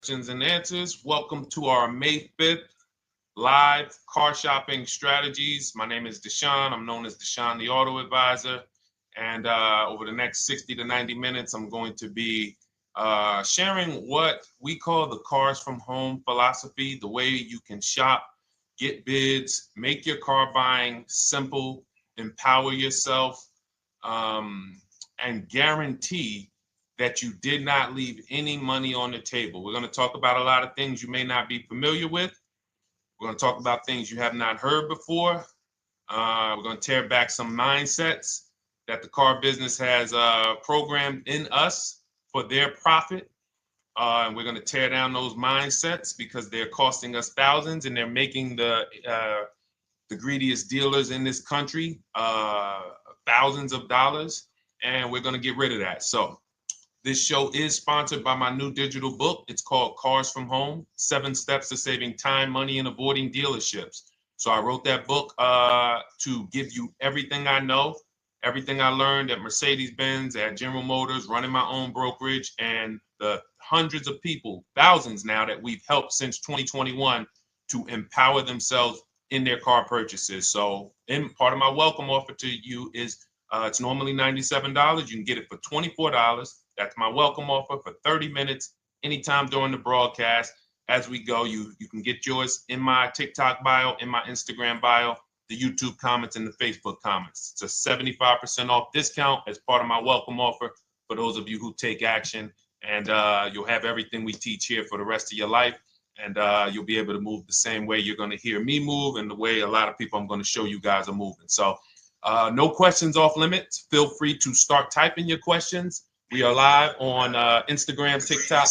questions and answers. Welcome to our May 5th live car shopping strategies. My name is Deshone. I'm known as Deshone the Auto Advisor. And over the next 60 to 90 minutes, I'm going to be sharing what we call the cars from home philosophy, the way you can shop, get bids, make your car buying simple, empower yourself, and guarantee that you did not leave any money on the table. We're going to talk about a lot of things you may not be familiar with. We're going to talk about things you have not heard before. We're going to tear back some mindsets that the car business has programmed in us for their profit. And we're going to tear down those mindsets because they're costing us thousands and they're making the greediest dealers in this country thousands of dollars. And we're going to get rid of that. So this show is sponsored by my new digital book. It's called Cars from Home, 7 Steps to Saving Time, Money, and Avoiding Dealerships. So I wrote that book to give you everything I know, everything I learned at Mercedes-Benz, at General Motors, running my own brokerage, and the hundreds of people, thousands now, that we've helped since 2021 to empower themselves in their car purchases. So part of my welcome offer to you is it's normally $97. You can get it for $24. That's my welcome offer for 30 minutes, anytime during the broadcast. As we go, you can get yours in my TikTok bio, in my Instagram bio, the YouTube comments, and the Facebook comments. It's a 75% off discount as part of my welcome offer for those of you who take action. And you'll have everything we teach here for the rest of your life. And you'll be able to move the same way you're going to hear me move and the way a lot of people I'm going to show you guys are moving. So no questions off limits. Feel free to start typing your questions. We are live on Instagram, TikTok.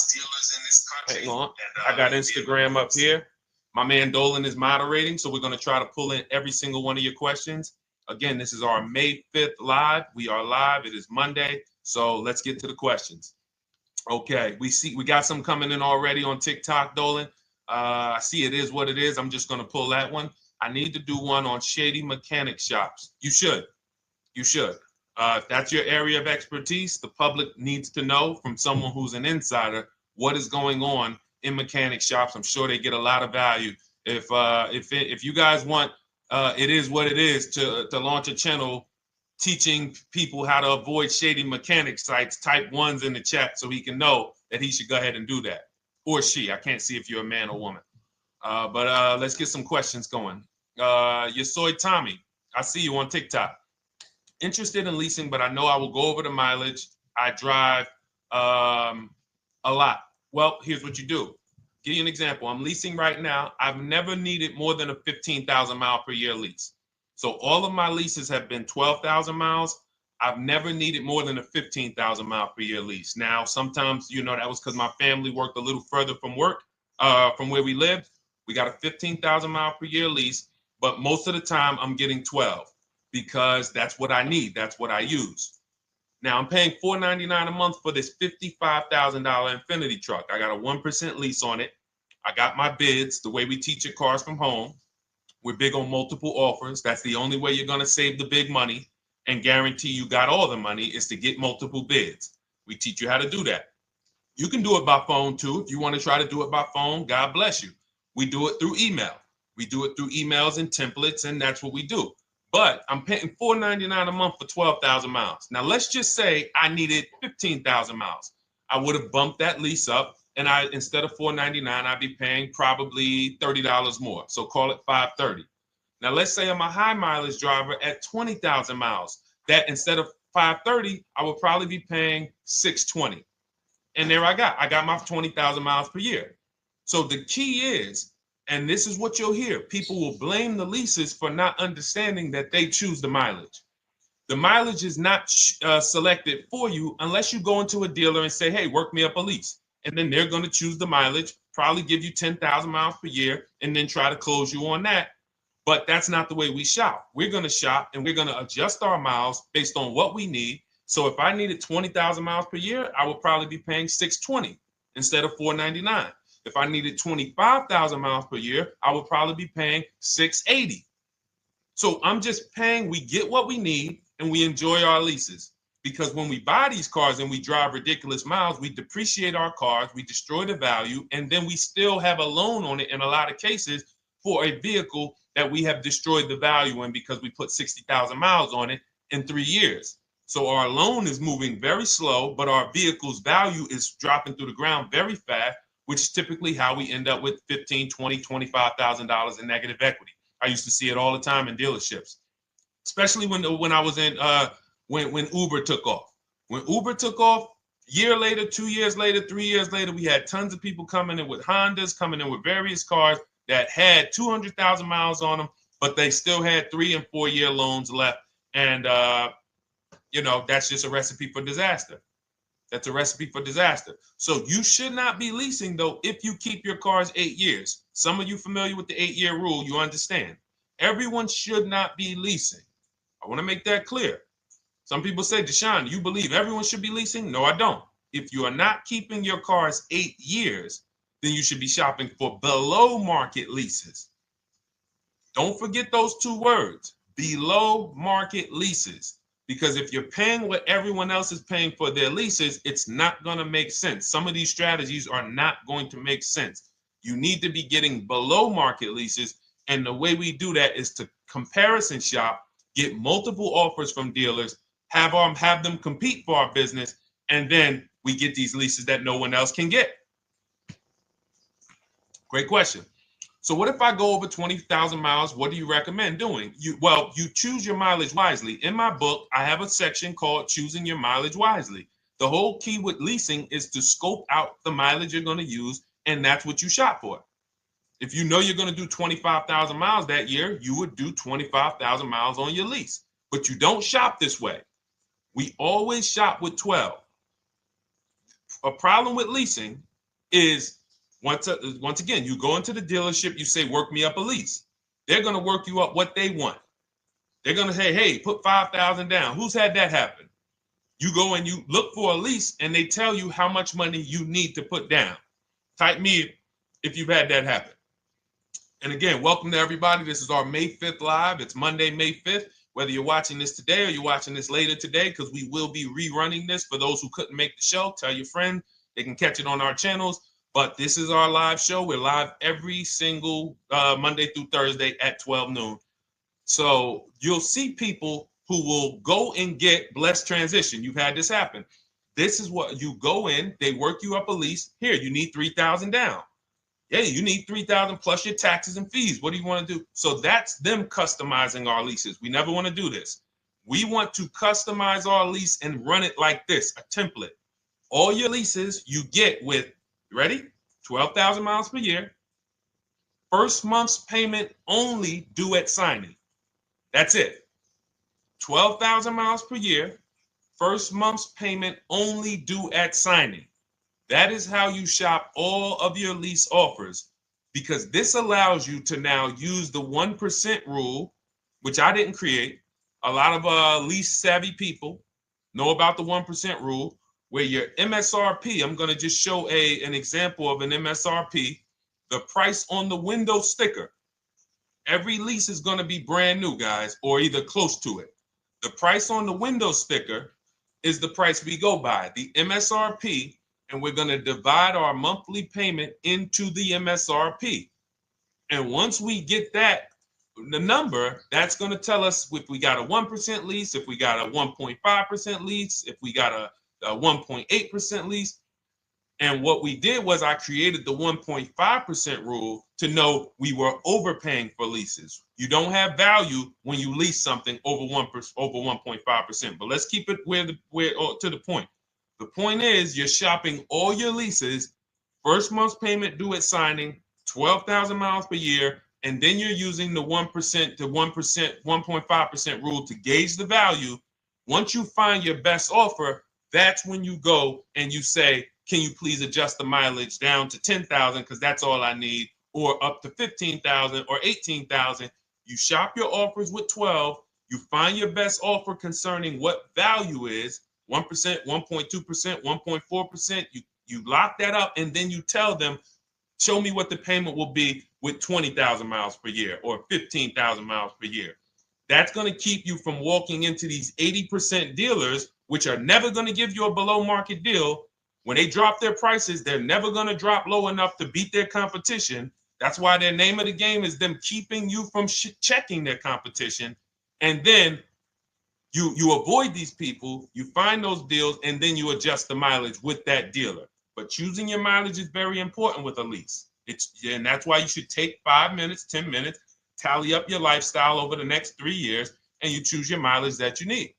Hang on. I got Instagram up here. My man Dolan is moderating, so we're going to try to pull in every single one of your questions. Again, this is our May 5th live. We are live. It is Monday, so let's get to the questions. Okay, we got some coming in already on TikTok, Dolan. I see it is what it is. I'm just going to pull that one. I need to do one on shady mechanic shops. You should. If that's your area of expertise, the public needs to know from someone who's an insider what is going on in mechanic shops. I'm sure they get a lot of value. If you guys want, it is what it is to launch a channel teaching people how to avoid shady mechanic sites. Type ones in the chat so he can know that he should go ahead and do that, or she. I can't see if you're a man or woman. But let's get some questions going. Yosoy Tommy, I see you on TikTok. Interested in leasing, but I know I will go over the mileage. I drive a lot. Well, here's what you do. Give you an example. I'm leasing right now. I've never needed more than a 15,000 mile per year lease. So all of my leases have been 12,000 miles. I've never needed more than a 15,000 mile per year lease. Now, sometimes, that was because my family worked a little further from where we lived. We got a 15,000 mile per year lease, but most of the time I'm getting 12 because that's what I need. That's what I use. Now I'm paying $499 a month for this $55,000 Infinity truck. I got a 1% lease on it. I got my bids, the way we teach at Cars from Home. We're big on multiple offers. That's the only way you're going to save the big money and guarantee you got all the money is to get multiple bids. We teach you how to do that. You can do it by phone too. If you want to try to do it by phone, God bless you. We do it through email. We do it through emails and templates, and that's what we do. But I'm paying $499 a month for 12,000 miles. Now, let's just say I needed 15,000 miles. I would have bumped that lease up, and instead of $499, I'd be paying probably $30 more. So call it $530. Now, let's say I'm a high mileage driver at 20,000 miles. That instead of $530, I would probably be paying $620. And there I got my 20,000 miles per year. So the key is, and this is what you'll hear, people will blame the leases for not understanding that they choose the mileage. The mileage is not selected for you unless you go into a dealer and say, hey, work me up a lease. And then they're going to choose the mileage, probably give you 10,000 miles per year, and then try to close you on that. But that's not the way we shop. We're going to shop and we're going to adjust our miles based on what we need. So if I needed 20,000 miles per year, I would probably be paying $620 instead of $499. If I needed 25,000 miles per year, I would probably be paying $680. So I'm just paying, we get what we need and we enjoy our leases. because when we buy these cars and we drive ridiculous miles, we depreciate our cars, we destroy the value, and then we still have a loan on it in a lot of cases for a vehicle that we have destroyed the value in because we put 60,000 miles on it in 3 years. So our loan is moving very slow, but our vehicle's value is dropping through the ground very fast, which is typically how we end up with $15,000, $20,000, $25,000 in negative equity. I used to see it all the time in dealerships, especially when I was in when Uber took off. When Uber took off, year later, 2 years later, 3 years later, we had tons of people coming in with Hondas, coming in with various cars that had 200,000 miles on them, but they still had 3 and 4 year loans left. And, that's just a recipe for disaster. That's a recipe for disaster. So you should not be leasing, though, if you keep your cars 8 years. Some of you familiar with the 8-year rule, you understand. Everyone should not be leasing. I want to make that clear. Some people say, Deshone, you believe everyone should be leasing? No, I don't. If you are not keeping your cars 8 years, then you should be shopping for below market leases. Don't forget those 2 words, below market leases. Because if you're paying what everyone else is paying for their leases, it's not going to make sense. Some of these strategies are not going to make sense. You need to be getting below market leases. And the way we do that is to comparison shop, get multiple offers from dealers, have them compete for our business, and then we get these leases that no one else can get. Great question. So what if I go over 20,000 miles? What do you recommend doing? You choose your mileage wisely. In my book, I have a section called Choosing Your Mileage Wisely. The whole key with leasing is to scope out the mileage you're going to use, and that's what you shop for. If you know you're going to do 25,000 miles that year, you would do 25,000 miles on your lease. But you don't shop this way. We always shop with 12. A problem with leasing is once again, you go into the dealership, you say, work me up a lease. They're going to work you up what they want. They're going to say, hey, put 5,000 down. Who's had that happen? You go and you look for a lease and they tell you how much money you need to put down. Type me if you've had that happen. And again, welcome to everybody. This is our May 5th live. It's Monday, May 5th. Whether you're watching this today or you're watching this later today, because we will be rerunning this for those who couldn't make the show. Tell your friend they can catch it on our channels. But this is our live show. We're live every single Monday through Thursday at 12 noon. So you'll see people who will go and get blessed transition. You've had this happen. This is what you go in. They work you up a lease. Here, you need 3,000 down. Yeah, you need 3,000 plus your taxes and fees. What do you want to do? So that's them customizing our leases. We never want to do this. We want to customize our lease and run it like this, a template. All your leases you get with, ready? 12,000 miles per year. First month's payment only due at signing. That's it. 12,000 miles per year. First month's payment only due at signing. That is how you shop all of your lease offers, because this allows you to now use the 1% rule, which I didn't create. A lot of lease savvy people know about the 1% rule, where your MSRP, I'm going to just show an example of an MSRP, the price on the window sticker. Every lease is going to be brand new, guys, or either close to it. The price on the window sticker is the price we go by, the MSRP, and we're going to divide our monthly payment into the MSRP. And once we get that, the number, that's going to tell us if we got a 1% lease, if we got a 1.5% lease, if we got a 1.8% lease. And what we did was I created the 1.5% rule to know we were overpaying for leases. You don't have value when you lease something over 1.5%. But let's keep it to the point. The point is you're shopping all your leases, first month's payment due at signing, 12,000 miles per year, and then you're using the 1% to 1.5% rule to gauge the value. Once you find your best offer, that's when you go and you say, can you please adjust the mileage down to 10,000 because that's all I need, or up to 15,000 or 18,000. You shop your offers with 12. You find your best offer concerning what value is, 1%, 1.2%, 1.4%. You lock that up, and then you tell them, show me what the payment will be with 20,000 miles per year or 15,000 miles per year. That's going to keep you from walking into these 80% dealers which are never going to give you a below market deal. When they drop their prices, they're never going to drop low enough to beat their competition. That's why their name of the game is them keeping you from checking their competition. And then you avoid these people, you find those deals, and then you adjust the mileage with that dealer. But choosing your mileage is very important with a lease. And that's why you should take 5 minutes, 10 minutes, tally up your lifestyle over the next 3 years, and you choose your mileage that you need.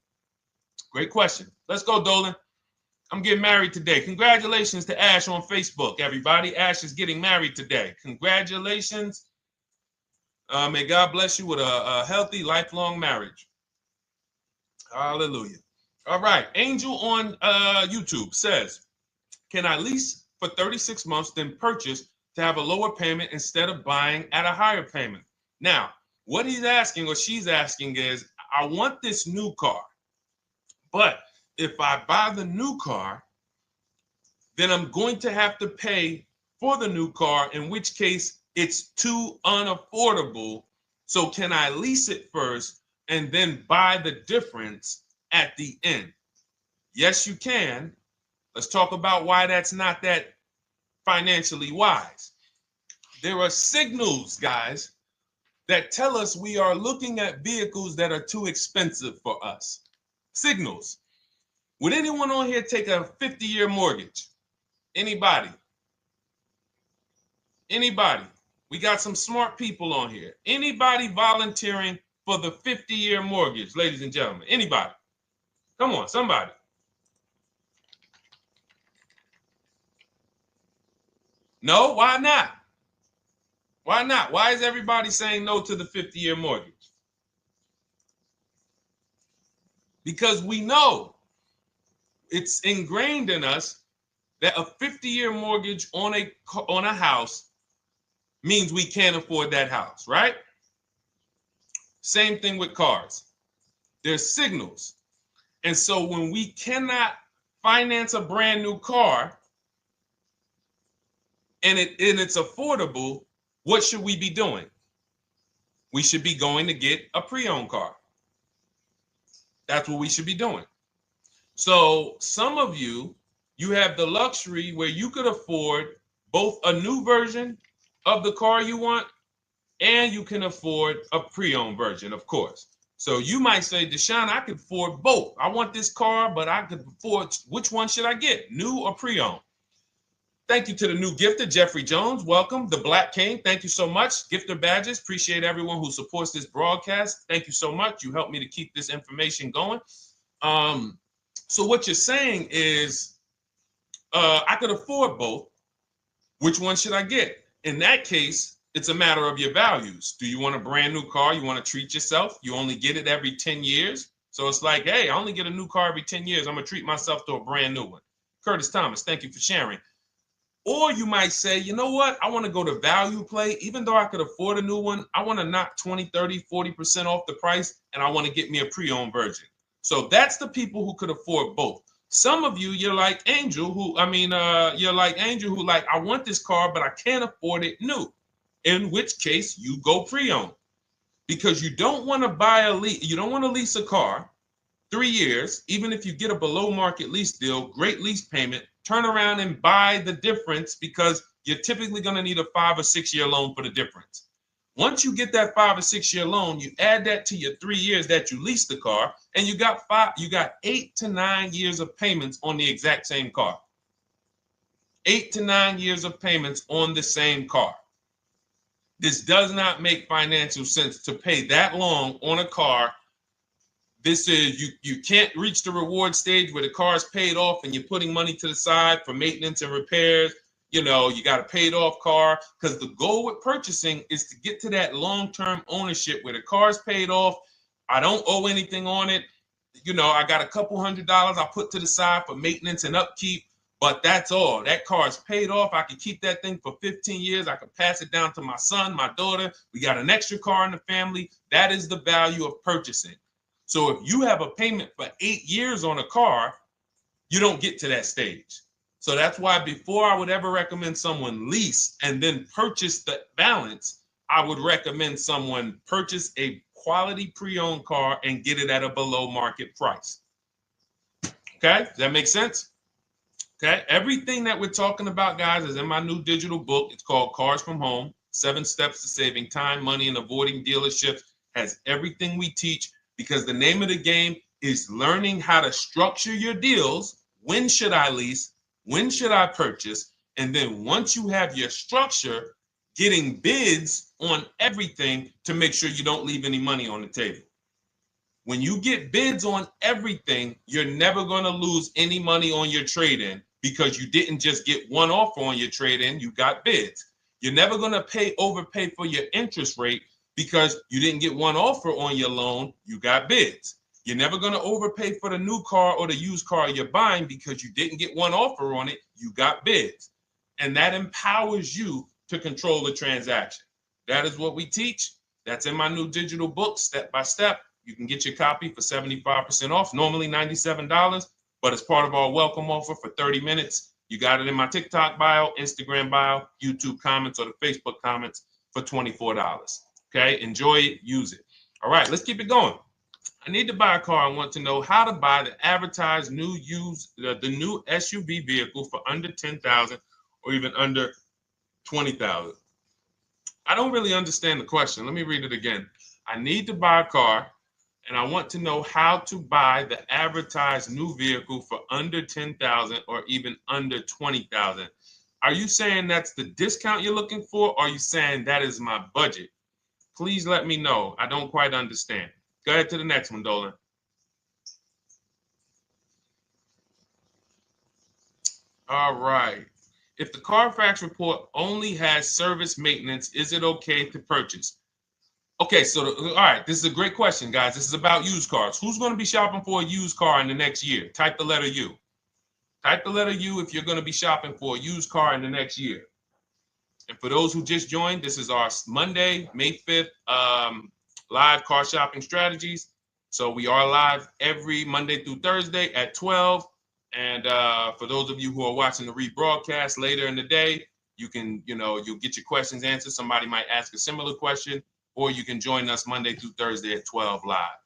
Great question. Let's go, Dolan. I'm getting married today. Congratulations to Ash on Facebook, everybody. Ash is getting married today. Congratulations. May God bless you with a healthy, lifelong marriage. Hallelujah. All right. Angel on YouTube says, can I lease for 36 months, then purchase to have a lower payment instead of buying at a higher payment? Now, what he's asking or she's asking is, I want this new car, but if I buy the new car, then I'm going to have to pay for the new car, in which case it's too unaffordable. So can I lease it first and then buy the difference at the end? Yes, you can. Let's talk about why that's not that financially wise. There are signals, guys, that tell us we are looking at vehicles that are too expensive for us. Signals. Would anyone on here take a 50-year mortgage? Anybody? Anybody? We got some smart people on here. Anybody volunteering for the 50-year mortgage, ladies and gentlemen? Anybody? Come on, somebody. No, why not? Why not? Why is everybody saying no to the 50-year mortgage? Because we know it's ingrained in us that a 50-year mortgage on a house means we can't afford that house, right? Same thing with cars. There's signals. And so when we cannot finance a brand new car and it's affordable, what should we be doing? We should be going to get a pre-owned car. That's what we should be doing. So some of you have the luxury where you could afford both a new version of the car you want, and you can afford a pre-owned version, of course. So you might say, Deshone, I could afford both. I want this car, but I could afford, which one should I get, new or pre-owned? Thank you to the new gifter, Jeffrey Jones. Welcome. The Black King. Thank you so much. Gifter badges. Appreciate everyone who supports this broadcast. Thank you so much. You helped me to keep this information going. So what you're saying is, I could afford both. Which one should I get? In that case, it's a matter of your values. Do you want a brand new car? You want to treat yourself? You only get it every 10 years. So it's like, hey, I only get a new car every 10 years. I'm going to treat myself to a brand new one. Curtis Thomas, thank you for sharing. Or you might say, you know what? I want to go to value play. Even though I could afford a new one, I want to knock 20, 30, 40% off the price, and I want to get me a pre-owned version. So that's the people who could afford both. Some of you, you're like Angel, who like, I want this car, but I can't afford it new. In which case you go pre-owned, because you don't want to you don't want to lease a car 3 years, even if you get a below market lease deal, great lease payment, turn around and buy the difference, because you're typically going to need a 5 or 6 year loan for the difference. Once you get that 5 or 6 year loan, you add that to your 3 years that you leased the car, and you got 8 to 9 years of payments on the exact same car. 8 to 9 years of payments on the same car. This does not make financial sense to pay that long on a car. This is, you can't reach the reward stage where the car is paid off and you're putting money to the side for maintenance and repairs. You know, you got a paid off car, because the goal with purchasing is to get to that long-term ownership where the car's paid off. I don't owe anything on it. You know, I got a couple $100 I put to the side for maintenance and upkeep, but that's all. That car is paid off. I can keep that thing for 15 years. I can pass it down to my son, my daughter. We got an extra car in the family. That is the value of purchasing. So if you have a payment for 8 years on a car, you don't get to that stage. So that's why before I would ever recommend someone lease and then purchase the balance, I would recommend someone purchase a quality pre-owned car and get it at a below market price. Okay, does that make sense? Okay, everything that we're talking about, guys, is in my new digital book. It's called Cars from Home, 7 Steps to Saving Time, Money, and Avoiding Dealerships. Has everything we teach, because the name of the game is learning how to structure your deals. When should I lease? When should I purchase? And then once you have your structure, getting bids on everything to make sure you don't leave any money on the table. When you get bids on everything, you're never going to lose any money on your trade-in, because you didn't just get one offer on your trade-in, you got bids. You're never going to overpay for your interest rate, because you didn't get one offer on your loan, you got bids. You're never going to overpay for the new car or the used car you're buying, because you didn't get one offer on it, you got bids. And that empowers you to control the transaction. That is what we teach. That's in my new digital book, step by step. You can get your copy for 75% off, normally $97, but it's part of our welcome offer for 30 minutes. You got it in my TikTok bio, Instagram bio, YouTube comments, or the Facebook comments for $24. Okay, enjoy it, use it. All right, let's keep it going. I need to buy a car. I want to know how to buy the advertised new the new SUV vehicle for under $10,000 or even under $20,000. I don't really understand the question. Let me read it again. I need to buy a car, and I want to know how to buy the advertised new vehicle for under $10,000 or even under $20,000. Are you saying that's the discount you're looking for, or are you saying that is my budget? Please let me know. I don't quite understand. Go ahead to the next one, Dolan. All right. If the Carfax report only has service maintenance, is it okay to purchase? Okay, so all right, this is a great question, guys. This is about used cars. Who's going to be shopping for a used car in the next year? Type the letter U. Type the letter U if you're going to be shopping for a used car in the next year. And for those who just joined, this is our Monday, May 5th, live car shopping strategies. So we are live every Monday through Thursday at 12. And for those of you who are watching the rebroadcast later in the day, you can, you'll get your questions answered. Somebody might ask a similar question, or you can join us Monday through Thursday at 12 live.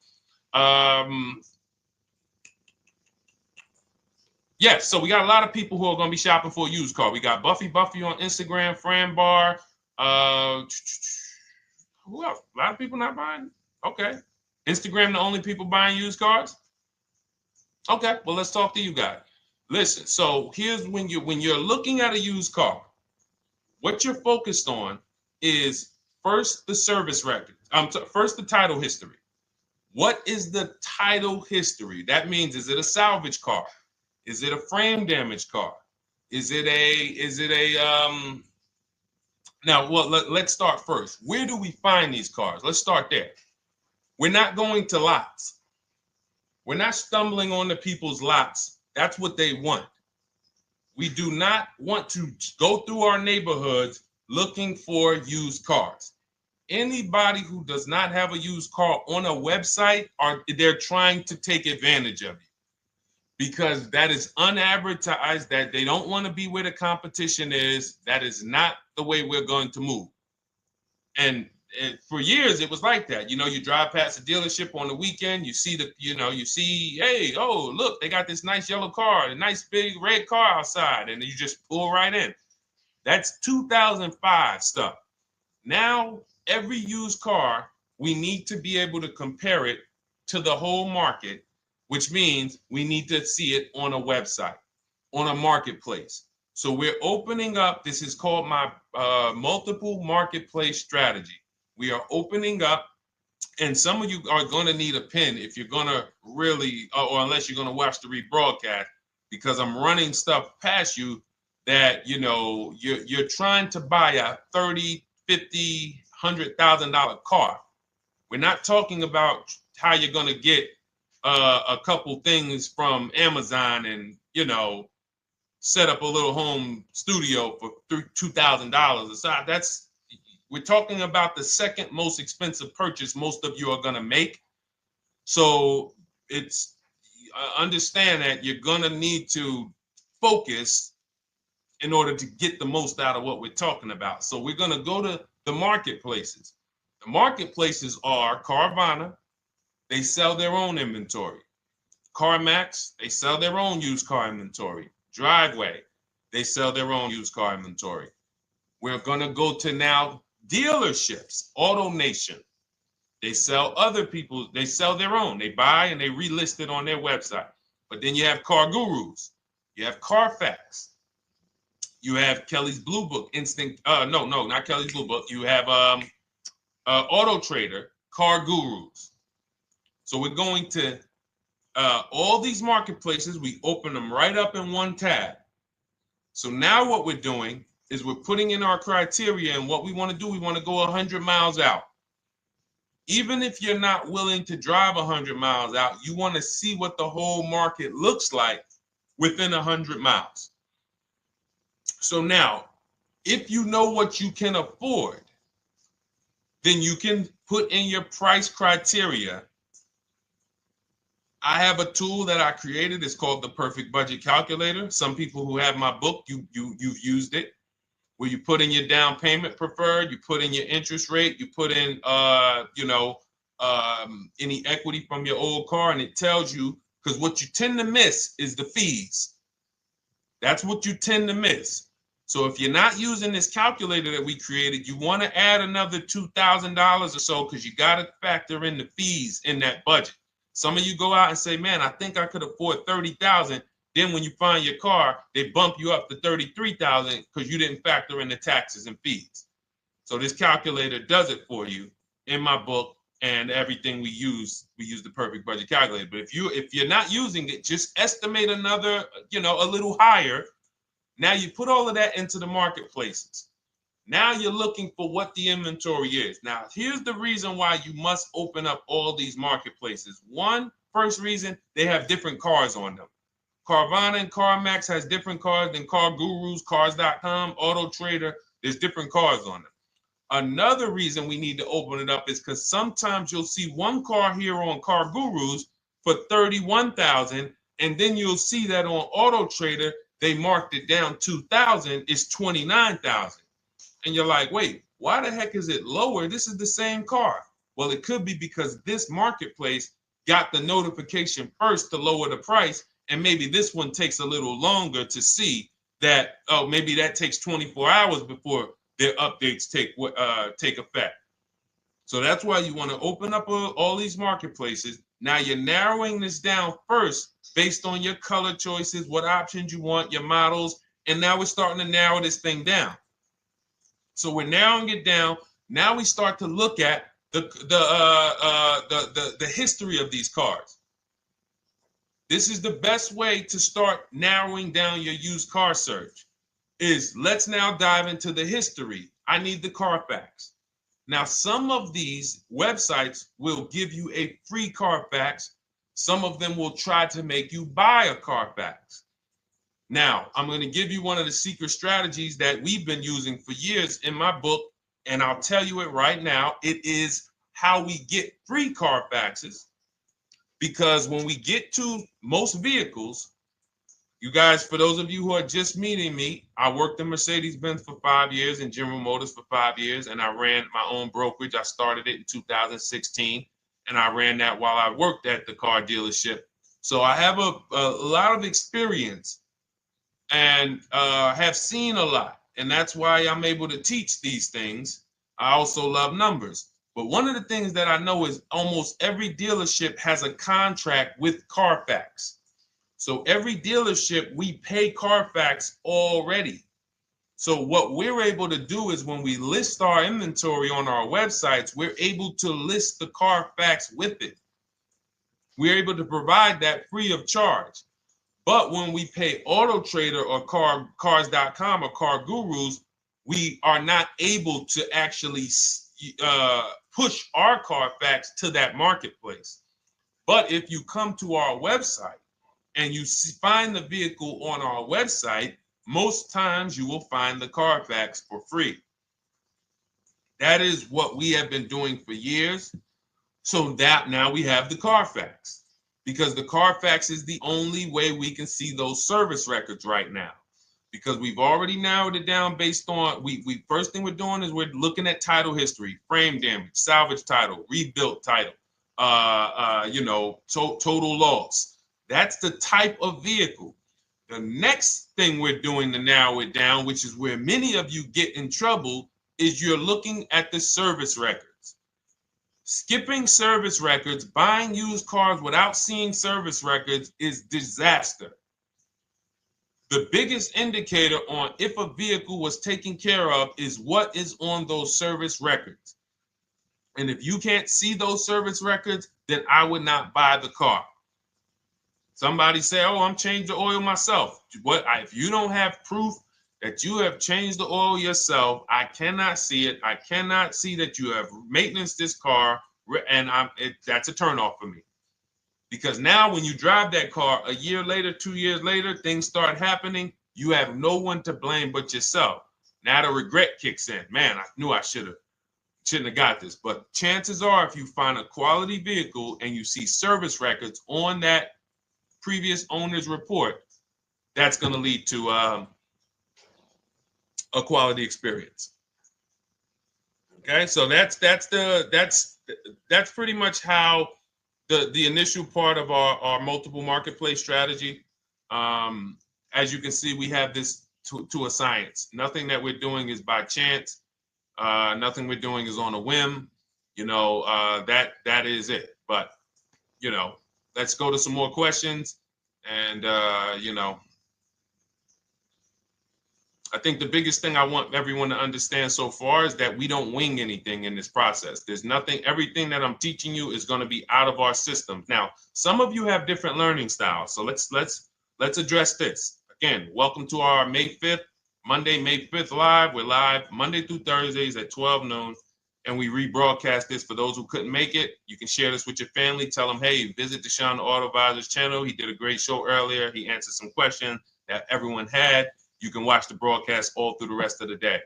Yes, so we got a lot of people who are going to be shopping for a used car. We got Buffy on Instagram, Fran Bar. Who else? A lot of people not buying? Okay. Instagram, the only people buying used cars? Okay, well, let's talk to you guys. Listen, so here's when you're looking at a used car, what you're focused on is first the service record. First the title history. What is the title history? That means, is it a salvage car? Is it a frame damage car? Is it a now, well, let's start first. Where do we find these cars? Let's start there. We're not going to lots. We're not stumbling onto people's lots. That's what they want. We do not want to go through our neighborhoods looking for used cars. Anybody who does not have a used car on a website, they're trying to take advantage of you, because that is unadvertised, that they don't want to be where the competition is. That is not the way we're going to move. And for years, it was like that. You drive past a dealership on the weekend, you see hey, oh, look, they got this nice yellow car, a nice big red car outside, and you just pull right in. That's 2005 stuff. Now, every used car, we need to be able to compare it to the whole market, which means we need to see it on a website, on a marketplace. So we're opening up, this is called my multiple marketplace strategy. We are opening up, and some of you are going to need a pen if you're going to really, or unless you're going to watch the rebroadcast, because I'm running stuff past you that, you're trying to buy a $30,000, $50,000, $100,000 car. We're not talking about how you're going to get a couple things from Amazon and, set up a little home studio for $2,000 aside. We're talking about the second most expensive purchase most of you are going to make. So it's understand that you're going to need to focus in order to get the most out of what we're talking about. So we're going to go to the marketplaces. The marketplaces are Carvana. They sell their own inventory. CarMax, they sell their own used car inventory. Driveway, they sell their own used car inventory. We're going to go to now dealerships. AutoNation, they sell other people's, they sell their own. They buy and they relist it on their website. But then you have Car Gurus, you have Carfax, you have Kelly's Blue Book, no, not Kelly's Blue Book. You have Auto Trader, Car Gurus. So we're going to all these marketplaces, we open them right up in one tab. So now what we're doing is we're putting in our criteria, and what we want to do, we want to go 100 miles out. Even if you're not willing to drive 100 miles out, you want to see what the whole market looks like within 100 miles. So now, if you know what you can afford, then you can put in your price criteria. I have a tool that I created. It's called the Perfect Budget Calculator. Some people who have my book, you've used it, where you put in your down payment preferred, you put in your interest rate, you put in any equity from your old car, and it tells you, because what you tend to miss is the fees. That's what you tend to miss. So if you're not using this calculator that we created, you want to add another $2,000 or so, because you got to factor in the fees in that budget. Some of you go out and say, man, I think I could afford $30,000. Then when you find your car, they bump you up to $33,000 because you didn't factor in the taxes and fees. So this calculator does it for you in my book, and everything we use the Perfect Budget Calculator. But if you're not using it, just estimate another, a little higher. Now you put all of that into the marketplaces. Now you're looking for what the inventory is. Now, here's the reason why you must open up all these marketplaces. First reason, they have different cars on them. Carvana and CarMax has different cars than Car Gurus, Cars.com, Auto Trader. There's different cars on them. Another reason we need to open it up is because sometimes you'll see one car here on Car Gurus for $31,000, and then you'll see that on Auto Trader they marked it down $2,000. It's $29,000. And you're like, wait, why the heck is it lower? This is the same car. Well, it could be because this marketplace got the notification first to lower the price, and maybe this one takes a little longer to see that, oh, maybe that takes 24 hours before their updates take effect. So that's why you want to open up all these marketplaces. Now you're narrowing this down first based on your color choices, what options you want, your models, and now we're starting to narrow this thing down. So we're narrowing it down. Now we start to look at the history of these cars. This is the best way to start narrowing down your used car search. Let's now dive into the history. I need the Carfax. Now, some of these websites will give you a free Carfax. Some of them will try to make you buy a Carfax. Now, I'm going to give you one of the secret strategies that we've been using for years in my book, and I'll tell you it right now. It is how we get free Carfaxes, because when we get to most vehicles, you guys, for those of you who are just meeting me, I worked in Mercedes-Benz for 5 years and General Motors for 5 years, and I ran my own brokerage. I started it in 2016, and I ran that while I worked at the car dealership. So I have a lot of experience and have seen a lot, and that's why I'm able to teach these things. I also love numbers. But one of the things that I know is almost every dealership has a contract with Carfax. So every dealership, we pay Carfax already. So what we're able to do is when we list our inventory on our websites, we're able to list the Carfax with it. We're able to provide that free of charge. But when we pay Auto Trader or Cars.com or Car Gurus, we are not able to actually push our Carfax to that marketplace. But if you come to our website and you find the vehicle on our website, most times you will find the Carfax for free. That is what we have been doing for years. So that now we have the Carfax, because the Carfax is the only way we can see those service records right now, because we've already narrowed it down based on, first thing we're doing is we're looking at title history, frame damage, salvage title, rebuilt title, total loss. That's the type of vehicle. The next thing we're doing to narrow it down, which is where many of you get in trouble, is you're looking at the service records. Skipping service records, buying used cars without seeing service records is disaster. The biggest indicator on if a vehicle was taken care of is what is on those service records. And if you can't see those service records, then I would not buy the car. Somebody say, oh, I'm changing the oil myself. If you don't have proof that you have changed the oil yourself, I cannot see it. I cannot see that you have maintenance this car, and that's a turnoff for me. Because now when you drive that car a year later, 2 years later, things start happening. You have no one to blame but yourself. Now the regret kicks in. Man, I knew I shouldn't have got this. But chances are, if you find a quality vehicle and you see service records on that previous owner's report, that's going to lead to a quality experience. Okay, so that's pretty much how the initial part of our multiple marketplace strategy. As you can see, we have this to a science. Nothing that we're doing is by chance. Nothing we're doing is on a whim. That is it. But let's go to some more questions. And I think the biggest thing I want everyone to understand so far is that we don't wing anything in this process. There's nothing, everything that I'm teaching you is going to be out of our system. Now, some of you have different learning styles. So let's address this. Again, welcome to our May 5th, Monday, May 5th live. We're live Monday through Thursdays at 12 noon. And we rebroadcast this for those who couldn't make it. You can share this with your family. Tell them, hey, visit Deshone the Auto Advisor's channel. He did a great show earlier. He answered some questions that everyone had. You can watch the broadcast all through the rest of the day.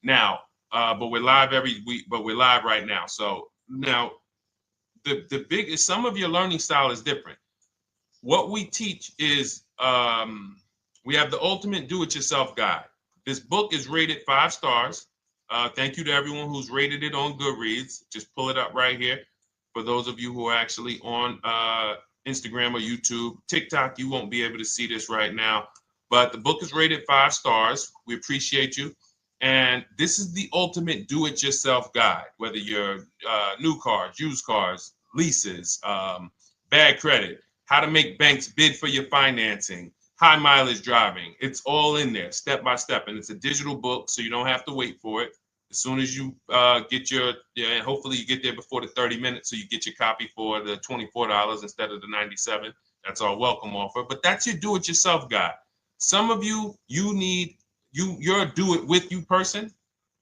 Now, but we're live every week, but we're live right now. So now the biggest, some of your learning style is different. What we teach is we have the ultimate do-it-yourself guide. This book is rated 5 stars. Thank you to everyone who's rated it on Goodreads. Just pull it up right here. For those of you who are actually on Instagram or YouTube, TikTok, you won't be able to see this right now. But the book is rated 5 stars. We appreciate you. And this is the ultimate do-it-yourself guide, whether you're new cars, used cars, leases, bad credit, how to make banks bid for your financing, high mileage driving. It's all in there, step by step. And it's a digital book, so you don't have to wait for it. As soon as you get and hopefully you get there before the 30 minutes, so you get your copy for the $24 instead of the $97. That's our welcome offer. But that's your do-it-yourself guide. Some of you, you're a do-it-with-you person,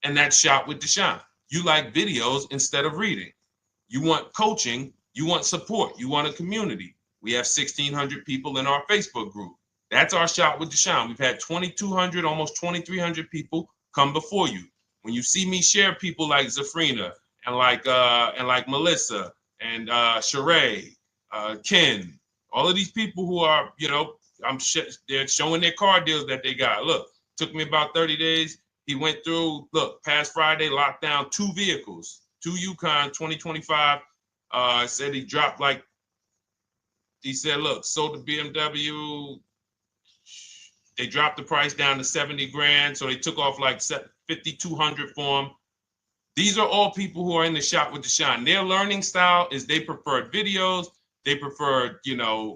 and that's Shop with Deshone. You like videos instead of reading. You want coaching. You want support. You want a community. We have 1,600 people in our Facebook group. That's our Shop with Deshone. We've had 2,200, almost 2,300 people come before you. When you see me share people like Zafrina and like Melissa and Sheree, Ken, all of these people who are, they're showing their car deals that they got. Look, took me about 30 days. He went through, past Friday, locked down 2 vehicles, 2 Yukon 2025. Said he dropped sold the BMW. They dropped the price down to 70 grand. So they took off like 5,200 for him. These are all people who are in the Shop with Deshone. Their learning style is they preferred videos. They preferred,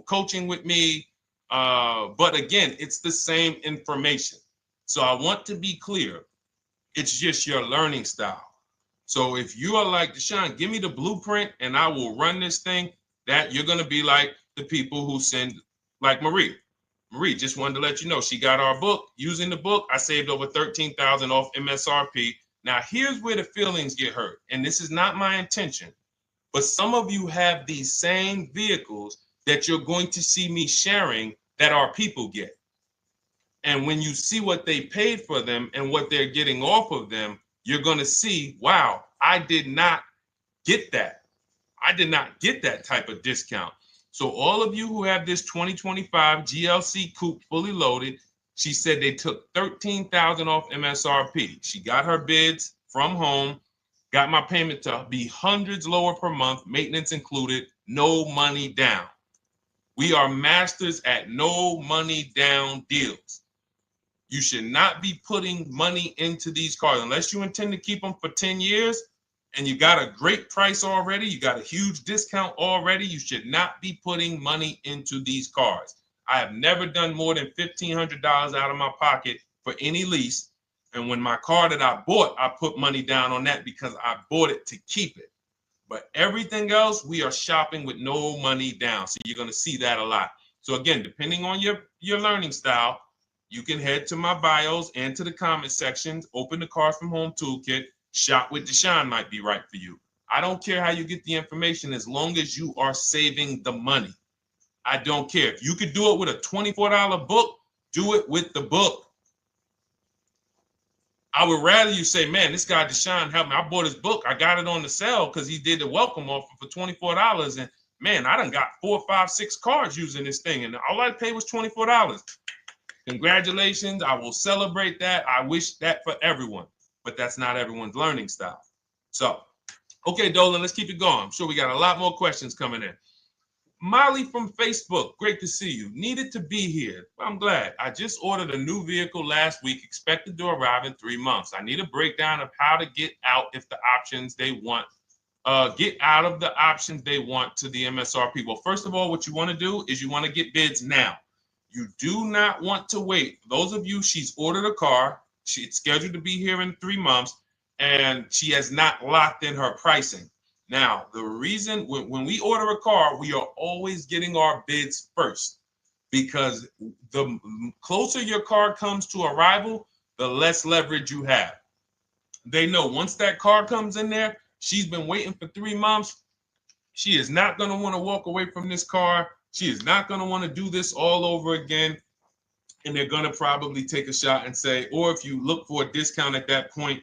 coaching with me. But again, it's the same information. So I want to be clear. It's just your learning style. So if you are like Deshone, give me the blueprint and I will run this thing. That you're going to be like the people who send, like Marie. Marie just wanted to let you know she got our book. Using the book, I saved over $13,000 off MSRP. Now, here's where the feelings get hurt. And this is not my intention. But some of you have these same vehicles that you're going to see me sharing that our people get. And when you see what they paid for them and what they're getting off of them, you're going to see, wow, I did not get that. I did not get that type of discount. So all of you who have this 2025 GLC coupe fully loaded, she said they took $13,000 off MSRP. She got her bids from home, got my payment to be hundreds lower per month, maintenance included, no money down. We are masters at no money down deals. You should not be putting money into these cars unless you intend to keep them for 10 years and you got a great price already. You got a huge discount already. You should not be putting money into these cars. I have never done more than $1,500 out of my pocket for any lease. And when my car that I bought, I put money down on that because I bought it to keep it. But everything else, we are shopping with no money down. So you're going to see that a lot. So again, depending on your learning style, you can head to my bios and to the comment sections, open the Cars from Home Toolkit, Shop with Deshone might be right for you. I don't care how you get the information as long as you are saving the money. I don't care. If you could do it with a $24 book, do it with the book. I would rather you say, man, this guy Deshone helped me. I bought his book. I got it on the sale because he did the welcome offer for $24. And man, I done got 4, 5, 6 cars using this thing. And all I paid was $24. Congratulations. I will celebrate that. I wish that for everyone, but that's not everyone's learning style. So, okay, Dolan, let's keep it going. I'm sure we got a lot more questions coming in. Molly from Facebook, great to see you. Needed to be here. I'm glad. I just ordered a new vehicle last week, expected to arrive in 3 months. I need a breakdown of how to get out if the options they want, get out of the options they want to the MSRP. Well, first of all, what you want to do is you want to get bids now. You do not want to wait. For those of you, she's ordered a car. She's scheduled to be here in 3 months, and she has not locked in her pricing. Now, the reason when we order a car, we are always getting our bids first because the closer your car comes to arrival, the less leverage you have. They know once that car comes in there, she's been waiting for 3 months. She is not going to want to walk away from this car. She is not going to want to do this all over again. And they're going to probably take a shot and say, or if you look for a discount at that point,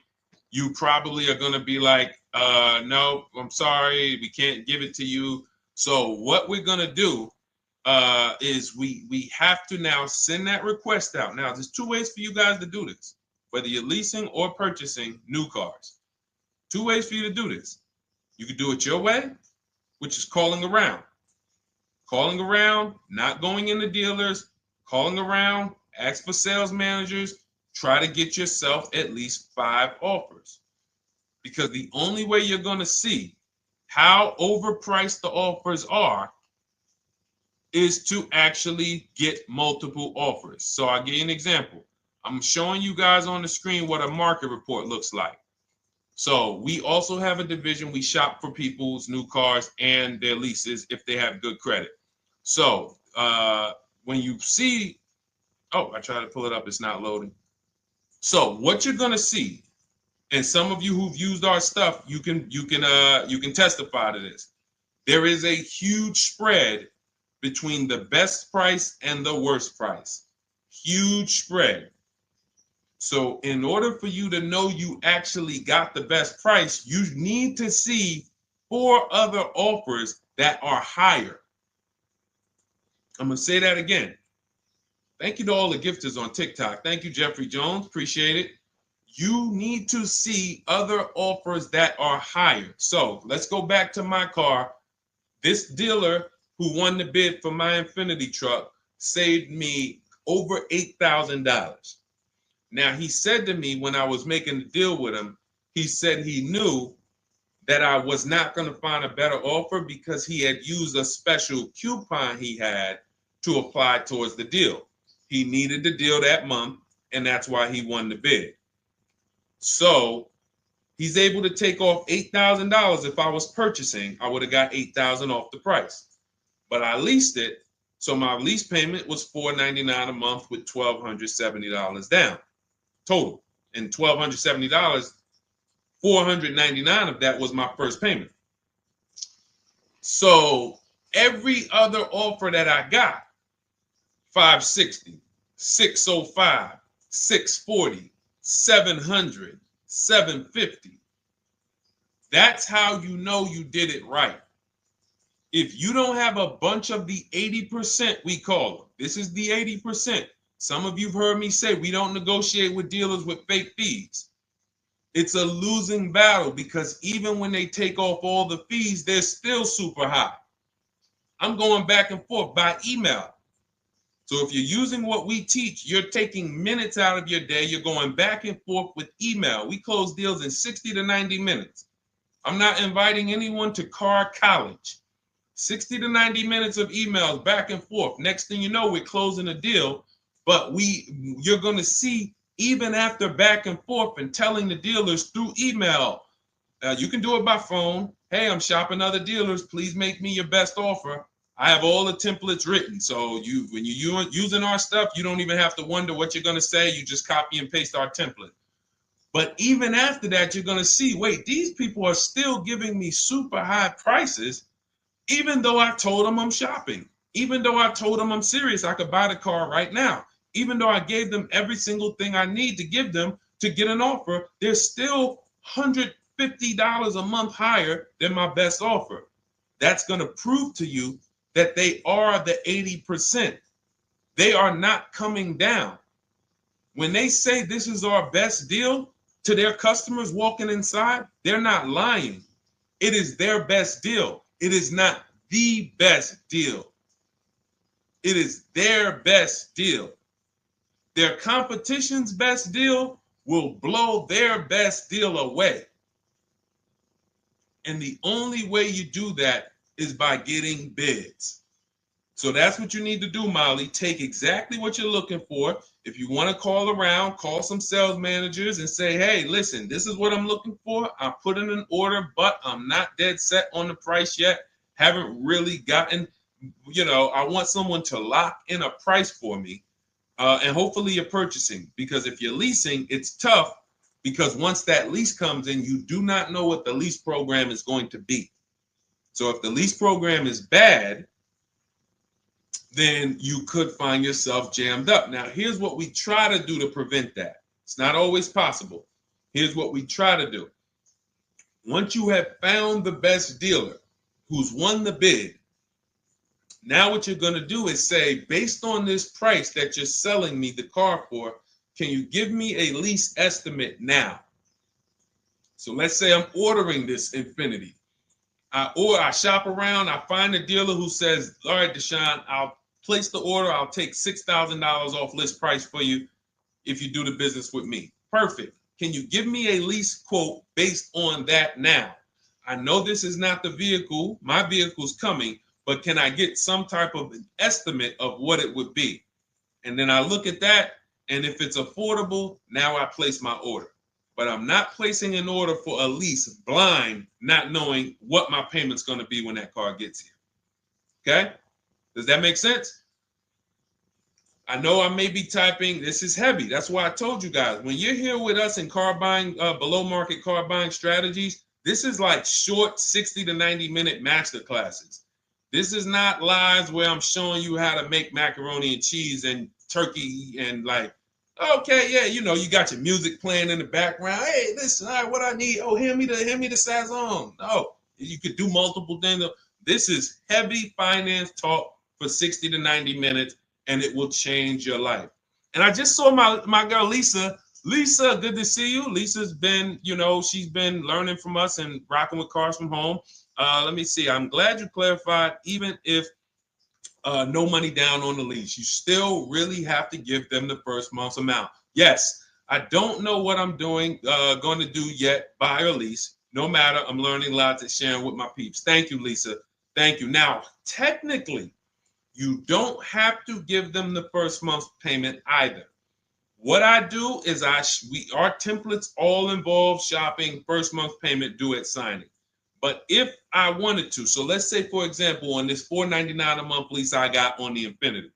you probably are going to be like, no, I'm sorry, we can't give it to you. So what we're going to do is we have to now send that request out. Now, there's 2 ways for you guys to do this, whether you're leasing or purchasing new cars. 2 ways for you to do this. You can do it your way, which is calling around. Calling around, not going into dealers, calling around, ask for sales managers, try to get yourself at least 5 offers. Because the only way you're going to see how overpriced the offers are is to actually get multiple offers. So I'll give you an example. I'm showing you guys on the screen what a market report looks like. So we also have a division. We shop for people's new cars and their leases if they have good credit. So when you see, oh, I tried to pull it up. It's not loading. So what you're going to see, and some of you who've used our stuff, you can testify to this. There is a huge spread between the best price and the worst price. Huge spread. So in order for you to know you actually got the best price, you need to see 4 other offers that are higher. I'm going to say that again. Thank you to all the gifters on TikTok. Thank you, Jeffrey Jones. Appreciate it. You need to see other offers that are higher. So let's go back to my car. This dealer who won the bid for my Infinity truck saved me over $8,000. Now, he said to me when I was making the deal with him, he said he knew that I was not going to find a better offer because he had used a special coupon he had to apply towards the deal. He needed the deal that month, and that's why he won the bid. So he's able to take off $8,000. If I was purchasing, I would have got $8,000 off the price. But I leased it, so my lease payment was $499 a month with $1,270 down total. And $1,270, $499 of that was my first payment. So every other offer that I got, $560, $605, $640, $700, $750. That's how you know you did it right. If you don't have a bunch of the 80%, we call them. This is the 80%. Some of you have heard me say we don't negotiate with dealers with fake fees. It's a losing battle because even when they take off all the fees, they're still super high. I'm going back and forth by email. So if you're using what we teach, you're taking minutes out of your day. You're going back and forth with email. We close deals in 60 to 90 minutes. I'm not inviting anyone to car college. 60 to 90 minutes of emails back and forth. Next thing you know, we're closing a deal. But you're going to see, even after back and forth and telling the dealers through email, you can do it by phone. Hey, I'm shopping other dealers. Please make me your best offer. I have all the templates written. So when you're using our stuff, you don't even have to wonder what you're going to say. You just copy and paste our template. But even after that, you're going to see, wait, these people are still giving me super high prices, even though I told them I'm shopping, even though I told them I'm serious, I could buy the car right now, even though I gave them every single thing I need to give them to get an offer, they're still $150 a month higher than my best offer. That's going to prove to you that they are the 80%. They are not coming down. When they say this is our best deal to their customers walking inside, they're not lying. It is their best deal. It is not the best deal. It is their best deal. Their competition's best deal will blow their best deal away. And the only way you do that is by getting bids. So that's what you need to do, Molly. Take exactly what you're looking for. If you want to call around, call some sales managers and say, hey, listen, this is what I'm looking for. I put in an order, but I'm not dead set on the price yet. Haven't really gotten, I want someone to lock in a price for me. And hopefully you're purchasing, because if you're leasing, it's tough, because once that lease comes in, you do not know what the lease program is going to be. So if the lease program is bad, then you could find yourself jammed up. Now, here's what we try to do to prevent that. It's not always possible. Here's what we try to do. Once you have found the best dealer who's won the bid, now what you're going to do is say, based on this price that you're selling me the car for, can you give me a lease estimate now? So let's say I'm ordering this Infiniti. I shop around, I find a dealer who says, all right, Deshone, I'll place the order. I'll take $6,000 off list price for you if you do the business with me. Perfect. Can you give me a lease quote based on that now? I know this is not the vehicle. My vehicle's coming, but can I get some type of an estimate of what it would be? And then I look at that, and if it's affordable, now I place my order. But I'm not placing an order for a lease blind, not knowing what my payment's going to be when that car gets here. Okay? Does that make sense? I know I may be typing, this is heavy. That's why I told you guys, when you're here with us in car buying, below market car buying strategies, this is like short 60 to 90 minute master classes. This is not lives where I'm showing you how to make macaroni and cheese and turkey and like, okay, yeah, you got your music playing in the background. Hey, listen, all right, what I need? Oh, hand me the Sazon. No, you could do multiple things. This is heavy finance talk for 60 to 90 minutes, and it will change your life. And I just saw my girl, Lisa. Lisa, good to see you. Lisa's been, she's been learning from us and rocking with Cars from Home. Let me see. I'm glad you clarified, even if no money down on the lease, you still really have to give them the first month's amount. Yes, I don't know what I'm going to do yet, buy or lease. No matter, I'm learning lots and sharing with my peeps. Thank you, Lisa. Thank you. Now, technically, you don't have to give them the first month's payment either. What I do is our templates all involve shopping, first month payment due at signing. But if I wanted to, so let's say, for example, on this $499 a month lease I got on the Infiniti,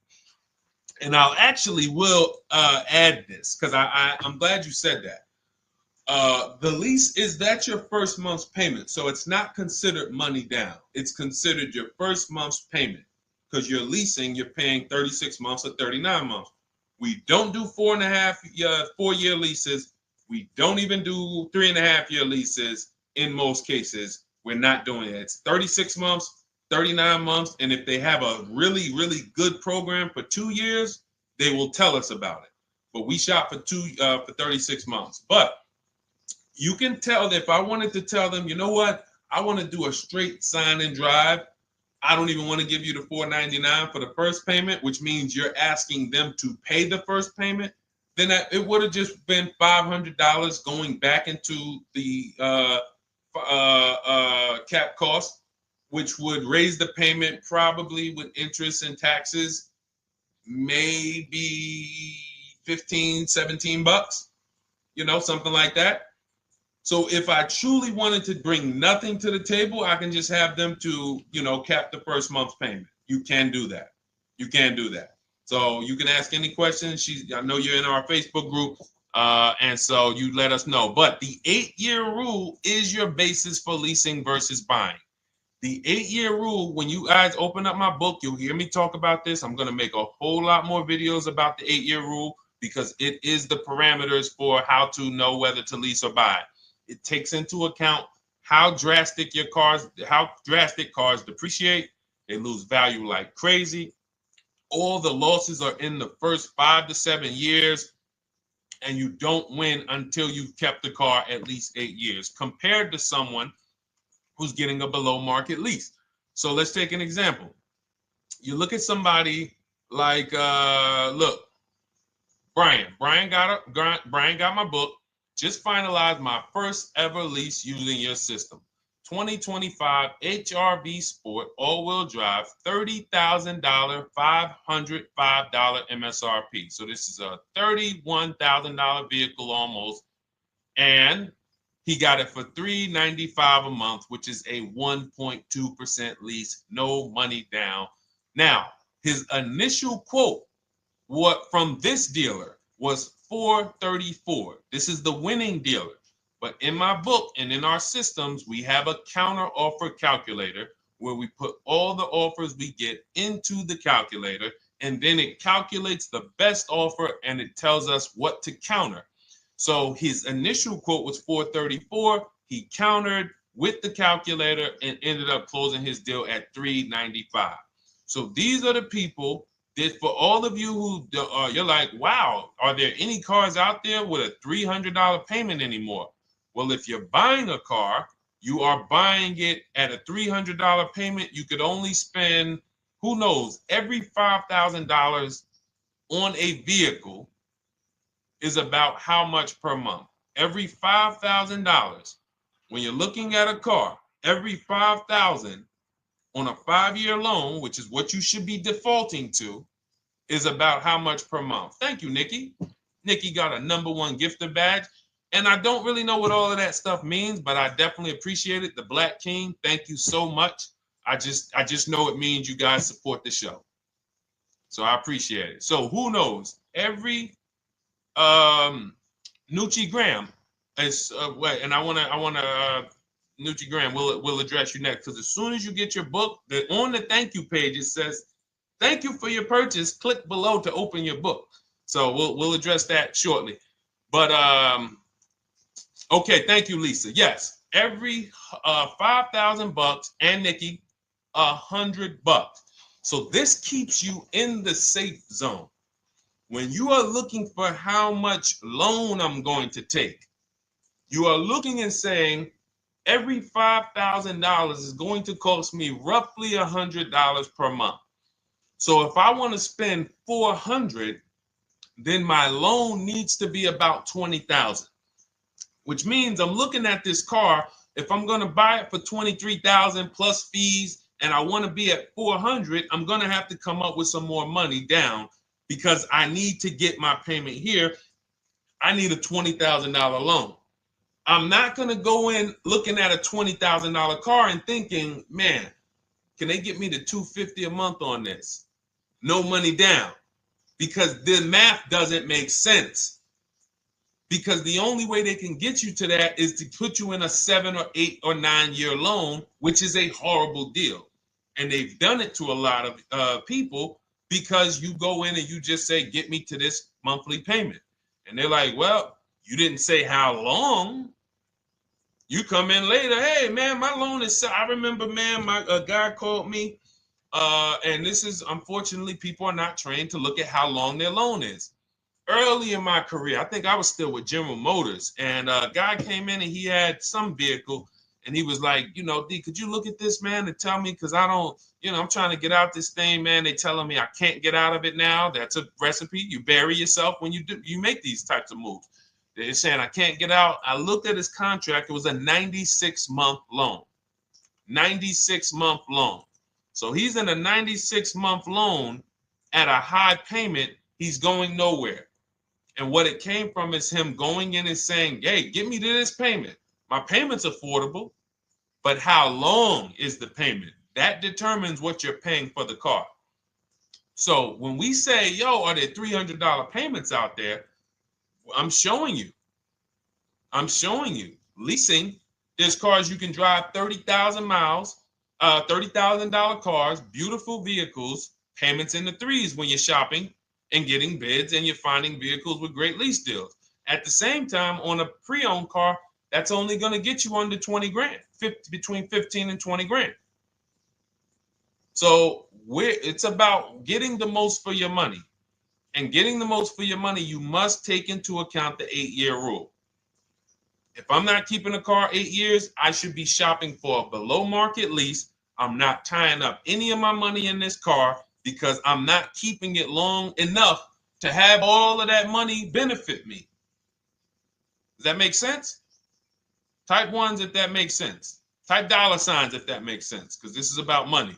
and I'll actually will add this because I'm glad you said that. The lease is that your first month's payment, so it's not considered money down. It's considered your first month's payment because you're leasing, you're paying 36 months or 39 months. We don't do 4-year leases. We don't even do 3.5-year leases in most cases. We're not doing it. It's 36 months, 39 months. And if they have a really, really good program for 2 years, they will tell us about it. But we shop for 36 months. But you can tell that if I wanted to tell them, you know what, I want to do a straight sign and drive. I don't even want to give you the $499 for the first payment, which means you're asking them to pay the first payment, then it would have just been $500 going back into the cap cost, which would raise the payment probably with interest and taxes, maybe 15, 17 bucks, something like that. So if I truly wanted to bring nothing to the table, I can just have them to, cap the first month's payment. You can do that. You can do that. So you can ask any questions. I know you're in our Facebook group, and so you let us know. But the 8-year rule is your basis for leasing versus buying. The 8-year rule, when you guys open up my book, you'll hear me talk about this. I'm going to make a whole lot more videos about the 8-year rule because it is the parameters for how to know whether to lease or buy. It takes into account how drastic cars depreciate. They lose value like crazy. All the losses are in the first 5 to 7 years, and you don't win until you've kept the car at least 8 years, compared to someone who's getting a below market lease. So let's take an example. You look at somebody like, Brian. Brian got my book. Just finalized my first ever lease using your system. 2025 HRV Sport all-wheel drive, $30,000, $505 MSRP. So this is a $31,000 vehicle almost, and he got it for $395 a month, which is a 1.2% lease, no money down. Now, his initial quote from this dealer was $434. This is the winning dealer. But in my book and in our systems, we have a counter offer calculator where we put all the offers we get into the calculator, and then it calculates the best offer and it tells us what to counter. So his initial quote was $434. He countered with the calculator and ended up closing his deal at $395. So these are the people that, for all of you who you're like, wow, are there any cars out there with a $300 payment anymore? Well, if you're buying a car, you are buying it at a $300 payment. You could only spend, who knows, every $5,000 on a vehicle is about how much per month? Every $5,000. When you're looking at a car, every $5,000 on a 5-year loan, which is what you should be defaulting to, is about how much per month. Thank you, Nikki. Nikki got a #1 gifter badge. And I don't really know what all of that stuff means, but I definitely appreciate it. The Black King, thank you so much. I just know it means you guys support the show. So I appreciate it. So who knows? Every Nucci Graham is and I wanna Nucci Graham will address you next, because as soon as you get your book, on the thank you page it says, "Thank you for your purchase. Click below to open your book." So we'll address that shortly. But okay, thank you, Lisa. Yes, every $5,000, and Nikki, $100. So this keeps you in the safe zone. When you are looking for how much loan I'm going to take, you are looking and saying, every $5,000 is going to cost me roughly $100 per month. So if I want to spend $400, then my loan needs to be about $20,000, which means I'm looking at this car. If I'm going to buy it for $23,000 plus fees, and I want to be at $400, I'm going to have to come up with some more money down, because I need to get my payment here. I need a $20,000 loan. I'm not going to go in looking at a $20,000 car and thinking, man, can they get me to $250 a month on this? No money down, because the math doesn't make sense. Because the only way they can get you to that is to put you in a 7 or 8 or 9 year loan, which is a horrible deal. And they've done it to a lot of people, because you go in and you just say, get me to this monthly payment. And they're like, well, you didn't say how long. You come in later, hey, man, my loan is, I remember, man, a guy called me, and this is, unfortunately, people are not trained to look at how long their loan is. Early in my career, I think I was still with General Motors, and a guy came in and he had some vehicle, And he was like, D, could you look at this, man, and tell me, because I don't, I'm trying to get out this thing, man. They telling me I can't get out of it now. That's a recipe. You bury yourself when you make these types of moves. They're saying I can't get out. I looked at his contract. It was a 96-month loan. 96-month loan. So he's in a 96-month loan at a high payment. He's going nowhere. And what it came from is him going in and saying, hey, get me to this payment. My payment's affordable, but how long is the payment? That determines what you're paying for the car. So when we say, yo, are there $300 payments out there? I'm showing you. Leasing, there's cars you can drive 30,000 miles, $30,000 cars, beautiful vehicles, payments in the threes when you're shopping and getting bids, and you're finding vehicles with great lease deals. At the same time, on a pre-owned car, that's only going to get you under 20 grand, between 15 and 20 grand. So it's about getting the most for your money. And getting the most for your money, you must take into account the 8-year rule. If I'm not keeping a car 8 years, I should be shopping for a below market lease. I'm not tying up any of my money in this car because I'm not keeping it long enough to have all of that money benefit me. Does that make sense? Type ones if that makes sense. Type dollar signs if that makes sense, because this is about money.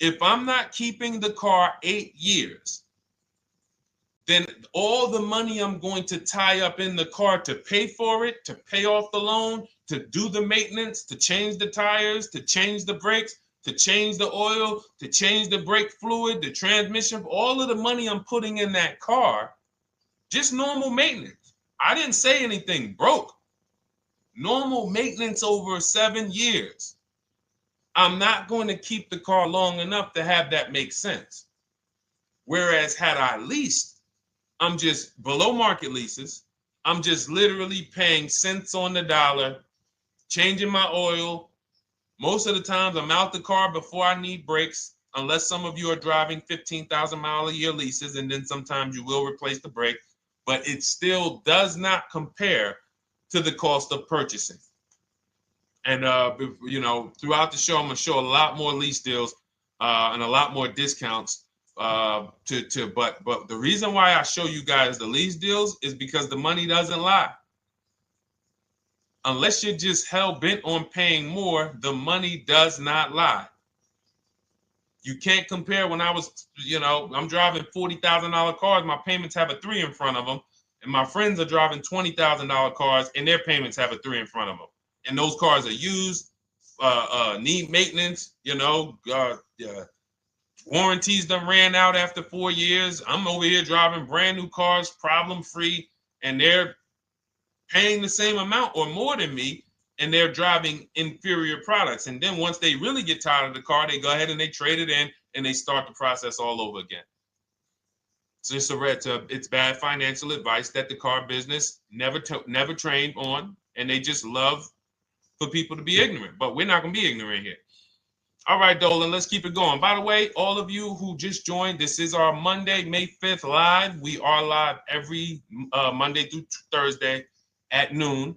If I'm not keeping the car 8 years, then all the money I'm going to tie up in the car to pay for it, to pay off the loan, to do the maintenance, to change the tires, to change the brakes, to change the oil, to change the brake fluid, the transmission, all of the money I'm putting in that car, just normal maintenance. I didn't say anything broke. Normal maintenance over 7 years. I'm not going to keep the car long enough to have that make sense. Whereas had I leased, I'm just below market leases. I'm just literally paying cents on the dollar, changing my oil. Most of the times I'm out the car before I need brakes, unless some of you are driving 15,000 mile a year leases, and then sometimes you will replace the brake, but it still does not compare to the cost of purchasing. And throughout the show, I'm gonna show a lot more lease deals and a lot more discounts. But the reason why I show you guys the lease deals is because the money doesn't lie. Unless you're just hell bent on paying more, the money does not lie. You can't compare when I was, I'm driving $40,000 cars, my payments have a 3 in front of them, and my friends are driving $20,000 cars and their payments have a 3 in front of them. And those cars are used, need maintenance, warranties done ran out after 4 years. I'm over here driving brand new cars, problem free, and they're paying the same amount or more than me, and they're driving inferior products. And then once they really get tired of the car, they go ahead and they trade it in and they start the process all over again. So it's bad financial advice that the car business never trained on, and they just love for people to be ignorant. But we're not going to be ignorant here. All right, Dolan, let's keep it going. By the way, all of you who just joined, this is our Monday, May 5th live. We are live every Monday through Thursday at noon.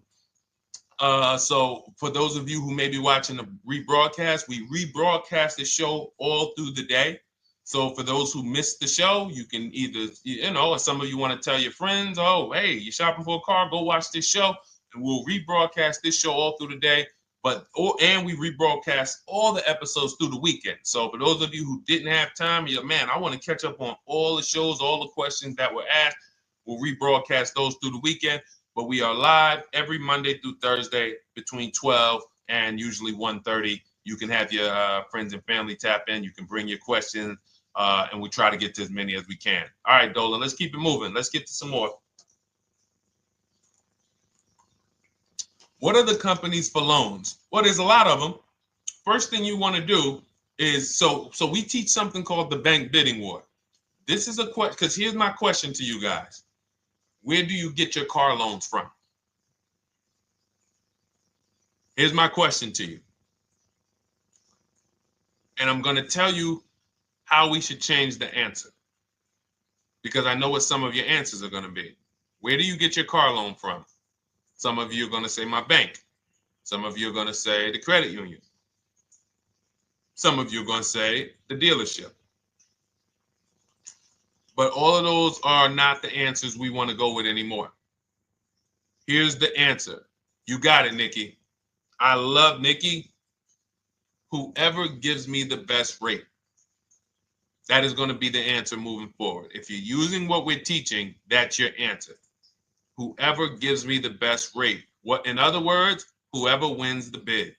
So for those of you who may be watching the rebroadcast, we rebroadcast the show all through the day. So for those who missed the show, you can either, or some of you want to tell your friends, oh, hey, you're shopping for a car, go watch this show. And we'll rebroadcast this show all through the day. And we rebroadcast all the episodes through the weekend. So for those of you who didn't have time, you're, man, I want to catch up on all the shows, all the questions that were asked. We'll rebroadcast those through the weekend. But we are live every Monday through Thursday between 12 and usually 1:30. You can have your friends and family tap in. You can bring your questions, and we try to get to as many as we can. All right, Dolan, let's keep it moving. Let's get to some more. What are the companies for loans? Well, there's a lot of them. First thing you want to do is, so we teach something called the bank bidding war. This is a question, because here's my question to you guys. Where do you get your car loans from? Here's my question to you. And I'm going to tell you how we should change the answer, because I know what some of your answers are going to be. Where do you get your car loan from? Some of you are going to say my bank. Some of you are going to say the credit union. Some of you are going to say the dealership. But all of those are not the answers we want to go with anymore. Here's the answer. You got it, Nikki. I love Nikki. Whoever gives me the best rate. That is going to be the answer moving forward. If you're using what we're teaching, that's your answer. Whoever gives me the best rate. In other words, whoever wins the bid.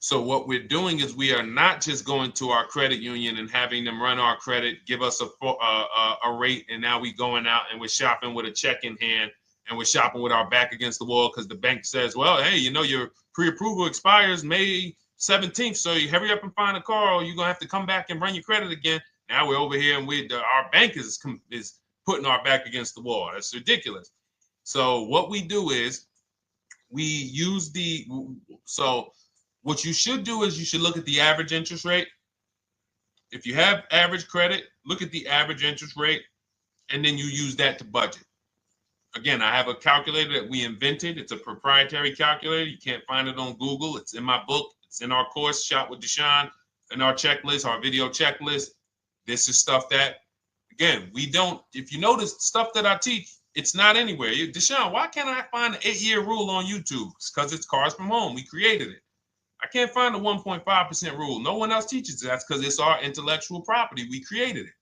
So what we're doing is we are not just going to our credit union and having them run our credit, give us a rate, and now we going out and we're shopping with a check in hand and we're shopping with our back against the wall because the bank says, well, hey, you know, your pre-approval expires May 17th, so you hurry up and find a car or you're going to have to come back and run your credit again. Now we're over here and our bank is putting our back against the wall. That's ridiculous. So what we do is we use what you should do is you should look at the average interest rate. If you have average credit, look at the average interest rate, and then you use that to budget. Again, I have a calculator that we invented. It's a proprietary calculator. You can't find it on Google. It's in my book. It's in our course, Shop with Deshone, in our checklist, our video checklist. This is stuff that, again, we don't, if you notice stuff that I teach, it's not anywhere. Deshone, why can't I find an 8-year rule on YouTube? It's because it's Cars from Home. We created it. I can't find the 1.5% rule. No one else teaches that. That's because it's our intellectual property. We created it.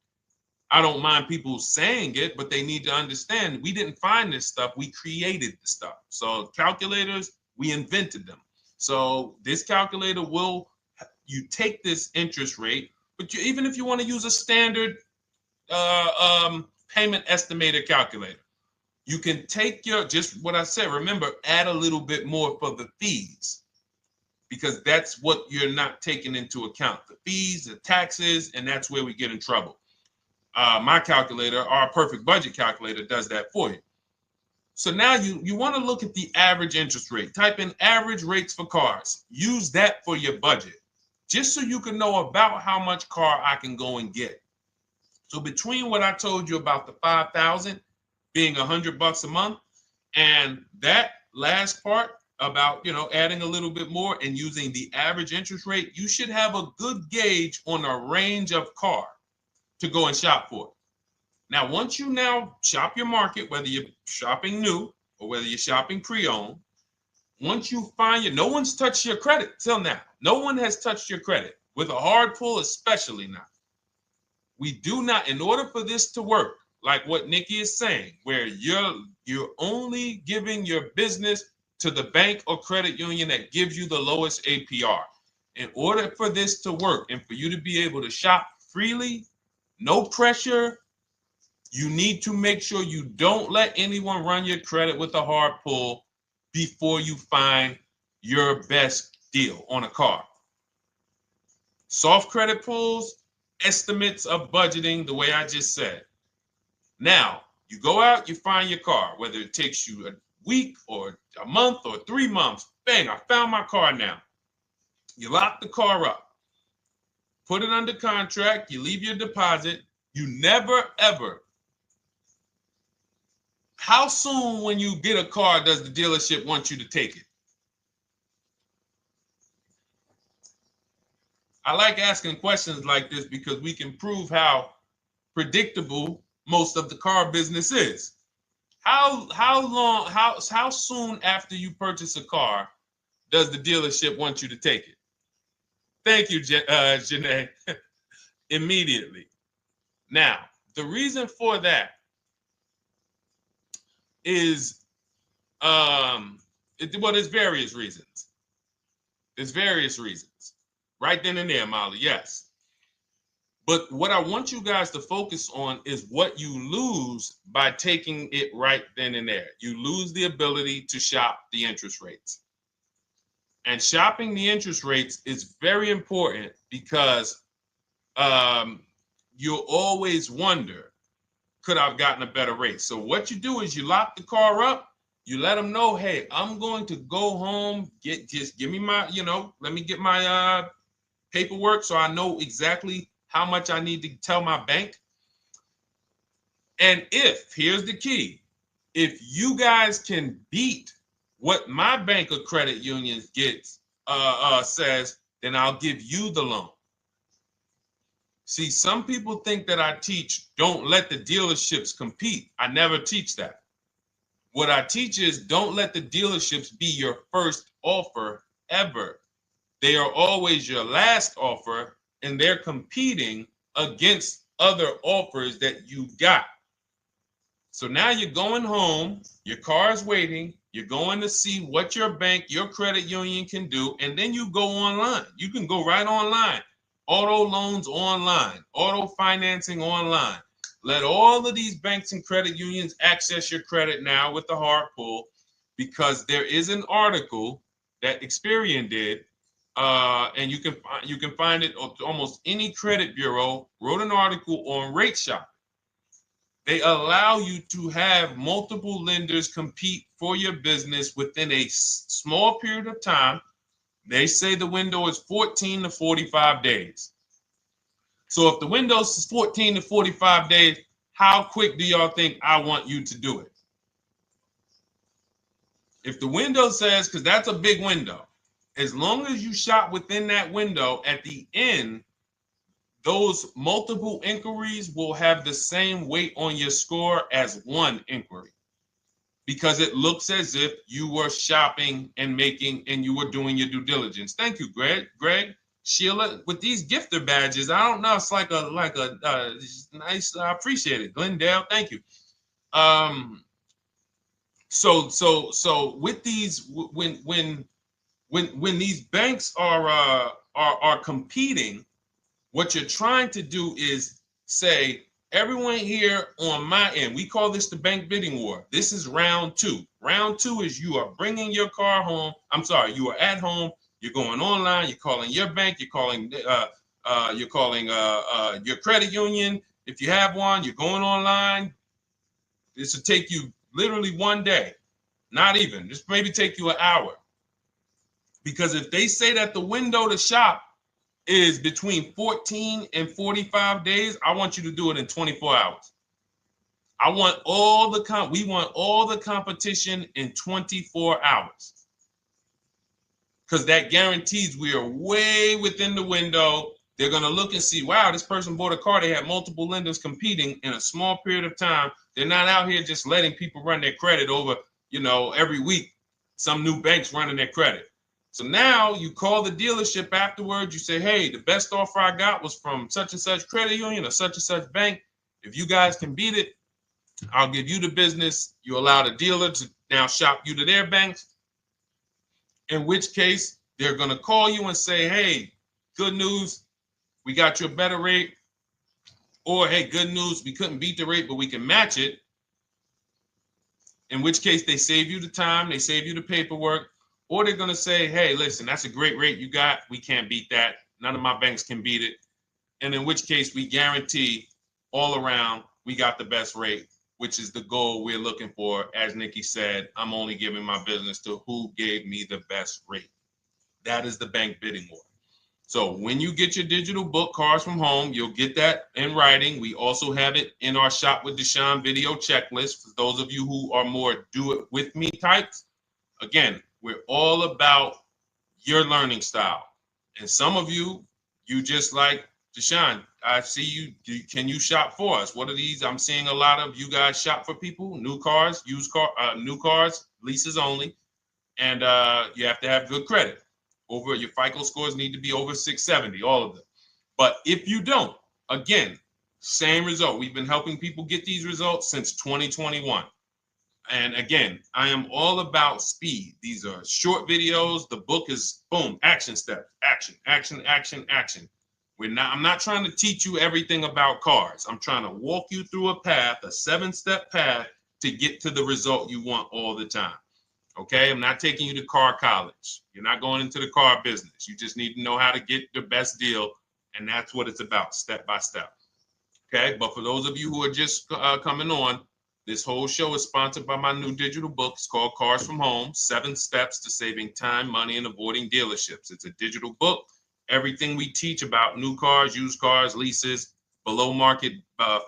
I don't mind people saying it, but they need to understand we didn't find this stuff. We created the stuff. So calculators, we invented them. So this calculator you take this interest rate, but even if you want to use a standard payment estimator calculator, you can take just what I said. Remember, add a little bit more for the fees, because that's what you're not taking into account. The fees, the taxes, and that's where we get in trouble. My calculator, our perfect budget calculator, does that for you. So now you want to look at the average interest rate. Type in average rates for cars. Use that for your budget, just so you can know about how much car I can go and get. So between what I told you about the $5,000 being $100 a month, and that last part about, adding a little bit more and using the average interest rate, you should have a good gauge on a range of car to go and shop for. Now, once you now shop your market, whether you're shopping new or whether you're shopping pre-owned, once you find no one's touched your credit till now. No one has touched your credit with a hard pull, especially not. We do not, in order for this to work, like what Nikki is saying, where you're only giving your business to the bank or credit union that gives you the lowest APR. In order for this to work and for you to be able to shop freely, no pressure, you need to make sure you don't let anyone run your credit with a hard pull before you find your best deal on a car. Soft credit pulls, estimates of budgeting, the way I just said. Now, you go out, you find your car, whether it takes you a week or a month or 3 months. Bang, I found my car now. You lock the car up, put it under contract, you leave your deposit. You never, ever. How soon when you get a car does the dealership want you to take it? I like asking questions like this because we can prove how predictable most of the car business is. How soon after you purchase a car does the dealership want you to take it? Thank you, Janae. Immediately. Now, the reason for that is, there's various reasons. There's various reasons. Right then and there, Molly, yes. But what I want you guys to focus on is what you lose by taking it right then and there. You lose the ability to shop the interest rates. And shopping the interest rates is very important because you'll always wonder, could I have gotten a better rate? So what you do is you lock the car up, you let them know, hey, I'm going to go home, just give me my, let me get my paperwork so I know exactly how much I need to tell my bank. And here's the key, if you guys can beat what my bank or credit union gets says, then I'll give you the loan. See, some people think that I teach don't let the dealerships compete. I never teach that. What I teach is don't let the dealerships be your first offer ever. They are always your last offer, and they're competing against other offers that you got. So now you're going home, your car's waiting, you're going to see what your bank, your credit union can do, and then you go online. You can go right online. Auto loans online, auto financing online. Let all of these banks and credit unions access your credit now with the hard pull, because there is an article that Experian did, and you can find it at almost any credit bureau, wrote an article on rate shopping. They allow you to have multiple lenders compete for your business within a small period of time. They say the window is 14 to 45 days. So if the window is 14 to 45 days, how quick do y'all think I want you to do it? If the window says, because that's a big window, as long as you shop within that window, at the end, those multiple inquiries will have the same weight on your score as one inquiry, because it looks as if you were shopping and you were doing your due diligence. Thank you, Greg, Sheila, with these gifter badges. I don't know. It's like a nice. I appreciate it, Glendale. Thank you. So with these, when these banks are competing, what you're trying to do is say, everyone here on my end, we call this the bank bidding war. This is round two. Round two is you are bringing your car home. I'm sorry, you are at home. You're going online. You're calling your bank. You're calling your credit union. If you have one, you're going online. This will take you literally one day, not even. This maybe take you an hour. Because if they say that the window to shop is between 14 and 45 days, I want you to do it in 24 hours. We want all the competition in 24 hours. Because that guarantees we are way within the window. They're going to look and see, wow, this person bought a car. They had multiple lenders competing in a small period of time. They're not out here just letting people run their credit over, every week. Some new banks running their credit. So now you call the dealership afterwards. You say, hey, the best offer I got was from such and such credit union or such and such bank. If you guys can beat it, I'll give you the business. You allow the dealer to now shop you to their banks. In which case, they're going to call you and say, hey, good news, we got you a better rate. Or, hey, good news, we couldn't beat the rate, but we can match it. In which case, they save you the time, they save you the paperwork. Or they're going to say, hey, listen, that's a great rate you got. We can't beat that. None of my banks can beat it. And in which case, we guarantee all around we got the best rate, which is the goal we're looking for. As Nikki said, I'm only giving my business to who gave me the best rate. That is the bank bidding war. So when you get your digital book, Cars from Home, you'll get that in writing. We also have it in our Shop with Deshone video checklist. For those of you who are more do-it-with-me types, again, we're all about your learning style. And some of you just like, Deshone, I see you. Can you shop for us? What are these? I'm seeing a lot of you guys shop for people, new cars, new cars, leases only. And you have to have good credit. Your FICO scores need to be over 670, all of them. But if you don't, again, same result. We've been helping people get these results since 2021. And again, I am all about speed. These are short videos. The book is boom, action steps, action, action, action, action. I'm not trying to teach you everything about cars. I'm trying to walk you through a path, a 7-step path to get to the result you want all the time. Okay, I'm not taking you to car college. You're not going into the car business. You just need to know how to get the best deal. And that's what it's about, step by step. Okay, but for those of you who are just coming on, this whole show is sponsored by my new digital book. It's called Cars from Home, 7 Steps to Saving Time, Money, and Avoiding Dealerships. It's a digital book. Everything we teach about new cars, used cars, leases, below market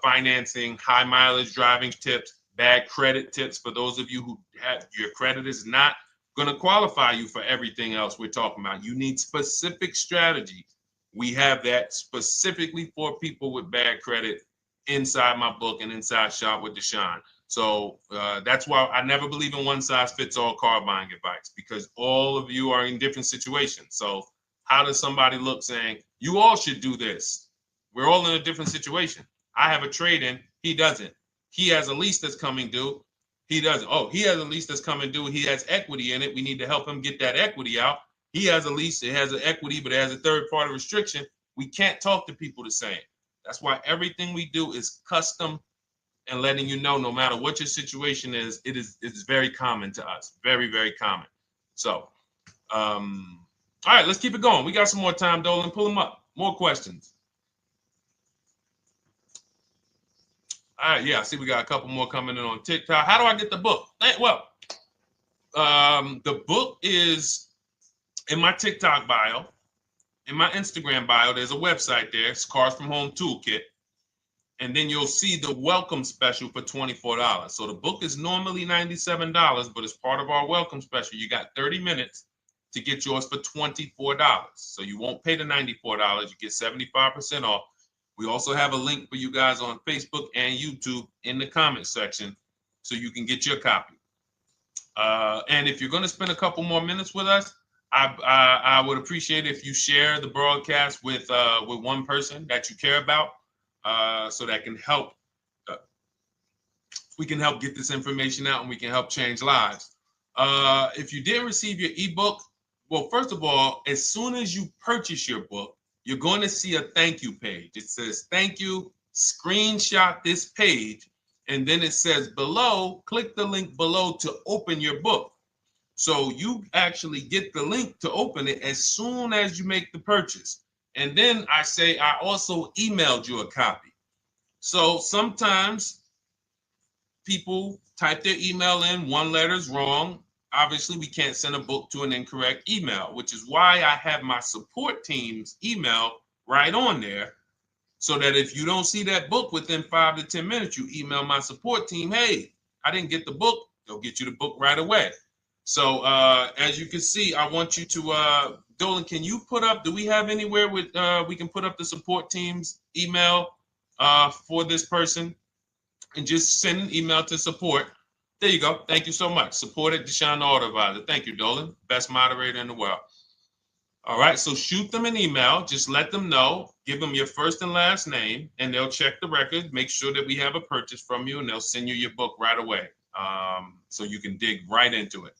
financing, high mileage driving tips, bad credit tips for those of you who have your credit is not going to qualify you for everything else we're talking about. You need specific strategy. We have that specifically for people with bad credit inside my book and inside Shop with Deshone. So that's why I never believe in one size fits all car buying advice, because all of you are in different situations. So how does somebody look saying, you all should do this? We're all in a different situation. I have a trade-in. He doesn't. He has a lease that's coming due. He doesn't. Oh, he has a lease that's coming due. He has equity in it. We need to help him get that equity out. He has a lease. It has an equity, but it has a third-party restriction. We can't talk to people the same. That's why everything we do is custom and letting you know, no matter what your situation is, it's very common to us. Very, very common. So, all right, let's keep it going. We got some more time, Dolan. Pull them up. More questions. All right, yeah, I see we got a couple more coming in on TikTok. How do I get the book? Well, the book is in my TikTok bio. In my Instagram bio, there's a website there. It's Cars from Home Toolkit. And then you'll see the welcome special for $24. So the book is normally $97, but as part of our welcome special, you got 30 minutes to get yours for $24. So you won't pay the $94. You get 75% off. We also have a link for you guys on Facebook and YouTube in the comment section so you can get your copy. And if you're going to spend a couple more minutes with us, I would appreciate if you share the broadcast with one person that you care about, so that can help. We can help get this information out, and we can help change lives. If you didn't receive your ebook, well, first of all, as soon as you purchase your book, you're going to see a thank you page. It says, thank you, screenshot this page. And then it says below, click the link below to open your book. So you actually get the link to open it as soon as you make the purchase. And then I say, I also emailed you a copy. So sometimes people type their email in, one letter's wrong. Obviously, we can't send a book to an incorrect email, which is why I have my support team's email right on there, so that if you don't see that book within 5 to 10 minutes, you email my support team, hey, I didn't get the book. They'll get you the book right away. So as you can see, I want you to, Dolan, can you put up, do we have anywhere with, we can put up the support team's email for this person, and just send an email to support. There you go. Thank you so much. Support at Deshone the Auto Advisor. Thank you, Dolan. Best moderator in the world. All right, so shoot them an email. Just let them know. Give them your first and last name, and they'll check the record, make sure that we have a purchase from you, and they'll send you your book right away, so you can dig right into it.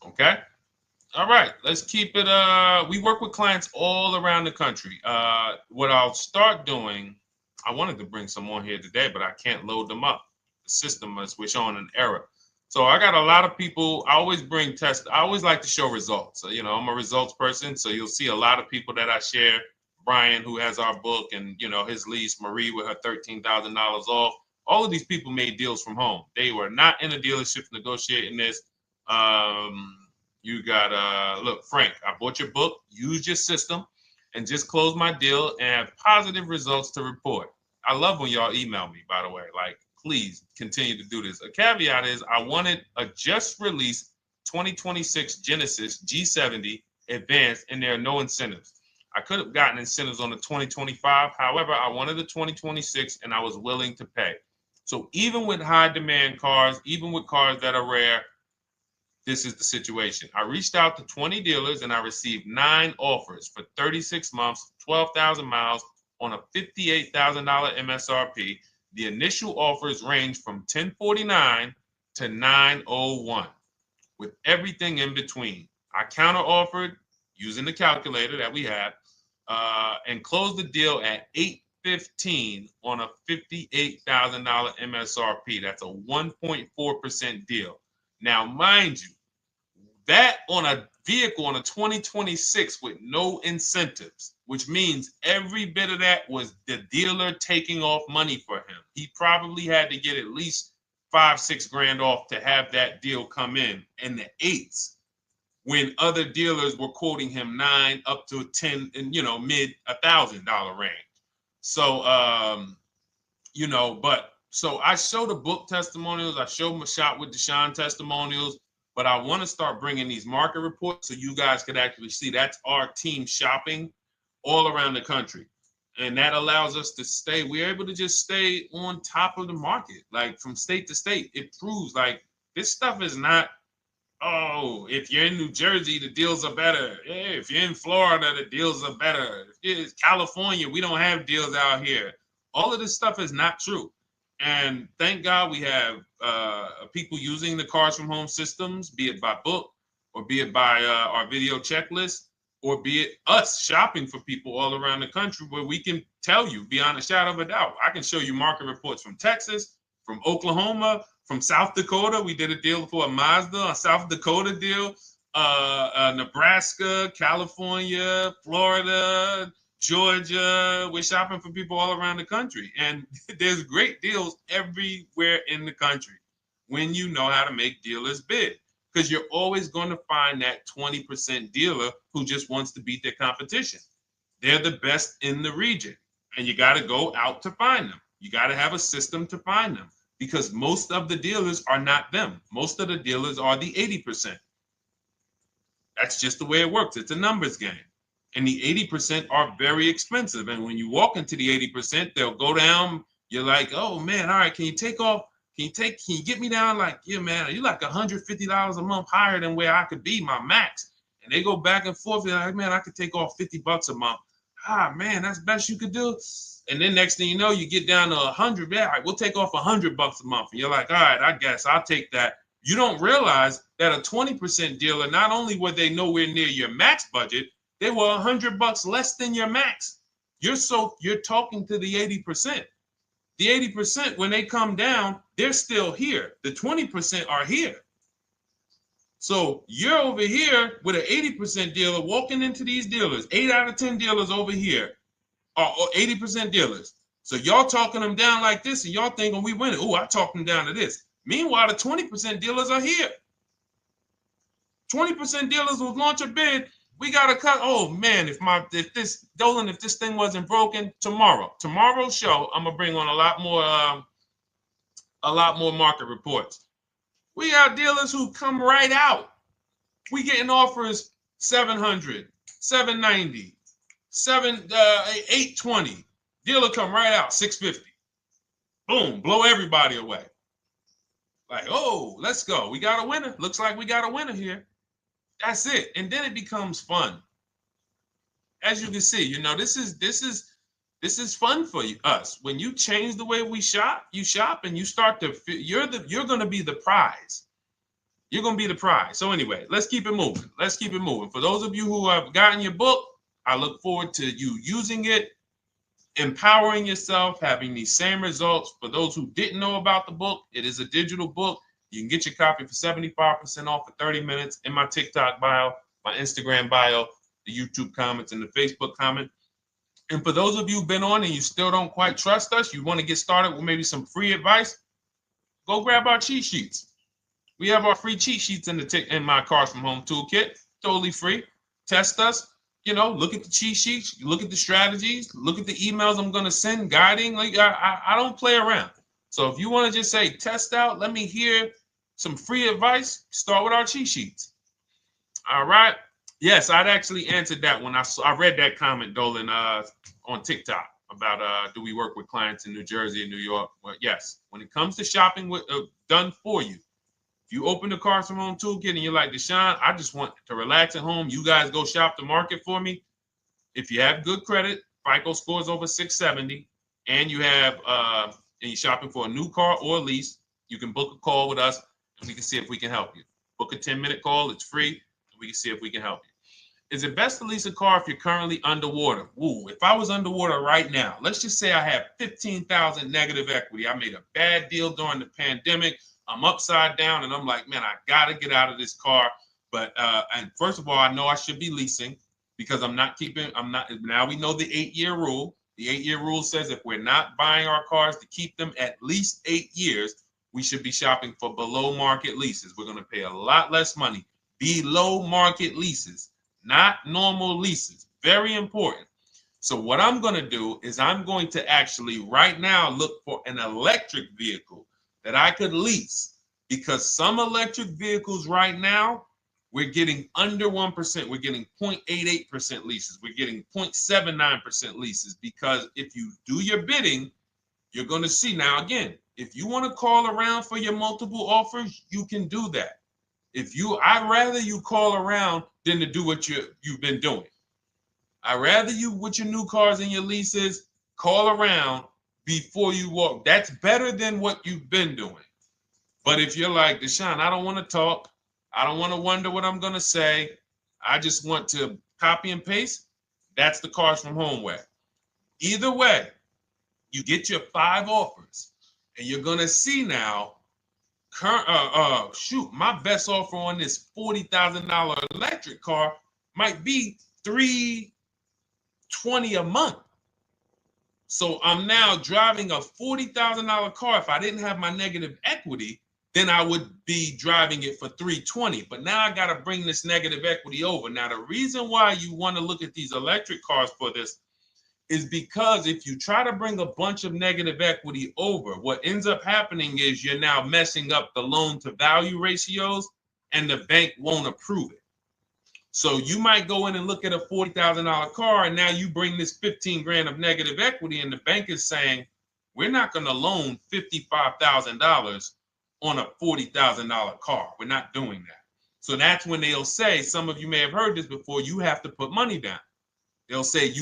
Okay? All right, let's keep it. We work with clients all around the country. What I'll start doing, I wanted to bring some on here today, but I can't load them up. The system is showing an error. So I got a lot of people. I always bring tests. I always like to show results. So, you know, I'm a results person. So you'll see a lot of people that I share. Brian, who has our book, and, you know, his lease, Marie with her $13,000 off. All of these people made deals from home. They were not in a dealership negotiating this. You got, look, Frank, I bought your book, used your system, and just closed my deal and have positive results to report. I love when y'all email me, by the way. Like, please continue to do this. A caveat is I wanted a just released 2026 Genesis G70 Advanced, and there are no incentives. I could have gotten incentives on the 2025. However, I wanted the 2026, and I was willing to pay. So even with high demand cars, even with cars that are rare, this is the situation. I reached out to 20 dealers, and I received 9 offers for 36 months, 12,000 miles on a $58,000 MSRP. The initial offers range from $1049 to $901, with everything in between. I counter offered using the calculator that we have, and closed the deal at $815 on a $58,000 MSRP. That's a 1.4% deal. Now, mind you, that on a vehicle on a 2026 with no incentives, which means every bit of that was the dealer taking off money for him. He probably had to get at least $5-6 grand off to have that deal come in the 8s, when other dealers were quoting him 9 up to 10 and, you know, mid $1,000 range. So, you know, but so I show the book testimonials. I show my Shop with Deshone testimonials. But I want to start bringing these market reports so you guys could actually see that's our team shopping all around the country. And that allows us to stay, we're able to just stay on top of the market, like from state to state. It proves like this stuff is not, oh, if you're in New Jersey, the deals are better. Yeah, if you're in Florida, the deals are better. If it's California, we don't have deals out here. All of this stuff is not true. And thank God we have people using the Cars from Home systems, be it by book or be it by our video checklist, or be it us shopping for people all around the country where we can tell you beyond a shadow of a doubt. I can show you market reports from Texas, from Oklahoma, from South Dakota. We did a deal for a Mazda, a South Dakota deal, Nebraska, California, Florida, Georgia. We're shopping for people all around the country. And there's great deals everywhere in the country when you know how to make dealers bid. Because you're always going to find that 20% dealer who just wants to beat their competition. They're the best in the region. And you got to go out to find them. You got to have a system to find them. Because most of the dealers are not them. Most of the dealers are the 80%. That's just the way it works. It's a numbers game. And the 80% are very expensive. And when you walk into the 80%, they'll go down. You're like, oh man, all right, can you take off? Can you get me down? Like, yeah, man, you're like $150 a month higher than where I could be, my max. And they go back and forth. They're like, man, I could take off $50 a month. Ah, man, that's the best you could do. And then next thing you know, you get down to 100. Yeah, all right, we'll take off $100 a month. And you're like, all right, I guess I'll take that. You don't realize that a 20% dealer, not only were they nowhere near your max budget, they were $100 less than your max. You're talking to the 80%. The 80%, when they come down, they're still here. The 20% are here. So you're over here with an 80% dealer walking into these dealers. 8 out of 10 dealers over here are 80% dealers. So y'all talking them down like this, and y'all thinking we winning. Oh, I talked them down to this. Meanwhile, the 20% dealers are here. 20% dealers will launch a bid. We gotta cut. Oh man, if this thing wasn't broken, tomorrow's show, I'm gonna bring on a lot more market reports. We got dealers who come right out. We getting offers 700, 790, 820. Dealer come right out 650. Boom, blow everybody away. Like, oh, let's go. We got a winner. Looks like we got a winner here. That's it. And then it becomes fun. As you can see, this is fun for us. When you change the way we shop, you shop and you start to you're going to be the prize. You're going to be the prize. So anyway, let's keep it moving. For those of you who have gotten your book, I look forward to you using it, empowering yourself, having these same results. For those who didn't know about the book, it is a digital book. You can get your copy for 75% off for 30 minutes in my TikTok bio, my Instagram bio, the YouTube comments, and the Facebook comment. And for those of you who've been on and you still don't quite trust us, you want to get started with at some free advice, go grab our cheat sheets. We have our free cheat sheets in my Cars from Home toolkit, totally free. Test us, look at the cheat sheets, look at the strategies, look at the emails I'm going to send, guiding. Like I don't play around. So if you want to just say, test out, let me hear some free advice, start with our cheat sheets. All right. Yes, I'd actually answered that when I read that comment, Dolan, on TikTok about do we work with clients in New Jersey and New York? Well, yes. When it comes to shopping done for you, if you open the Cars from Home toolkit and you're like, Deshone, I just want to relax at home. You guys go shop the market for me. If you have good credit, FICO scores over 670, and you have and you're shopping for a new car or a lease, you can book a call with us and we can see if we can help you. Book a 10-minute call. It's free. And we can see if we can help you. Is it best to lease a car if you're currently underwater? Ooh, if I was underwater right now, let's just say I have 15,000 negative equity. I made a bad deal during the pandemic. I'm upside down and I'm like, man, I got to get out of this car. But and first of all, I know I should be leasing because now we know the 8-year rule. The 8-year rule says if we're not buying our cars to keep them at least 8 years, we should be shopping for below market leases. We're going to pay a lot less money. Below market leases, not normal leases. Very important. So what I'm going to do is I'm going to actually right now look for an electric vehicle that I could lease because some electric vehicles right now, we're getting under 1%. We're getting 0.88% leases. We're getting 0.79% leases, because if you do your bidding, you're going to see. Now, again, if you want to call around for your multiple offers, you can do that. I'd rather you call around than to do what you've been doing. I'd rather you, with your new cars and your leases, call around before you walk. That's better than what you've been doing. But if you're like, Deshone, I don't want to talk. I don't want to wonder what I'm going to say. I just want to copy and paste. That's the Cars from Home way. Either way, you get your 5 offers, and you're going to see now, my best offer on this $40,000 electric car might be $320 a month. So I'm now driving a $40,000 car. If I didn't have my negative equity, then I would be driving it for $320. But now I got to bring this negative equity over. Now, the reason why you want to look at these electric cars for this is because if you try to bring a bunch of negative equity over, what ends up happening is you're now messing up the loan to value ratios, and the bank won't approve it. So you might go in and look at a $40,000 car, and now you bring this 15 grand of negative equity, and the bank is saying, we're not going to loan $55,000 on a $40,000 car. We're not doing that. So that's when they'll say, some of you may have heard this before, you have to put money down. They'll say,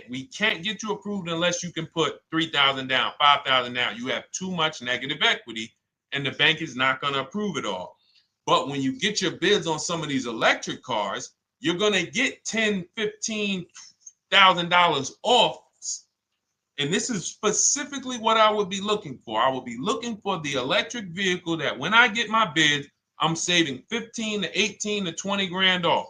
we can't get you approved unless you can put $3,000 down, $5,000 down. You have too much negative equity, and the bank is not going to approve it all. But when you get your bids on some of these electric cars, you're going to get $10,000, $15,000 off. And this is specifically what I would be looking for. I would be looking for the electric vehicle that when I get my bids, I'm saving 15 to 18 to 20 grand off.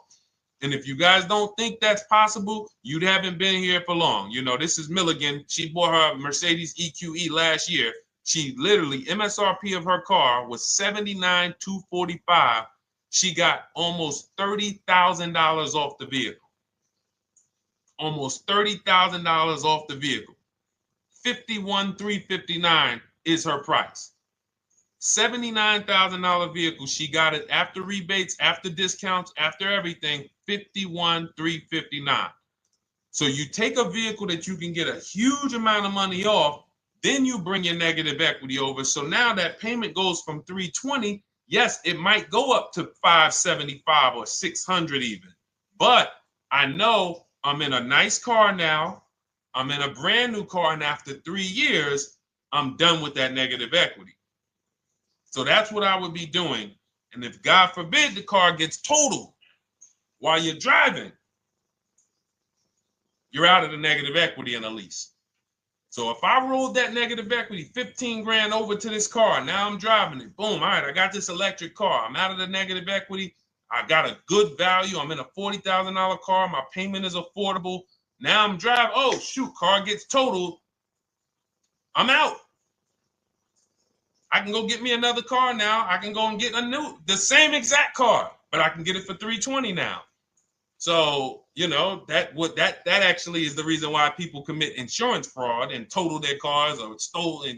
And if you guys don't think that's possible, you haven't been here for long. You know, this is Milligan. She bought her Mercedes EQE last year. She literally, MSRP of her car was $79,245. She got almost $30,000 off the vehicle. Almost $30,000 off the vehicle. $51,359 is her price. $79,000 vehicle. She got it after rebates, after discounts, after everything. $51,359. So you take a vehicle that you can get a huge amount of money off, then you bring your negative equity over. So now that payment goes from $320. Yes, it might go up to $575 or $600 even. But I know I'm in a nice car now. I'm in a brand new car, and after 3 years, I'm done with that negative equity. So that's what I would be doing. And if God forbid the car gets totaled while you're driving, you're out of the negative equity in a lease. So if I rolled that negative equity, 15 grand over to this car, now I'm driving it. Boom. All right, I got this electric car. I'm out of the negative equity. I got a good value. I'm in a $40,000 car. My payment is affordable. Now I'm driving. Oh, shoot, car gets totaled. I'm out. I can go get me another car now. I can go and get the same exact car, but I can get it for $320 now. So, you know, that actually is the reason why people commit insurance fraud and total their cars or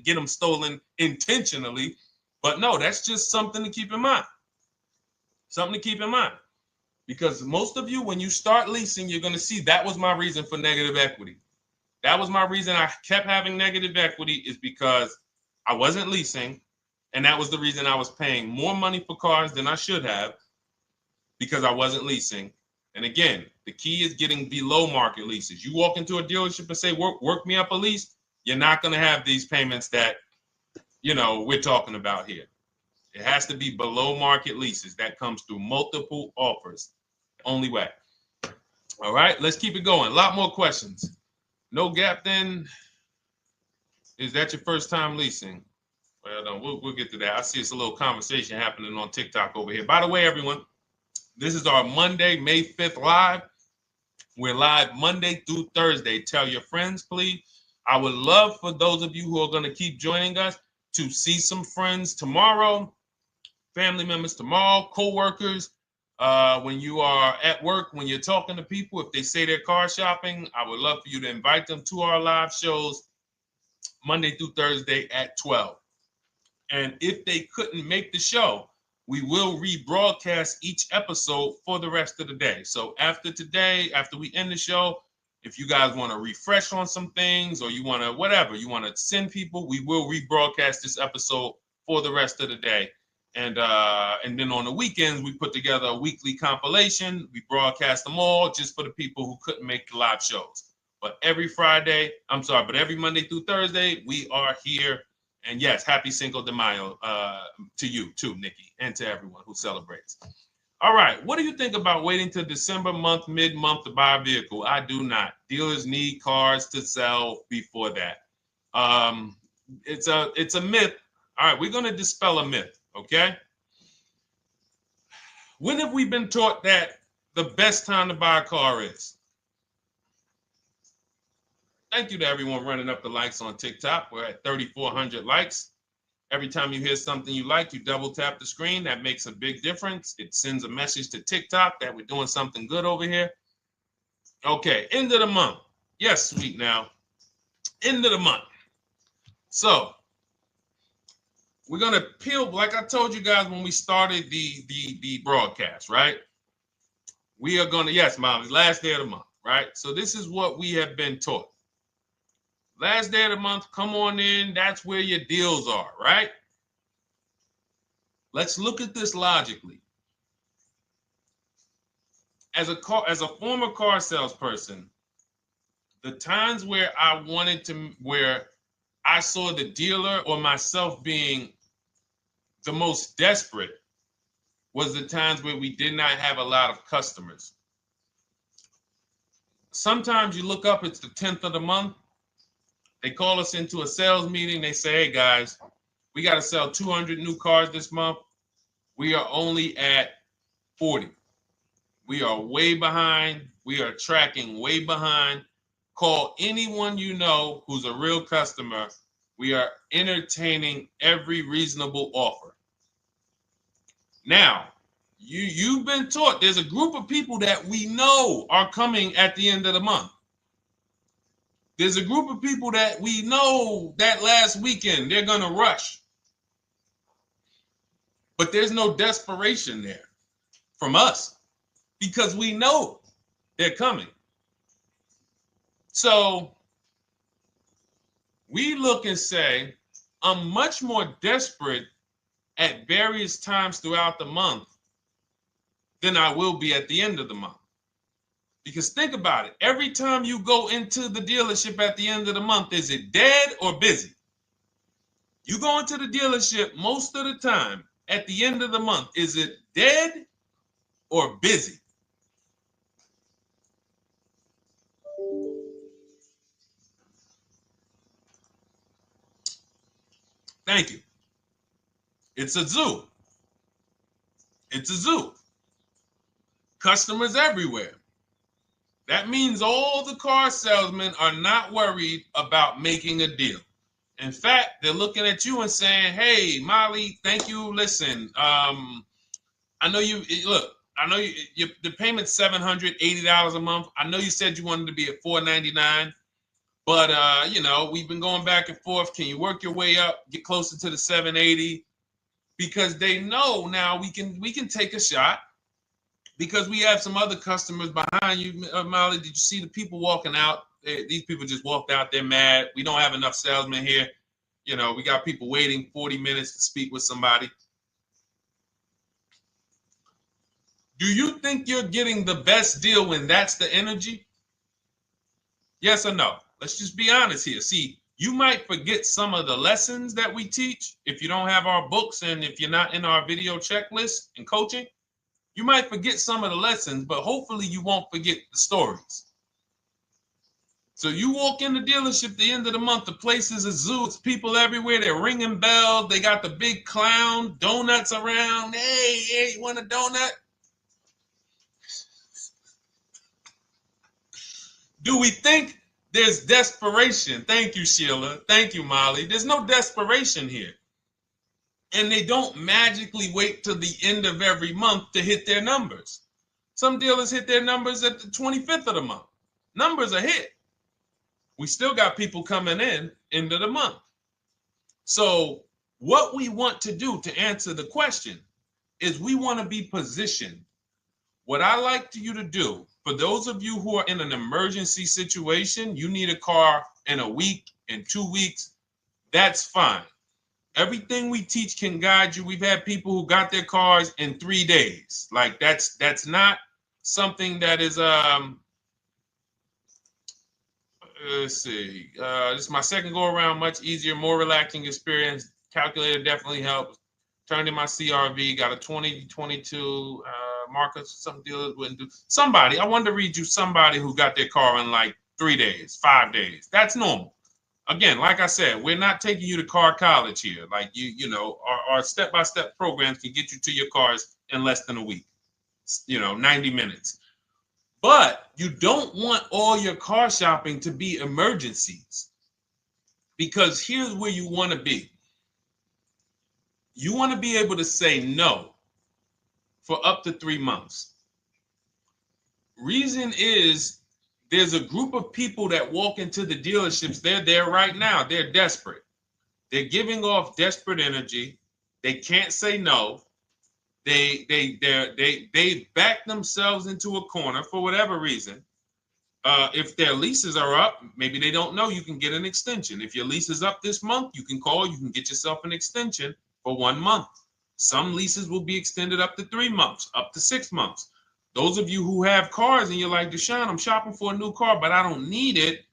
get them stolen intentionally. But no, that's just something to keep in mind. Something to keep in mind. Because most of you, when you start leasing, you're going to see that was my reason for negative equity. That was my reason I kept having negative equity, is because I wasn't leasing. And that was the reason I was paying more money for cars than I should have, because I wasn't leasing. And again, the key is getting below market leases. You walk into a dealership and say, work me up a lease, you're not going to have these payments that, you know, we're talking about here. It has to be below market leases. That comes through multiple offers. Only way. All right, let's keep it going. A lot more questions. No gap then. Is that your first time leasing? Well, no, we'll get to that. I see it's a little conversation happening on TikTok over here. By the way, everyone, this is our Monday, May 5th live. We're live Monday through Thursday. Tell your friends, please. I would love for those of you who are going to keep joining us to see some friends tomorrow, family members tomorrow, co-workers. When you are at work, when you're talking to people, if they say they're car shopping, I would love for you to invite them to our live shows Monday through Thursday at 12. And if they couldn't make the show, we will rebroadcast each episode for the rest of the day. So after today, after we end the show, if you guys want to refresh on some things or you want to whatever, you want to send people, we will rebroadcast this episode for the rest of the day. And then on the weekends, we put together a weekly compilation. We broadcast them all just for the people who couldn't make the live shows. But every Monday through Thursday, we are here. And yes, happy Cinco de Mayo to you too, Nikki, and to everyone who celebrates. All right, what do you think about waiting till December month, mid-month to buy a vehicle? I do not. Dealers need cars to sell before that. It's a myth. All right, we're going to dispel a myth, okay? When have we been taught that the best time to buy a car is? Thank you to everyone running up the likes on TikTok. We're at 3,400 likes. Every time you hear something you like, you double tap the screen. That makes a big difference. It sends a message to TikTok that we're doing something good over here. Okay, end of the month. Yes, sweet now. End of the month. So we're gonna peel, like I told you guys when we started the broadcast, right? We are gonna, yes, Molly, last day of the month, right? So this is what we have been taught. Last day of the month, come on in. That's where your deals are, right? Let's look at this logically. As a former car salesperson, the times where where I saw the dealer or myself being the most desperate was the times where we did not have a lot of customers. Sometimes you look up, it's the 10th of the month. They call us into a sales meeting. They say, hey, guys, we got to sell 200 new cars this month. We are only at 40. We are way behind. We are tracking way behind. Call anyone you know who's a real customer. We are entertaining every reasonable offer. Now, you've been taught there's a group of people that we know are coming at the end of the month. There's a group of people that we know that last weekend they're going to rush. But there's no desperation there from us because we know they're coming. So we look and say, I'm much more desperate at various times throughout the month than I will be at the end of the month. Because think about it. Every time you go into the dealership at the end of the month, is it dead or busy? You go into the dealership most of the time at the end of the month, is it dead or busy? Thank you. It's a zoo. It's a zoo. Customers everywhere. That means all the car salesmen are not worried about making a deal. In fact, they're looking at you and saying, hey, Molly, thank you. Listen, I know you, look, I know the payment's $780 a month. I know you said you wanted to be at $499, but, we've been going back and forth. Can you work your way up, get closer to the $780? Because they know now we can take a shot. Because we have some other customers behind you, Molly. Did you see the people walking out? These people just walked out. They're mad. We don't have enough salesmen here. We got people waiting 40 minutes to speak with somebody. Do you think you're getting the best deal when that's the energy? Yes or no? Let's just be honest here. See, you might forget some of the lessons that we teach if you don't have our books and if you're not in our video checklist and coaching. You might forget some of the lessons, but hopefully you won't forget the stories. So you walk in the dealership at the end of the month, the place is a zoo. It's people everywhere. They're ringing bells. They got the big clown, donuts around. Hey, you want a donut? Do we think there's desperation? Thank you, Sheila. Thank you, Molly. There's no desperation here. And they don't magically wait till the end of every month to hit their numbers. Some dealers hit their numbers at the 25th of the month. Numbers are hit. We still got people coming in end of the month. So What we want to do to answer the question is we want to be positioned. What I like you to do, for those of you who are in an emergency situation, you need a car in a week, in 2 weeks, that's fine. Everything we teach can guide you. We've had people who got their cars in 3 days. Like that's not something that is let's see. This is my second go around, much easier, more relaxing experience. Calculator definitely helps. Turned in my CRV, got a 2022 Marcus, some dealers wouldn't do. Somebody, I wanted to read you somebody who got their car in like 3 days, 5 days. That's normal. Again, like I said, we're not taking you to car college here. Like you know, our step-by-step programs can get you to your cars in less than a week, 90 minutes. But you don't want all your car shopping to be emergencies, because here's where you want to be. You want to be able to say no for up to 3 months. Reason is, there's a group of people that walk into the dealerships. They're there right now. They're desperate. They're giving off desperate energy. They can't say no. They back themselves into a corner for whatever reason. If their leases are up, maybe they don't know you can get an extension. If your lease is up this month, you can call. You can get yourself an extension for 1 month. Some leases will be extended up to 3 months, up to 6 months. Those of you who have cars and you're like, Deshone, I'm shopping for a new car, but I don't need it.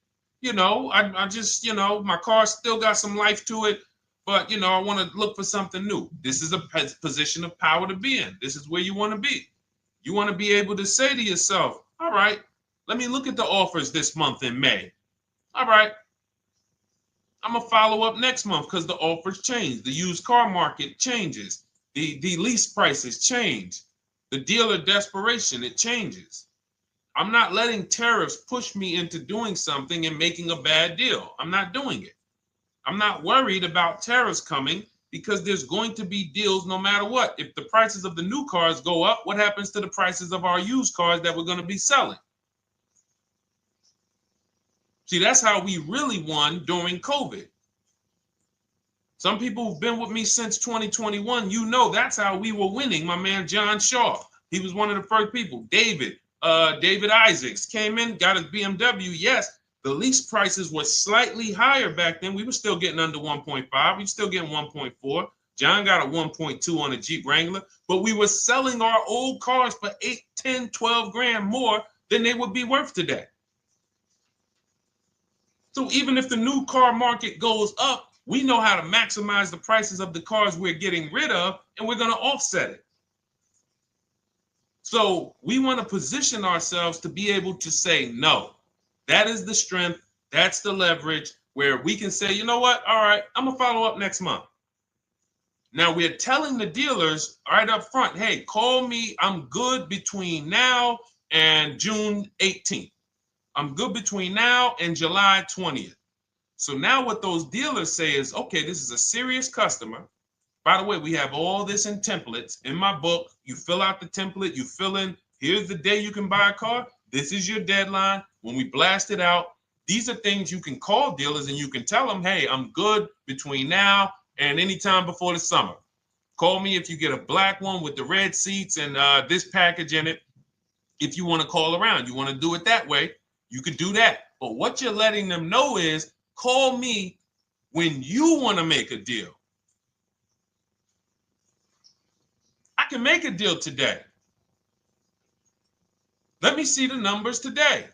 I just, my car still got some life to it, but, I want to look for something new. This is a position of power to be in. This is where you want to be. You want to be able to say to yourself, all right, let me look at the offers this month in May. All right, I'm going to follow up next month because the offers change. The used car market changes. The lease prices change. The dealer desperation, it changes. I'm not letting tariffs push me into doing something and making a bad deal. I'm not doing it. I'm not worried about tariffs coming, because there's going to be deals no matter what. If the prices of the new cars go up, what happens to the prices of our used cars that we're going to be selling? See, that's how we really won during COVID. Some people who've been with me since 2021, that's how we were winning. My man John Shaw, he was one of the first people. David Isaacs came in, got his BMW. Yes, the lease prices were slightly higher back then. We were still getting under 1.5. We were still getting 1.4. John got a 1.2 on a Jeep Wrangler, but we were selling our old cars for 8, 10, 12 grand more than they would be worth today. So even if the new car market goes up, we know how to maximize the prices of the cars we're getting rid of, and we're going to offset it. So we want to position ourselves to be able to say no. That is the strength. That's the leverage where we can say, you know what? All right, I'm going to follow up next month. Now we're telling the dealers right up front, hey, call me. I'm good between now and June 18th. I'm good between now and July 20th. So now what those dealers say is, okay, this is a serious customer. By the way, we have all this in templates. In my book, you fill out the template, you fill in, here's the day you can buy a car. This is your deadline. When we blast it out, these are things you can call dealers and you can tell them, hey, I'm good between now and anytime before the summer. Call me if you get a black one with the red seats and this package in it. If you want to call around, you want to do it that way, you could do that. But what you're letting them know is, call me when you want to make a deal. I can make a deal today. Let me see the numbers today.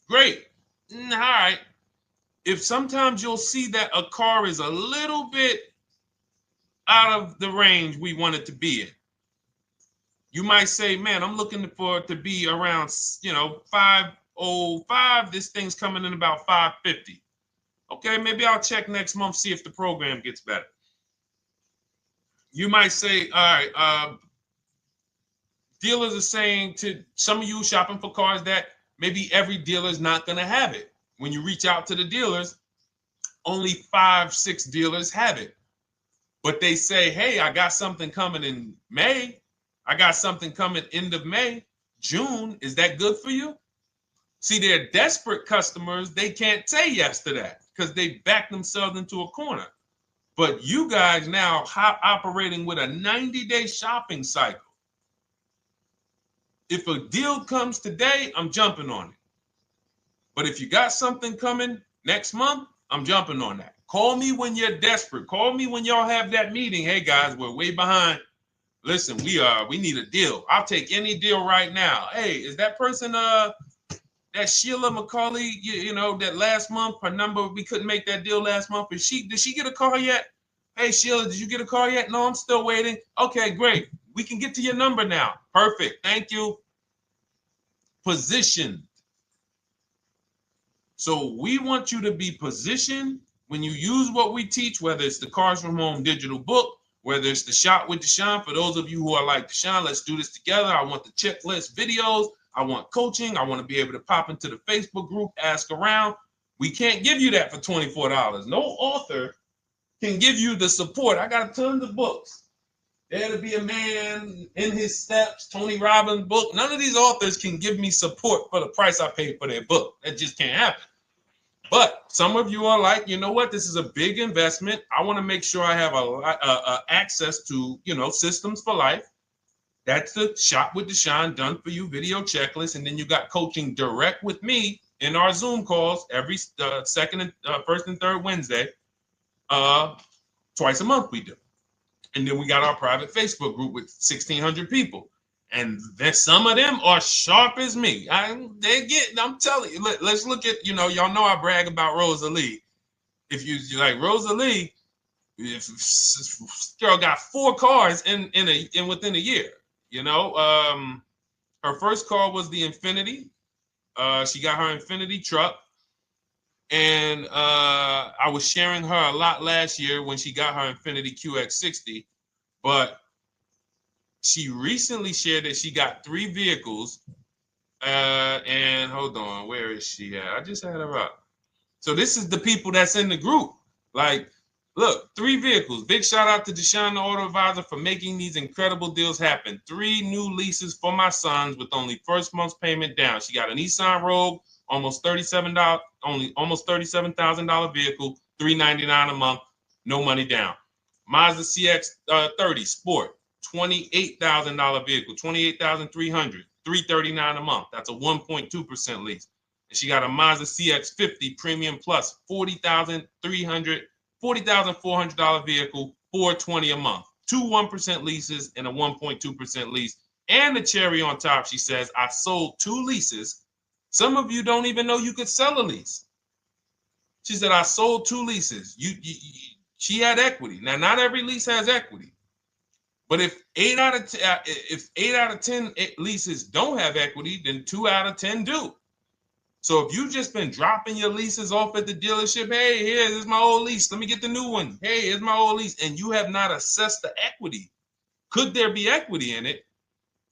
Great. All right. If sometimes you'll see that a car is a little bit out of the range we want it to be in, you might say, man, I'm looking for it to be around, 505. This thing's coming in about 550. Okay, maybe I'll check next month, see if the program gets better. You might say, all right, dealers are saying to some of you shopping for cars that maybe every dealer is not going to have it. When you reach out to the dealers, only 5, 6 dealers have it. But they say, hey, I got something coming in May. I got something coming end of May, June. Is that good for you? See, they're desperate customers. They can't say yes to that because they back themselves into a corner. But you guys now operating with a 90-day shopping cycle. If a deal comes today, I'm jumping on it. But if you got something coming next month, I'm jumping on that. Call me when you're desperate. Call me when y'all have that meeting. Hey guys, we're way behind. Listen, we need a deal. I'll take any deal right now. Hey, is that person that Sheila McCauley, you know, that last month, her number, we couldn't make that deal last month. Did she get a call yet? Hey Sheila, did you get a call yet? No, I'm still waiting. Okay, great. We can get to your number now. Perfect. Thank you. Positioned. So we want you to be positioned when you use what we teach, whether it's the Cars from Home digital book, whether it's the Shop with Deshone. For those of you who are like, Deshone, let's do this together. I want the checklist videos. I want coaching. I want to be able to pop into the Facebook group, ask around. We can't give you that for $24. No author can give you the support. I got tons of books. Dare to Be a Man, In His Steps, Tony Robbins' book. None of these authors can give me support for the price I paid for their book. That just can't happen. But some of you are like, you know what? This is a big investment. I want to make sure I have access to, you know, systems for life. That's the Shop with Deshone done for you video checklist. And then you got coaching direct with me in our Zoom calls every second and first and third Wednesday. Twice a month we do. And then we got our private Facebook group with 1,600 people. And then some of them are sharp as me. I'm telling you, let's look at, you know, y'all know I brag about Rosalie. If you like Rosalie, if girl got 4 cars in within a year, you know. Her first car was the Infinity. She got her Infinity truck. And I was sharing her a lot last year when she got her Infinity QX60, but she recently shared that she got 3 vehicles. And hold on, where is she at? I just had her up. So this is the people that's in the group. Like, look, 3 vehicles. Big shout out to Deshone the Auto Advisor for making these incredible deals happen. 3 new leases for my sons with only first month's payment down. She got a Nissan Rogue, almost $37,000 vehicle, $399 a month, no money down. Mazda CX-30 Sport, $28,000 vehicle, $28,300, $339 a month. That's a 1.2% lease. And she got a Mazda CX-50 Premium Plus, $40,400 vehicle, $420 a month. 2 1% leases and a 1.2% lease. And the cherry on top, she says, I sold 2 leases. Some of you don't even know you could sell a lease. She said, I sold 2 leases. She had equity. Now, not every lease has equity. But if 8 out of 10 leases don't have equity, then 2 out of 10 do. So if you've just been dropping your leases off at the dealership, hey, here's my old lease. Let me get the new one. Hey, here's my old lease. And you have not assessed the equity. Could there be equity in it?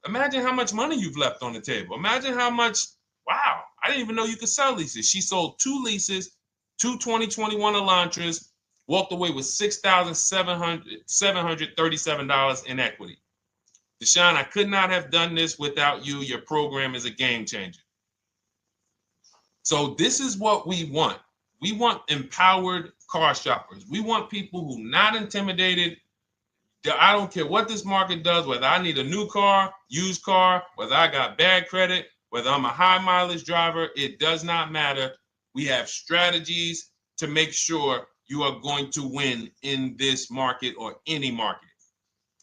Imagine how much money you've left on the table. Imagine how much, wow, I didn't even know you could sell leases. She sold 2 leases, 2 2021 Elantras, walked away with $6,737 in equity. Deshone, I could not have done this without you. Your program is a game changer. So this is what we want. We want empowered car shoppers. We want people who are not intimidated. I don't care what this market does, whether I need a new car, used car, whether I got bad credit, whether I'm a high mileage driver, it does not matter. We have strategies to make sure you are going to win in this market or any market.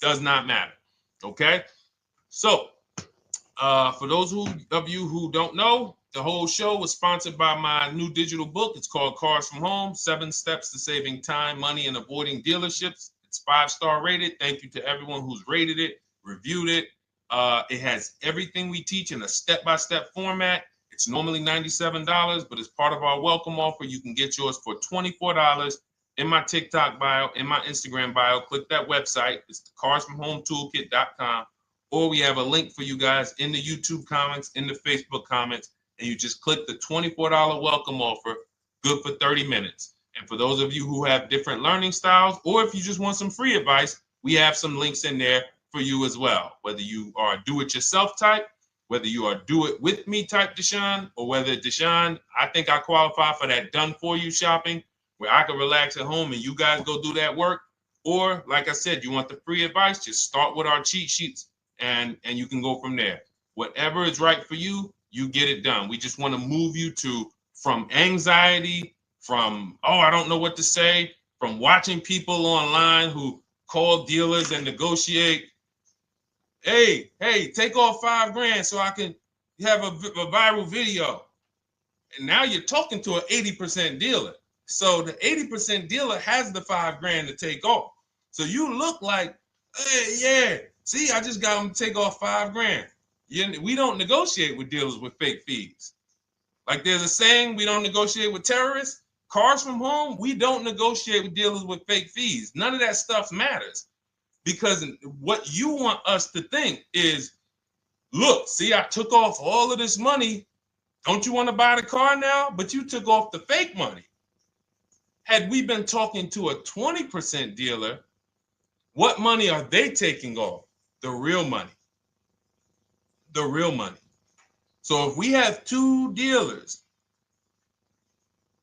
Does not matter. Okay? So, for those of you who don't know, the whole show was sponsored by my new digital book. It's called Cars from Home, 7 Steps to Saving Time, Money, and Avoiding Dealerships. It's 5-star rated. Thank you to everyone who's rated it, reviewed it. It has everything we teach in a step-by-step format. It's normally $97, but as part of our welcome offer, you can get yours for $24 in my TikTok bio, in my Instagram bio. Click that website. It's the carsfromhometoolkit.com. Or we have a link for you guys in the YouTube comments, in the Facebook comments, and you just click the $24 welcome offer, good for 30 minutes. And for those of you who have different learning styles, or if you just want some free advice, we have some links in there for you as well. Whether you are a do-it-yourself type, whether you are do-it-with-me type Deshone, or whether Deshone, I think I qualify for that done-for-you shopping, where I can relax at home and you guys go do that work. Or like I said, you want the free advice, just start with our cheat sheets and you can go from there. Whatever is right for you, you get it done. We just want to move you from anxiety, from, oh, I don't know what to say, from watching people online who call dealers and negotiate. Hey, take off $5,000 so I can have a viral video. And now you're talking to an 80% dealer. So the 80% dealer has the $5,000 to take off. So you look like, hey, yeah, see, I just got them to take off $5,000. We don't negotiate with dealers with fake fees. Like there's a saying, we don't negotiate with terrorists. Cars from home, we don't negotiate with dealers with fake fees. None of that stuff matters. Because what you want us to think is, look, see, I took off all of this money. Don't you want to buy the car now? But you took off the fake money. Had we been talking to a 20% dealer, what money are they taking off? The real money. The real money. So if we have two dealers,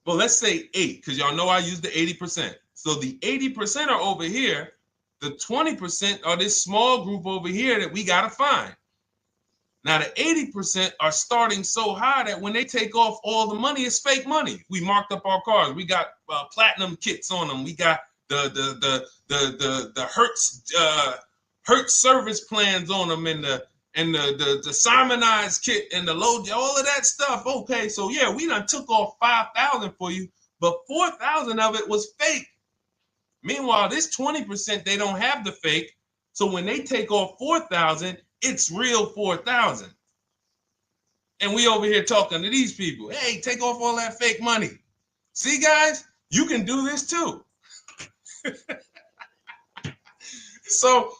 well, let's say 8, because y'all know I use the 80%. So the 80% are over here. The 20% are this small group over here that we got to find. Now, the 80% are starting so high that when they take off all the money, it's fake money. We marked up our cars. We got platinum kits on them. We got the Hertz service plans on them, and the Simonized kit and the low, all of that stuff. Okay, so yeah, we done took off 5,000 for you, but 4,000 of it was fake. Meanwhile, this 20%, they don't have the fake. So when they take off 4,000, it's real 4,000. And we over here talking to these people. Hey, take off all that fake money. See, guys, you can do this too. So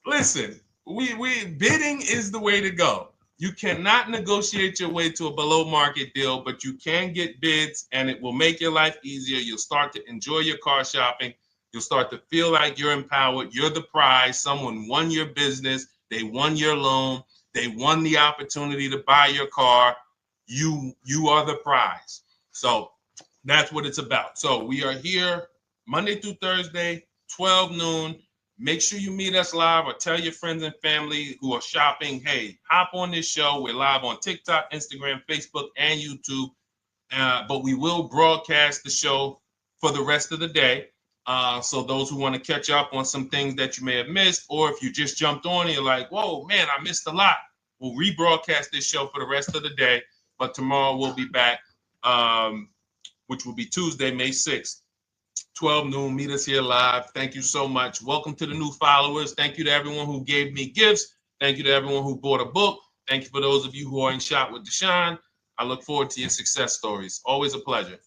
listen, we bidding is the way to go. You cannot negotiate your way to a below market deal, but you can get bids and it will make your life easier. You'll start to enjoy your car shopping. You'll start to feel like you're empowered. You're the prize. Someone won your business. They won your loan. They won the opportunity to buy your car. You are the prize. So that's what it's about. So we are here Monday through Thursday, 12 noon. Make sure you meet us live or tell your friends and family who are shopping, hey, hop on this show. We're live on TikTok, Instagram, Facebook, and YouTube. But we will broadcast the show for the rest of the day. So those who want to catch up on some things that you may have missed, or if you just jumped on and you're like, whoa, man, I missed a lot. We'll rebroadcast this show for the rest of the day. But tomorrow we'll be back, which will be Tuesday, May 6th, 12 noon. Meet us here live. Thank you so much. Welcome to the new followers. Thank you to everyone who gave me gifts. Thank you to everyone who bought a book. Thank you for those of you who are in Shop with Deshone. I look forward to your success stories. Always a pleasure.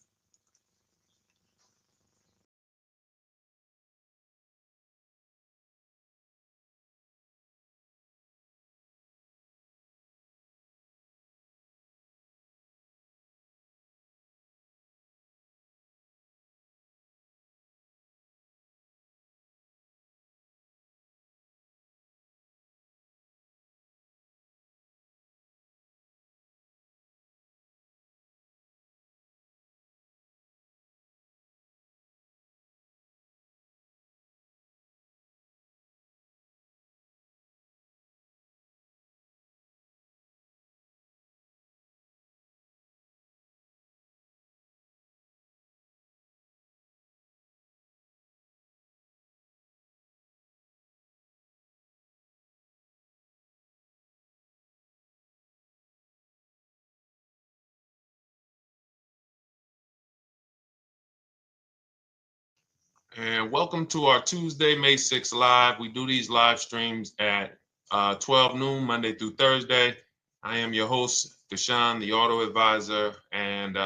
And welcome to our Tuesday, May 6th live. We do these live streams at 12 noon, Monday through Thursday. I am your host, Deshone the Auto Advisor. And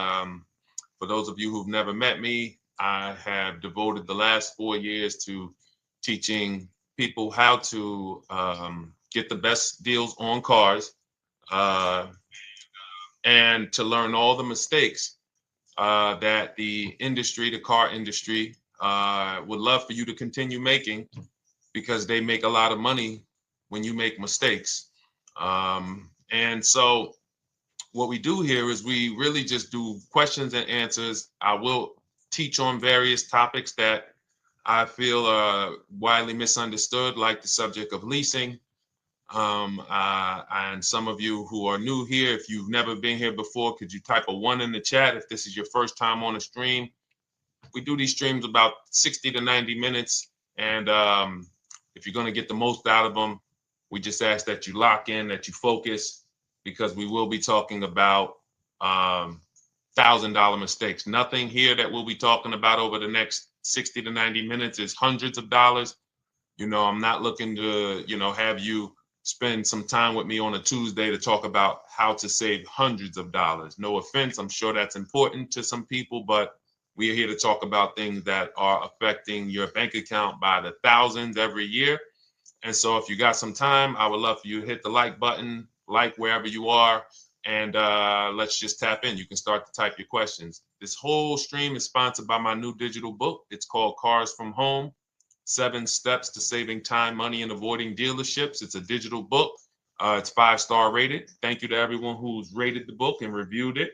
for those of you who've never met me, I have devoted the last 4 years to teaching people how to get the best deals on cars and to learn all the mistakes that the industry, the car industry, would love for you to continue making, because they make a lot of money when you make mistakes. And so what we do here is we really just do questions and answers. I will teach on various topics that I feel are widely misunderstood, like the subject of leasing. And some of you who are new here, if you've never been here before, could you type a 1 in the chat if this is your first time on a stream? We do these streams about 60 to 90 minutes. And if you're going to get the most out of them, we just ask that you lock in, that you focus, because we will be talking about $1,000 mistakes. Nothing here that we'll be talking about over the next 60 to 90 minutes is hundreds of dollars. I'm not looking to, have you spend some time with me on a Tuesday to talk about how to save hundreds of dollars. No offense, I'm sure that's important to some people, but we are here to talk about things that are affecting your bank account by the thousands every year. And so if you got some time, I would love for you to hit the like button, like wherever you are, and let's just tap in. You can start to type your questions. This whole stream is sponsored by my new digital book. It's called Cars from Home, 7 Steps to Saving Time, Money, and Avoiding Dealerships. It's a digital book. It's 5-star rated. Thank you to everyone who's rated the book and reviewed it.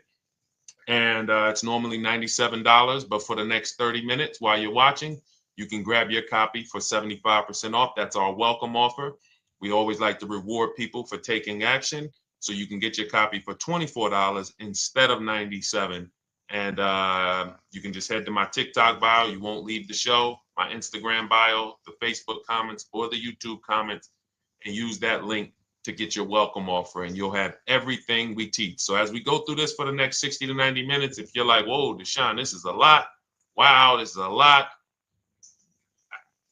And it's normally $97, but for the next 30 minutes while you're watching, you can grab your copy for 75% off. That's our welcome offer. We always like to reward people for taking action. So you can get your copy for $24 instead of $97. And you can just head to my TikTok bio. You won't leave the show, my Instagram bio, the Facebook comments, or the YouTube comments, and use that link to get your welcome offer, and you'll have everything we teach. So as we go through this for the next 60 to 90 minutes, if you're like, whoa, Deshone, this is a lot. Wow, this is a lot.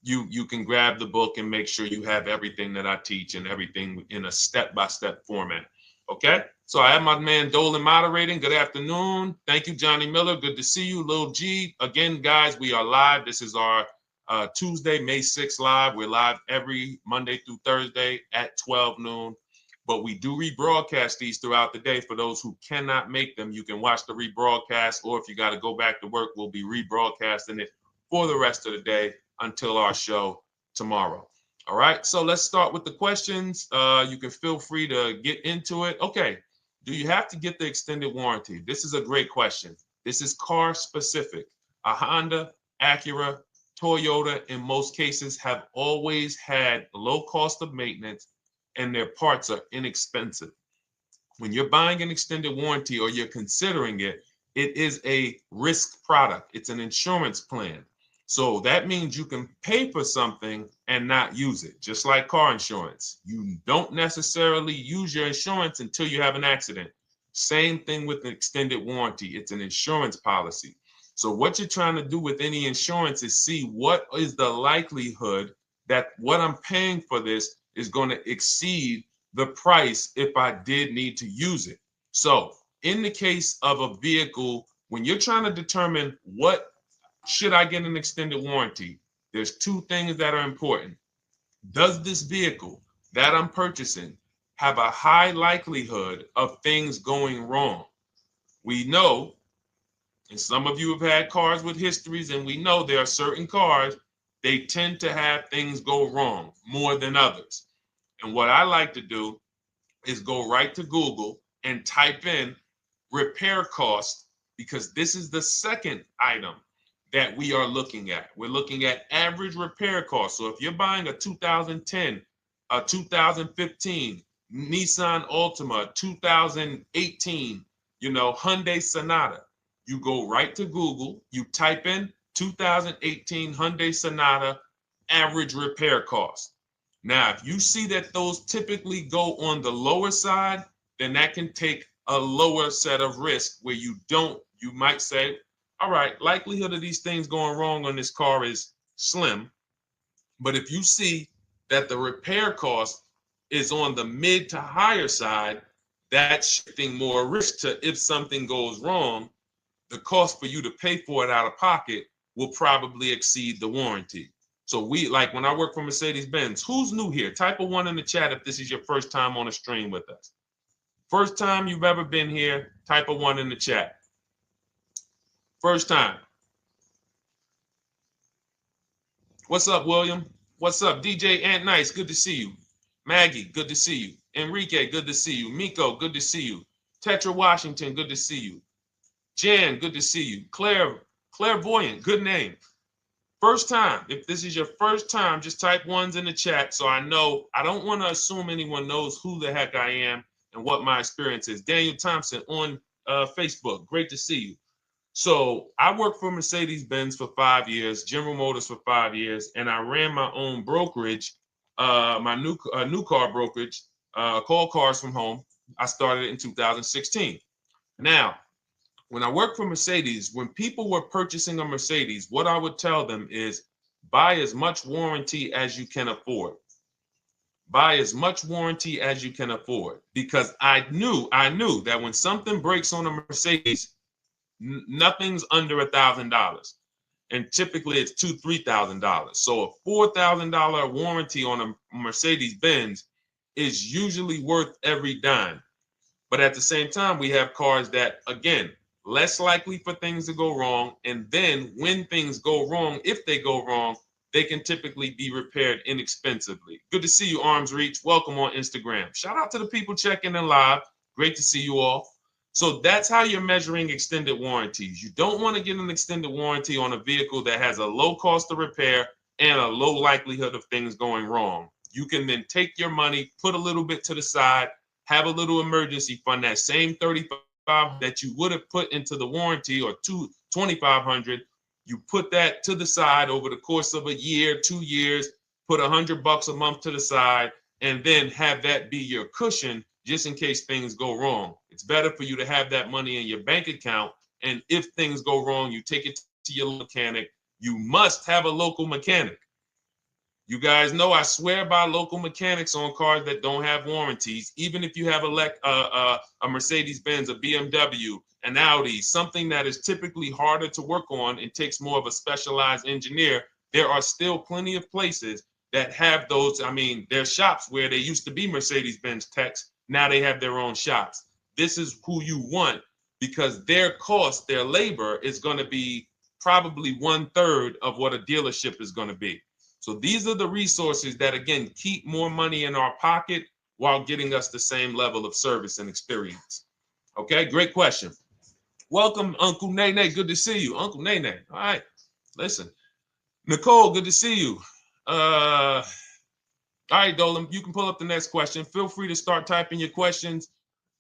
You can grab the book and make sure you have everything that I teach and everything in a step-by-step format. Okay? So I have my man Dolan moderating. Good afternoon. Thank you, Johnny Miller. Good to see you, Lil G. Again, guys, we are live. This is our Tuesday, May 6th live. We're live every Monday through Thursday at 12 noon. But we do rebroadcast these throughout the day. For those who cannot make them, you can watch the rebroadcast, or if you got to go back to work, we'll be rebroadcasting it for the rest of the day until our show tomorrow. All right, so let's start with the questions. You can feel free to get into it. Okay, do you have to get the extended warranty? This is a great question. This is car specific. A Honda, Acura, Toyota, in most cases, have always had low cost of maintenance and their parts are inexpensive. When you're buying an extended warranty or you're considering it, it is a risk product. It's an insurance plan. So that means you can pay for something and not use it, just like car insurance. You don't necessarily use your insurance until you have an accident. Same thing with an extended warranty. It's an insurance policy. So what you're trying to do with any insurance is see what is the likelihood that what I'm paying for this is going to exceed the price if I did need to use it. So in the case of a vehicle, when you're trying to determine what should I get an extended warranty, there's 2 things that are important. Does this vehicle that I'm purchasing have a high likelihood of things going wrong? We know, and some of you have had cars with histories, and we know there are certain cars, they tend to have things go wrong more than others. And what I like to do is go right to Google and type in repair cost, because this is the second item that we are looking at. We're looking at average repair cost. So if you're buying a 2010, a 2015 Nissan Altima, 2018, Hyundai Sonata, you go right to Google, you type in 2018 Hyundai Sonata average repair cost. Now, if you see that those typically go on the lower side, then that can take a lower set of risk where you might say, all right, likelihood of these things going wrong on this car is slim. But if you see that the repair cost is on the mid to higher side, that's shifting more risk to if something goes wrong, the cost for you to pay for it out of pocket will probably exceed the warranty. So like when I work for Mercedes-Benz, who's new here? Type a 1 in the chat if this is your first time on a stream with us. First time you've ever been here, type a 1 in the chat. First time. What's up, William? What's up, DJ Ant Nice? Good to see you. Maggie, good to see you. Enrique, good to see you. Miko, good to see you. Tetra Washington, good to see you. Jan, good to see you. Claire, Clairvoyant, good name. First time, if this is your first time, just type ones in the chat so I know. I don't want to assume anyone knows who the heck I am and what my experience is. Daniel Thompson on Facebook, great to see you. So I worked for Mercedes-Benz for 5 years, General Motors for 5 years, and I ran my own brokerage, my new car brokerage, called Cars from Home. I started it in 2016. Now, when I worked for Mercedes, when people were purchasing a Mercedes, what I would tell them is buy as much warranty as you can afford. Buy as much warranty as you can afford, because I knew that when something breaks on a Mercedes, nothing's under $1,000, and typically it's $2,000-$3,000. So a $4,000 warranty on a Mercedes-Benz is usually worth every dime. But at the same time, we have cars that, again, less likely for things to go wrong. And then when things go wrong, if they go wrong, they can typically be repaired inexpensively. Good to see you, Arms Reach. Welcome on Instagram. Shout out to the people checking in live. Great to see you all. So that's how you're measuring extended warranties. You don't want to get an extended warranty on a vehicle that has a low cost of repair and a low likelihood of things going wrong. You can then take your money, put a little bit to the side, have a little emergency fund, that same $35 that you would have put into the warranty, or $2,500, you put that to the side over the course of a year, 2 years, put $100 a month to the side, and then have that be your cushion just in case things go wrong. It's better for you to have that money in your bank account, and if things go wrong, you take it to your mechanic. You must have a local mechanic. You guys know I swear by local mechanics on cars that don't have warranties. Even if you have a Mercedes-Benz, a BMW, an Audi, something that is typically harder to work on and takes more of a specialized engineer, there are still plenty of places that have those. I mean, there's shops where they used to be Mercedes-Benz techs. Now they have their own shops. This is who you want, because their cost, their labor is going to be probably 1/3 of what a dealership is going to be. So these are the resources that, again, keep more money in our pocket while getting us the same level of service and experience. Okay, great question. Welcome, Uncle Nene. Good to see you. Uncle Nene. All right, listen. Nicole, good to see you. All right, Dolan, you can pull up the next question. Feel free to start typing your questions.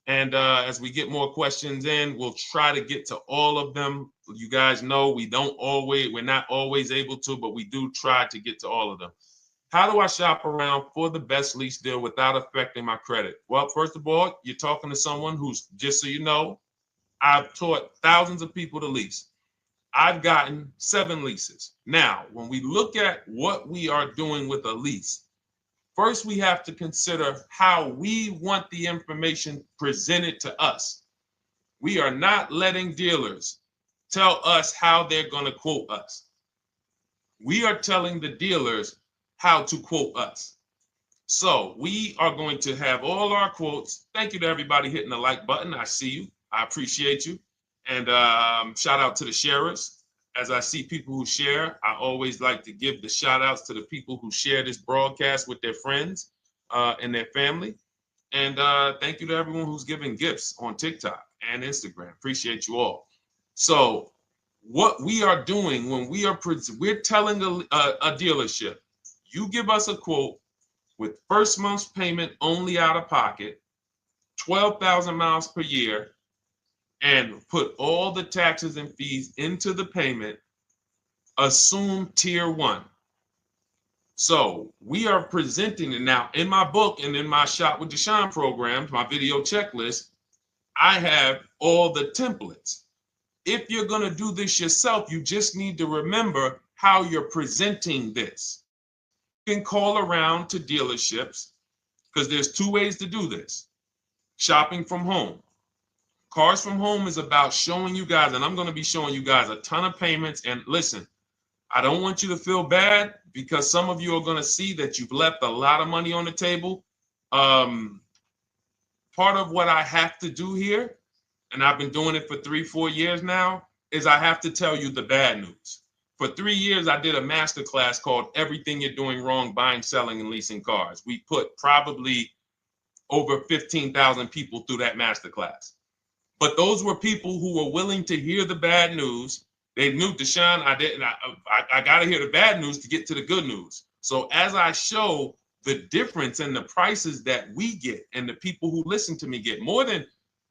And as we get more questions in, we'll try to get to all of them. You guys know we're not always able to, but we do try to get to all of them. How do I shop around for the best lease deal without affecting my credit? Well, first of all, you're talking to someone who's, just so you know, I've taught thousands of people to lease. I've gotten 7 leases. Now, when we look at what we are doing with a lease, first, we have to consider how we want the information presented to us. We are not letting dealers tell us how they're going to quote us. We are telling the dealers how to quote us. So we are going to have all our quotes. Thank you to everybody hitting the like button. I see you. I appreciate you. And shout out to the sharers. As I see people who share, I always like to give the shout outs to the people who share this broadcast with their friends and their family. And thank you to everyone who's giving gifts on TikTok and Instagram. Appreciate you all. So what we are doing when we're telling a dealership, you give us a quote with first month's payment only out of pocket, 12,000 miles per year, and put all the taxes and fees into the payment, assume tier 1. So we are presenting it now in my book and in my Shop with Deshone programs, my video checklist. I have all the templates. If you're going to do this yourself, you just need to remember how you're presenting this. You can call around to dealerships, because there's 2 ways to do this. Shopping from home. Cars from Home is about showing you guys, and I'm going to be showing you guys a ton of payments. And listen, I don't want you to feel bad, because some of you are going to see that you've left a lot of money on the table. Part of what I have to do here, and I've been doing it for 3-4 years now, is I have to tell you the bad news. For 3 years, I did a masterclass called Everything You're Doing Wrong Buying, Selling, and Leasing Cars. We put probably over 15,000 people through that masterclass. But those were people who were willing to hear the bad news They knew, Deshone, I didn't. I got to hear the bad news to get to the good news. So as I show the difference in the prices that we get and the people who listen to me get, more than,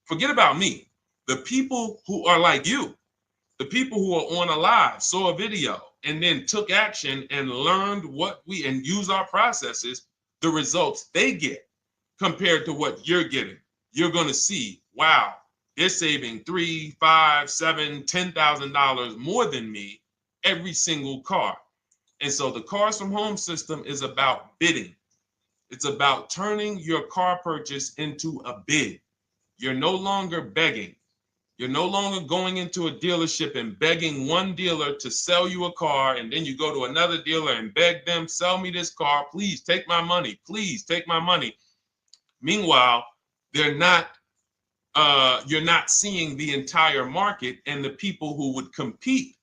forget about me, the people who are like you, the people who are on a live, saw a video, and then took action and learned what we, and use our processes, the results they get compared to what you're getting. You're going to see, wow, they're saving $3, $5, $7, $10,000 more than me every single car. And so the Cars from Home system is about bidding. It's about turning your car purchase into a bid. You're no longer begging. You're no longer going into a dealership and begging one dealer to sell you a car, and then you go to another dealer and beg them, sell me this car, please take my money, please take my money. Meanwhile, you're not seeing the entire market and the people who would compete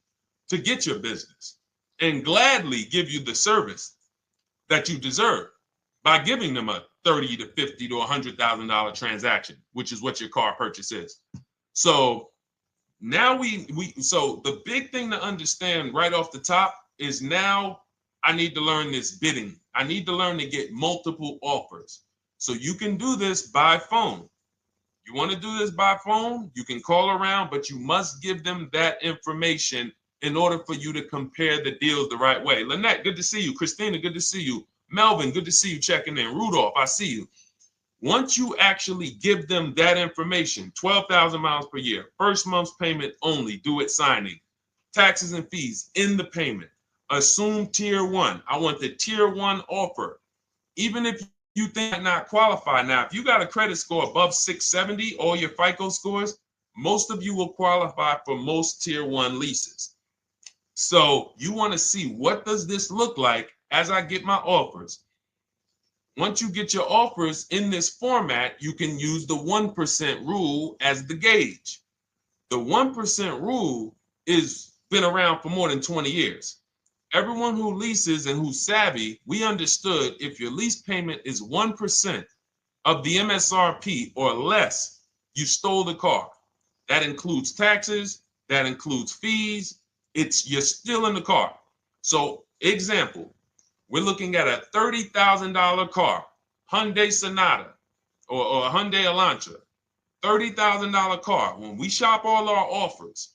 to get your business and gladly give you the service that you deserve by giving them a $30 to $50 to $100,000 transaction, which is what your car purchase is. So now so the big thing to understand right off the top is, now I need to learn this bidding. I need to learn to get multiple offers. So you can do this by phone. You want to do this by phone, you can call around, but you must give them that information in order for you to compare the deals the right way. Lynette, good to see you. Christina, good to see you. Melvin, good to see you checking in. Rudolph, I see you. Once you actually give them that information, 12,000 miles per year, first month's payment only, due at signing, taxes and fees in the payment, assume tier one. I want the tier one offer. Even if you think I not qualify. Now, if you got a credit score above 670, all your FICO scores, most of you will qualify for most tier one leases. So you want to see, what does this look like as I get my offers? Once you get your offers in this format, you can use the 1% rule as the gauge. The 1% rule is been around for more than 20 years. Everyone who leases and who's savvy, we understood if your lease payment is 1% of the MSRP or less, you stole the car. That includes taxes, that includes fees. You're still in the car. So example, we're looking at a $30,000 car, Hyundai Sonata or a Hyundai Elantra, $30,000 car. When we shop all our offers,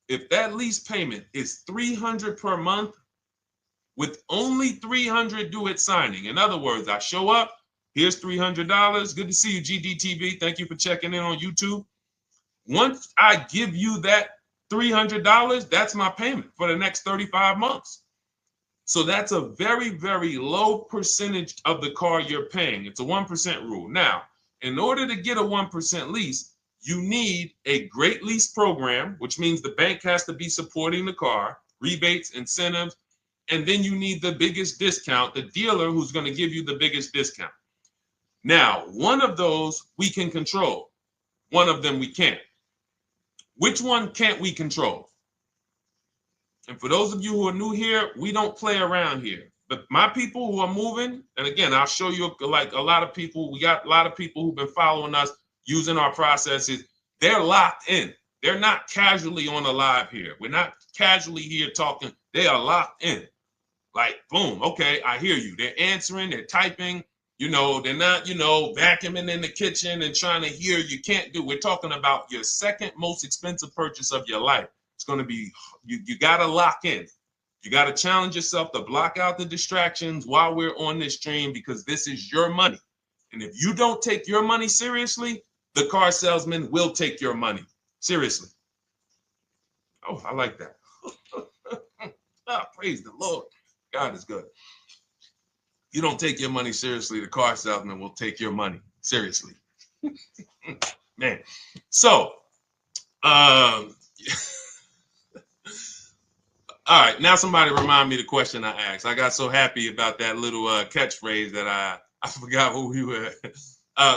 if that lease payment is $300 per month, with only $300 due at signing. In other words, I show up, here's $300. Good to see you, GDTV. Thank you for checking in on YouTube. Once I give you that $300, that's my payment for the next 35 months. So that's a very, very low percentage of the car you're paying. It's a 1% rule. Now, in order to get a 1% lease, you need a great lease program, which means the bank has to be supporting the car, rebates, incentives, and then you need the biggest discount, the dealer who's going to give you the biggest discount. Now, one of those we can control. One of them we can't. Which one can't we control? And for those of you who are new here, we don't play around here. But my people who are moving, and again, I'll show you, like a lot of people, we got a lot of people who've been following us, using our processes. They're locked in. They're not casually on a live here. We're not casually here talking. They are locked in. Like, boom, okay, I hear you. They're answering, they're typing, they're not, vacuuming in the kitchen and trying to hear. You can't do. We're talking about your second most expensive purchase of your life. It's going to be, you got to lock in. You got to challenge yourself to block out the distractions while we're on this stream, because this is your money. And if you don't take your money seriously, the car salesman will take your money seriously. Oh, I like that. Oh, praise the Lord. God is good. You don't take your money seriously, the car salesman will take your money seriously. Man. So, all right, now somebody remind me the question I asked. I got so happy about that little catchphrase that I forgot who we were.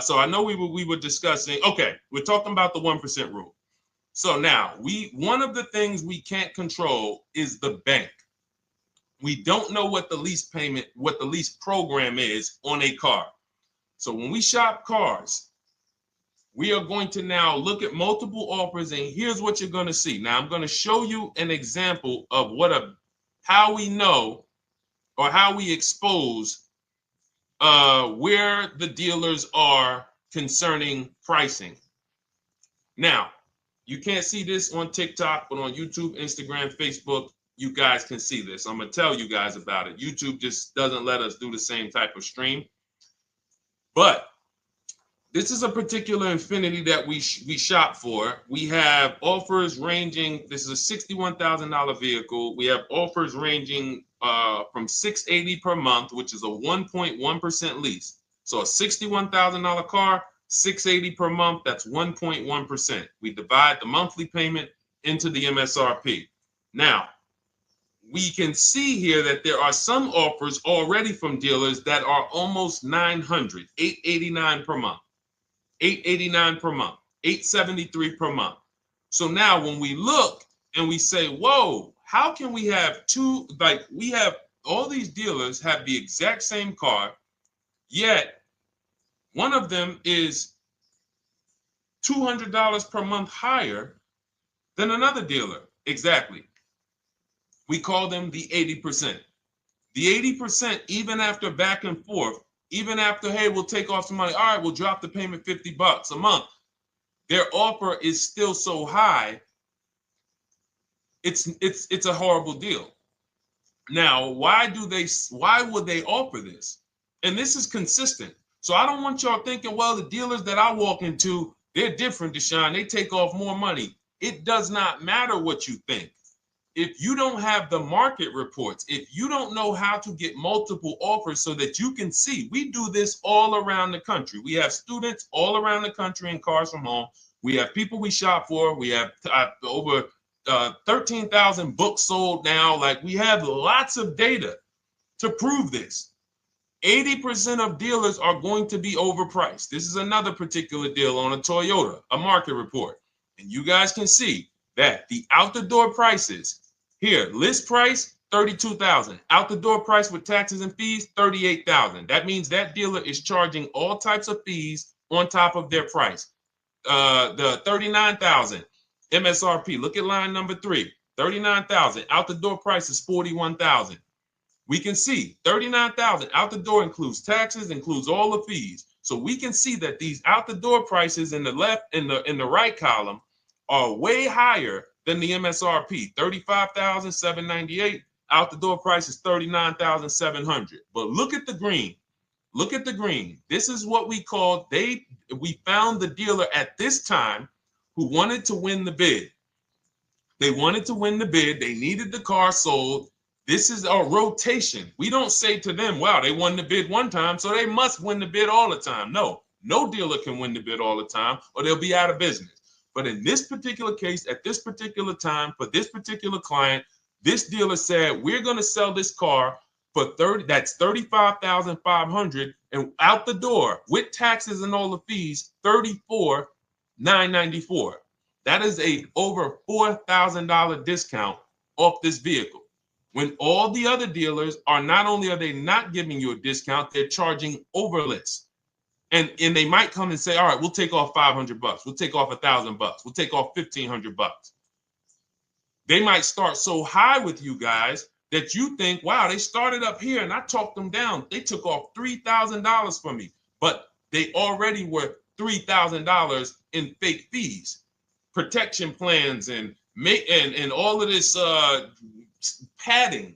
So I know we were discussing, okay, we're talking about the 1% rule. So now, one of the things we can't control is the bank. We don't know what the lease payment, what the lease program is on a car. So when we shop cars, we are going to now look at multiple offers, and here's what you're going to see. Now, I'm going to show you an example of how we know or how we expose where the dealers are concerning pricing. Now, you can't see this on TikTok, but on YouTube, Instagram, Facebook, you guys can see this. I'm going to tell you guys about it. YouTube just doesn't let us do the same type of stream. But this is a particular Infiniti that we shop for. We have offers ranging, this is a $61,000 vehicle. We have offers ranging from $680 per month, which is a 1.1% lease. So a $61,000 car, $680 per month, that's 1.1%. We divide the monthly payment into the MSRP. Now, we can see here that there are some offers already from dealers that are almost $900, $889 per month. $889 per month, $873 per month. So now when we look and we say, whoa, how can we have we have all these dealers have the exact same car, yet one of them is $200 per month higher than another dealer. Exactly. We call them the 80%. The 80%, even after back and forth, even after, hey, we'll take off some money. All right, we'll drop the payment $50 a month. Their offer is still so high. It's a horrible deal. Now, why would they offer this? And this is consistent. So I don't want y'all thinking, well, the dealers that I walk into, they're different, Deshone. They take off more money. It does not matter what you think. If you don't have the market reports, if you don't know how to get multiple offers so that you can see, we do this all around the country. We have students all around the country in Cars from Home. We have people we shop for. We have over 13,000 books sold now. Like, we have lots of data to prove this. 80% of dealers are going to be overpriced. This is another particular deal on a Toyota, a market report. And you guys can see that the out the door prices here, list price, $32,000. Out the door price with taxes and fees, $38,000. That means that dealer is charging all types of fees on top of their price. The $39,000 MSRP. Look at line number 3. $39,000. Out the door price is $41,000. We can see $39,000 out the door includes taxes, includes all the fees. So we can see that these out the door prices in the left, in the right column, are way higher than the MSRP. $35,798. Out the door price is $39,700. But look at the green. Look at the green. This is what we call, we found the dealer at this time who wanted to win the bid. They wanted to win the bid. They needed the car sold. This is a rotation. We don't say to them, wow, they won the bid one time, so they must win the bid all the time. No dealer can win the bid all the time, or they'll be out of business. But in this particular case, at this particular time, for this particular client, this dealer said, we're going to sell this car for that's $35,500, and out the door with taxes and all the fees, $34,994. That is a over $4,000 discount off this vehicle. When all the other dealers are, not only are they not giving you a discount, they're charging over list. And they might come and say, all right, we'll take off $500. We'll take off $1,000. We'll take off $1,500. They might start so high with you guys that you think, wow, they started up here and I talked them down. They took off $3,000 from me, but they already were $3,000 in fake fees, protection plans, and all of this padding,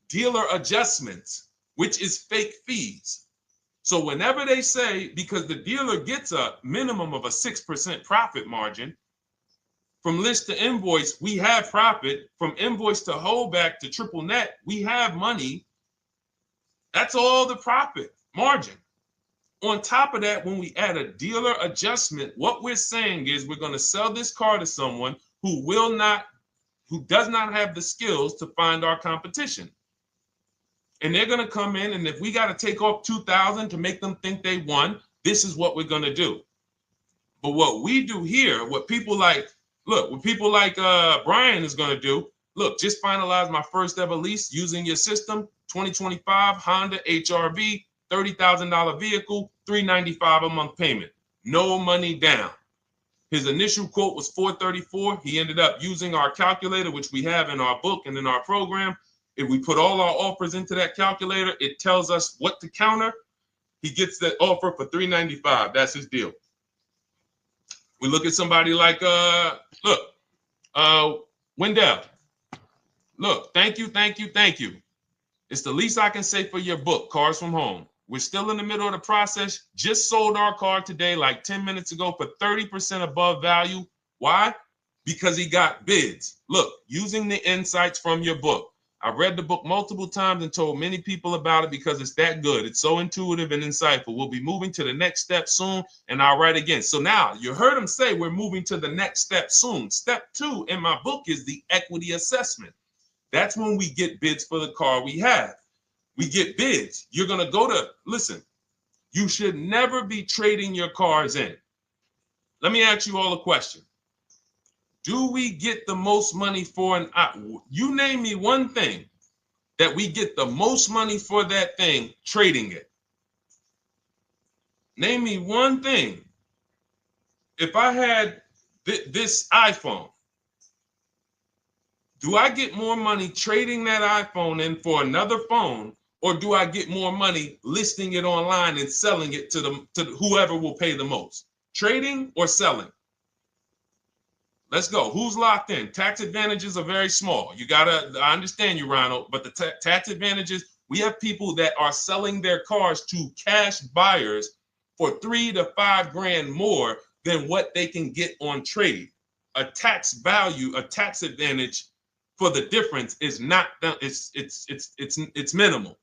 dealer adjustments, which is fake fees. So whenever they say, because the dealer gets a minimum of a 6% profit margin, from list to invoice, we have profit. From invoice to holdback to triple net, we have money. That's all the profit margin. On top of that, when we add a dealer adjustment, what we're saying is we're going to sell this car to someone who does not have the skills to find our competition. And they're going to come in, and if we got to take off $2,000 to make them think they won, this is what we're going to do. But what we do here, what people like Brian is going to do, look, just finalize my first ever lease using your system, 2025 Honda HRV, $30,000 vehicle, $395 a month payment. no money down. His initial quote was $434. He ended up using our calculator, which we have in our book and in our program. If we put all our offers into that calculator, it tells us what to counter. He gets that offer for $395. That's his deal. We look at somebody like Wendell. Look, thank you. It's the least I can say for your book, Cars from Home. We're still in the middle of the process. Just sold our car today, like 10 minutes ago, for 30% above value. Why? Because he got bids. Look, using the insights from your book. I've read the book multiple times and told many people about it because it's that good. It's so intuitive and insightful. We'll be moving to the next step soon, and I'll write again. So now you heard him say we're moving to the next step soon. Step 2 in my book is the equity assessment. That's when we get bids for the car we have. We get bids. You're going to go to, listen, you should never be trading your cars in. Let me ask you all a question. Do we get the most money for an, you name me one thing that we get the most money for that thing trading it. Name me one thing. If I had this iPhone, do I get more money trading that iPhone in for another phone, or do I get more money listing it online and selling it to whoever will pay the most? Trading or selling? Let's go. Who's locked in? Tax advantages are very small. I understand you, Ronald, but the tax advantages, we have people that are selling their cars to cash buyers for $3 to $5 grand more than what they can get on trade. A tax value, a tax advantage for the difference is not, it's minimal.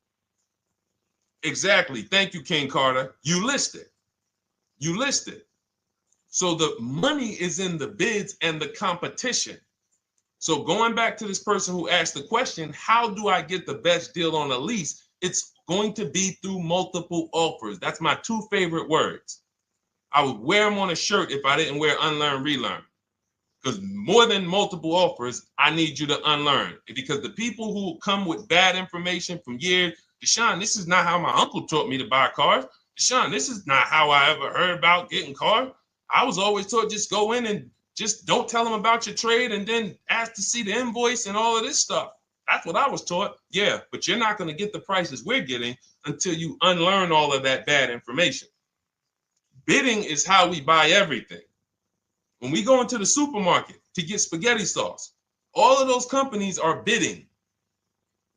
Exactly. Thank you, King Carter. You listed. So the money is in the bids and the competition. So going back to this person who asked the question, how do I get the best deal on a lease? It's going to be through multiple offers. That's my 2 favorite words. I would wear them on a shirt if I didn't wear unlearn, relearn. Because more than multiple offers, I need you to unlearn. Because the people who come with bad information from years, Deshone, this is not how my uncle taught me to buy cars. Deshone, this is not how I ever heard about getting cars. I was always taught just go in and just don't tell them about your trade and then ask to see the invoice and all of this stuff. That's what I was taught. Yeah, but you're not going to get the prices we're getting until you unlearn all of that bad information. Bidding is how we buy everything. When we go into the supermarket to get spaghetti sauce, all of those companies are bidding.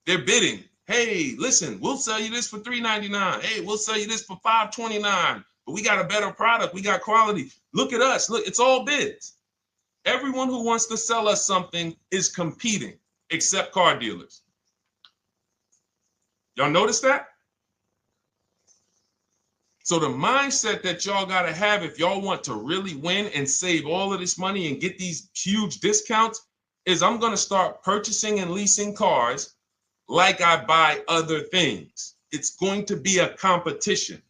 They're bidding. Hey, listen, we'll sell you this for $3.99. Hey, we'll sell you this for $5.29. But we got a better product. We got quality. Look at us. Look, it's all bids. Everyone who wants to sell us something is competing, except car dealers. Y'all notice that? So the mindset that y'all got to have if y'all want to really win and save all of this money and get these huge discounts is I'm going to start purchasing and leasing cars like I buy other things. It's going to be a competition.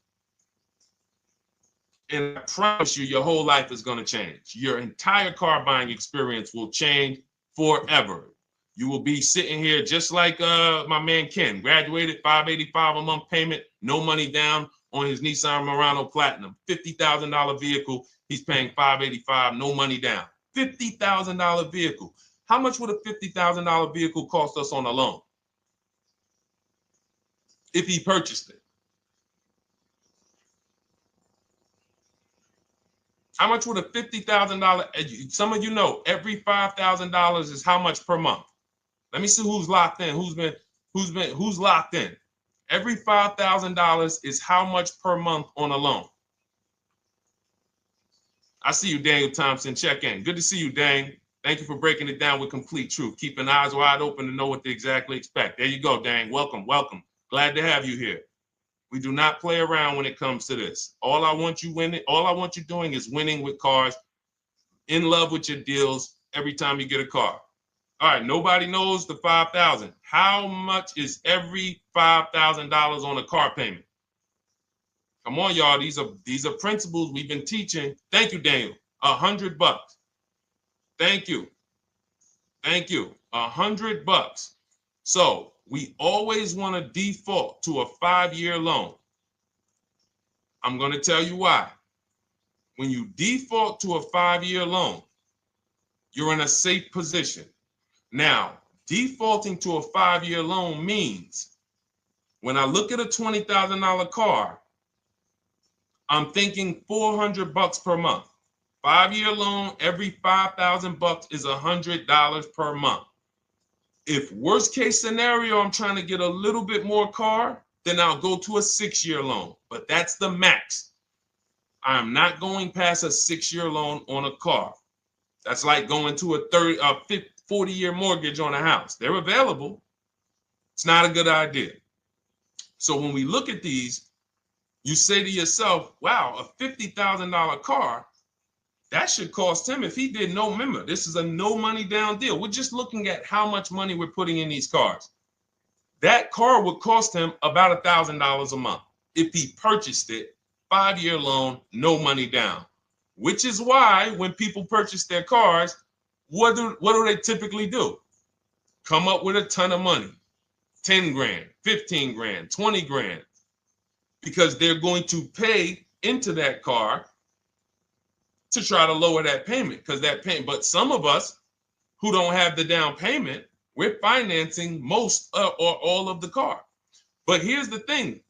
And I promise you, your whole life is going to change. Your entire car buying experience will change forever. You will be sitting here just like my man Ken, graduated, $585 a month payment, no money down on his Nissan Murano Platinum, $50,000 vehicle. He's paying $585, no money down. $50,000 vehicle. How much would a $50,000 vehicle cost us on a loan if he purchased it? How much would a $50,000? Some of you know every $5,000 is how much per month. Let me see who's locked in. Who's locked in? Every $5,000 is how much per month on a loan. I see you, Daniel Thompson. Check in. Good to see you, Dane. Thank you for breaking it down with complete truth. Keeping eyes wide open to know what to exactly expect. There you go, Dane. Welcome. Glad to have you here. We do not play around when it comes to this. All I want you doing is winning with cars, in love with your deals every time you get a car. All right, nobody knows the $5,000. How much is every $5,000 on a car payment? Come on, y'all. These are principles we've been teaching. Thank you, Daniel. $100. Thank you. $100. So we always want to default to a 5-year loan. I'm going to tell you why. when you default to a 5-year loan, you're in a safe position. Now, defaulting to a 5-year loan means when I look at a $20,000 car, I'm thinking $400 per month. 5-year loan, every $5,000 is $100 per month. If worst case scenario, I'm trying to get a little bit more car, then I'll go to a 6-year loan, but that's the max. I'm not going past a 6-year loan on a car. That's like going to a 40-year mortgage on a house. They're available. It's not a good idea. So when we look at these, you say to yourself, wow, a $50,000 car, that should cost him, if he did no, remember, this is a no money down deal. We're just looking at how much money we're putting in these cars. That car would cost him about $1,000 a month if he purchased it, 5-year loan, no money down. Which is why when people purchase their cars, what do they typically do? Come up with a ton of money, 10 grand, 15 grand, 20 grand, because they're going to pay into that car to try to lower that payment, because that payment. But some of us who don't have the down payment, we're financing most or all of the car. But here's the thing.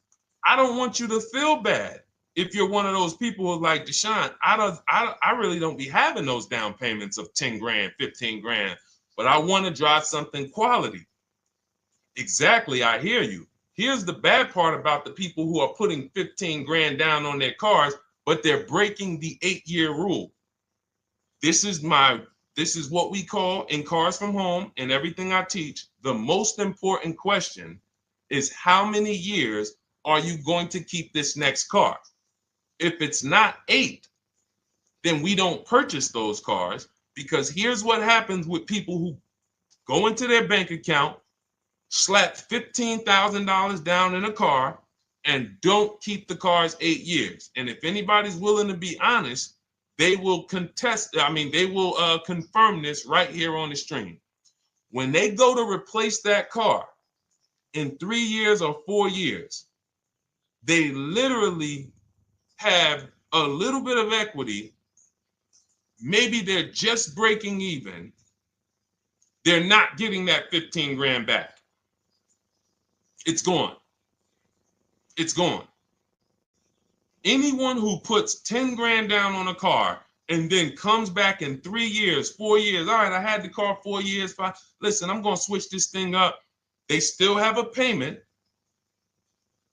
I don't want you to feel bad if you're one of those people who's like, Deshone, I really don't be having those down payments of 10 grand, 15 grand, but I want to drive something quality. Exactly, I hear you. Here's the bad part about the people who are putting 15 grand down on their cars, but they're breaking the 8-year rule. This is what we call in Cars from Home and everything I teach, the most important question is how many years are you going to keep this next car? If it's not 8, then we don't purchase those cars, because here's what happens with people who go into their bank account, slap $15,000 down in a car, and don't keep the cars 8 years. And if anybody's willing to be honest, they will confirm this right here on the stream. When they go to replace that car in 3 years or 4 years, they literally have a little bit of equity. Maybe they're just breaking even. They're not getting that 15 grand back. It's gone. It's gone. Anyone who puts 10 grand down on a car and then comes back in 3 years, 4 years, all right, I had the car 4 years, 5, listen, I'm going to switch this thing up. They still have a payment.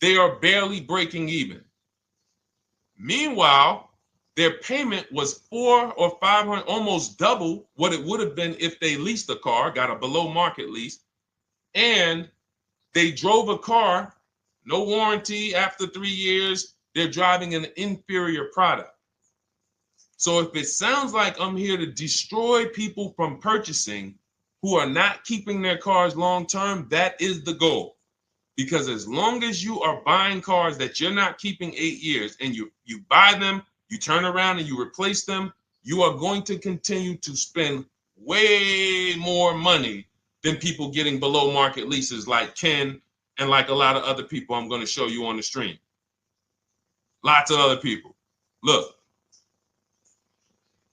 They are barely breaking even. Meanwhile, their payment was 400 or 500, almost double what it would have been if they leased a car, got a below market lease, and they drove a car, no warranty after 3 years. They're driving an inferior product. So if it sounds like I'm here to destroy people from purchasing who are not keeping their cars long term, that is the goal. Because as long as you are buying cars that you're not keeping 8 years and you buy them, you turn around and you replace them, you are going to continue to spend way more money than people getting below market leases like Ken and like a lot of other people I'm going to show you on the stream. Lots of other people. Look,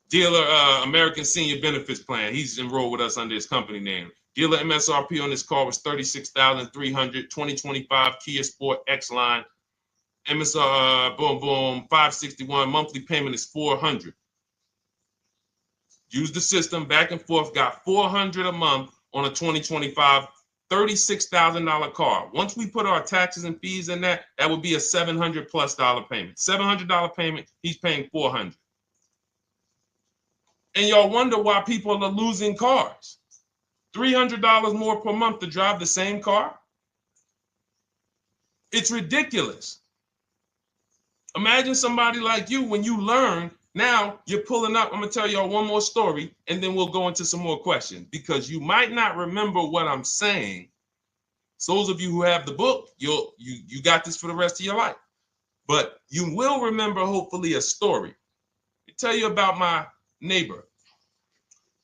dealer American Senior Benefits Plan. He's enrolled with us under his company name. Dealer MSRP on this car was $36,300. 2025 Kia Sport X line. MSR boom boom 561. Monthly payment is $400. Use the system back and forth. Got $400 a month on a 2025 $36,000 car. Once we put our taxes and fees in that would be a $700+ payment. $700 payment. He's paying $400. And y'all wonder why people are losing cars. $300 more per month to drive the same car? It's ridiculous. Imagine somebody like you, when you learn, now you're pulling up. I'm going to tell y'all one more story, and then we'll go into some more questions, because you might not remember what I'm saying. So those of you who have the book, you got this for the rest of your life. But you will remember, hopefully, a story. I'll tell you about my neighbor.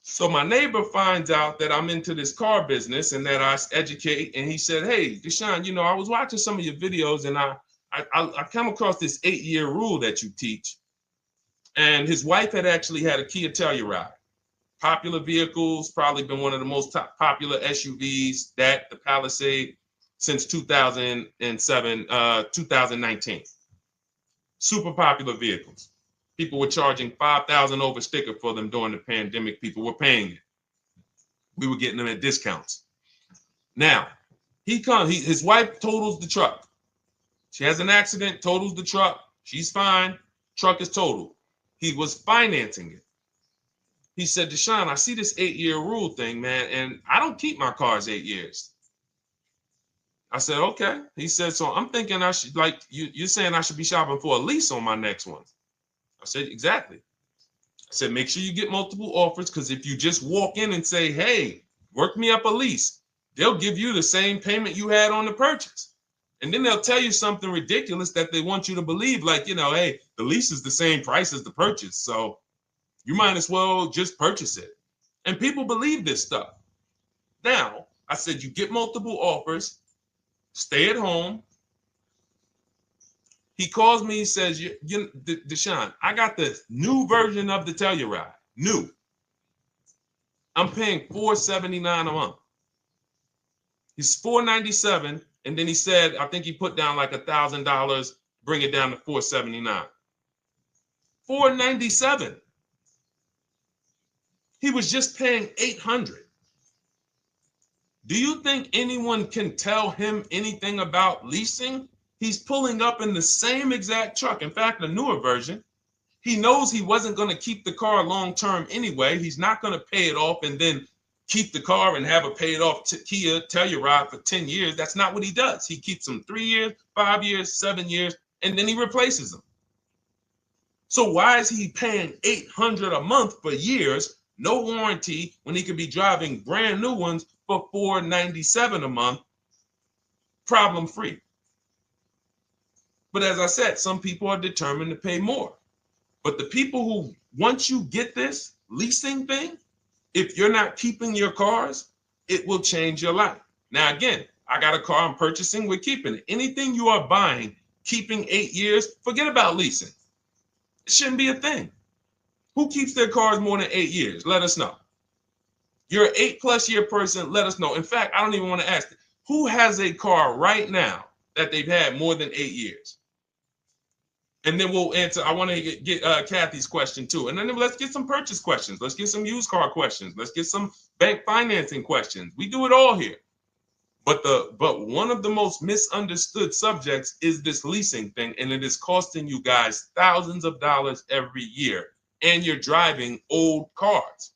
So my neighbor finds out that I'm into this car business and that I educate. And he said, hey, Deshone, I was watching some of your videos and I come across this 8-year rule that you teach. And his wife had actually had a Kia Telluride. Popular vehicles, probably been one of the most popular SUVs, that the Palisade, since 2007, 2019. Super popular vehicles. People were charging $5,000 over sticker for them during the pandemic. People were paying it. We were getting them at discounts. Now, his wife totals the truck. She has an accident, totals the truck. She's fine. Truck is totaled. He was financing it. He said, Deshone, I see this 8-year rule thing, man, and I don't keep my cars 8 years. I said, okay. He said, so I'm thinking I should, like, you're saying I should be shopping for a lease on my next one. I said, exactly. I said, make sure you get multiple offers, because if you just walk in and say, hey, work me up a lease, they'll give you the same payment you had on the purchase. And then they'll tell you something ridiculous that they want you to believe, like, hey, the lease is the same price as the purchase, so you might as well just purchase it. And people believe this stuff. Now, I said, you get multiple offers, stay at home. He calls me, he says, Deshone, I got the new version of the Telluride, new. I'm paying $479 a month. He's $497, and then he said, I think he put down like $1,000, bring it down to $479. $497. He was just paying $800. Do you think anyone can tell him anything about leasing? He's pulling up in the same exact truck. In fact, a newer version. He knows he wasn't going to keep the car long term anyway. He's not going to pay it off and then keep the car and have a paid off Kia Telluride for 10 years. That's not what he does. He keeps them 3 years, 5 years, 7 years, and then he replaces them. So why is he paying $800 a month for years, no warranty, when he could be driving brand new ones for $497 a month, problem free? But as I said, some people are determined to pay more. But the people who, once you get this leasing thing, if you're not keeping your cars, it will change your life. Now, again, I got a car I'm purchasing, we're keeping it. Anything you are buying, keeping 8 years, forget about leasing. It shouldn't be a thing. Who keeps their cars more than 8 years? Let us know. You're an 8+ year person, let us know. In fact, I don't even want to ask, who has a car right now that they've had more than 8 years? And then we'll answer. I want to get Kathy's question too. And then let's get some purchase questions. Let's get some used car questions. Let's get some bank financing questions. We do it all here. But one of the most misunderstood subjects is this leasing thing, and it is costing you guys thousands of dollars every year. And you're driving old cars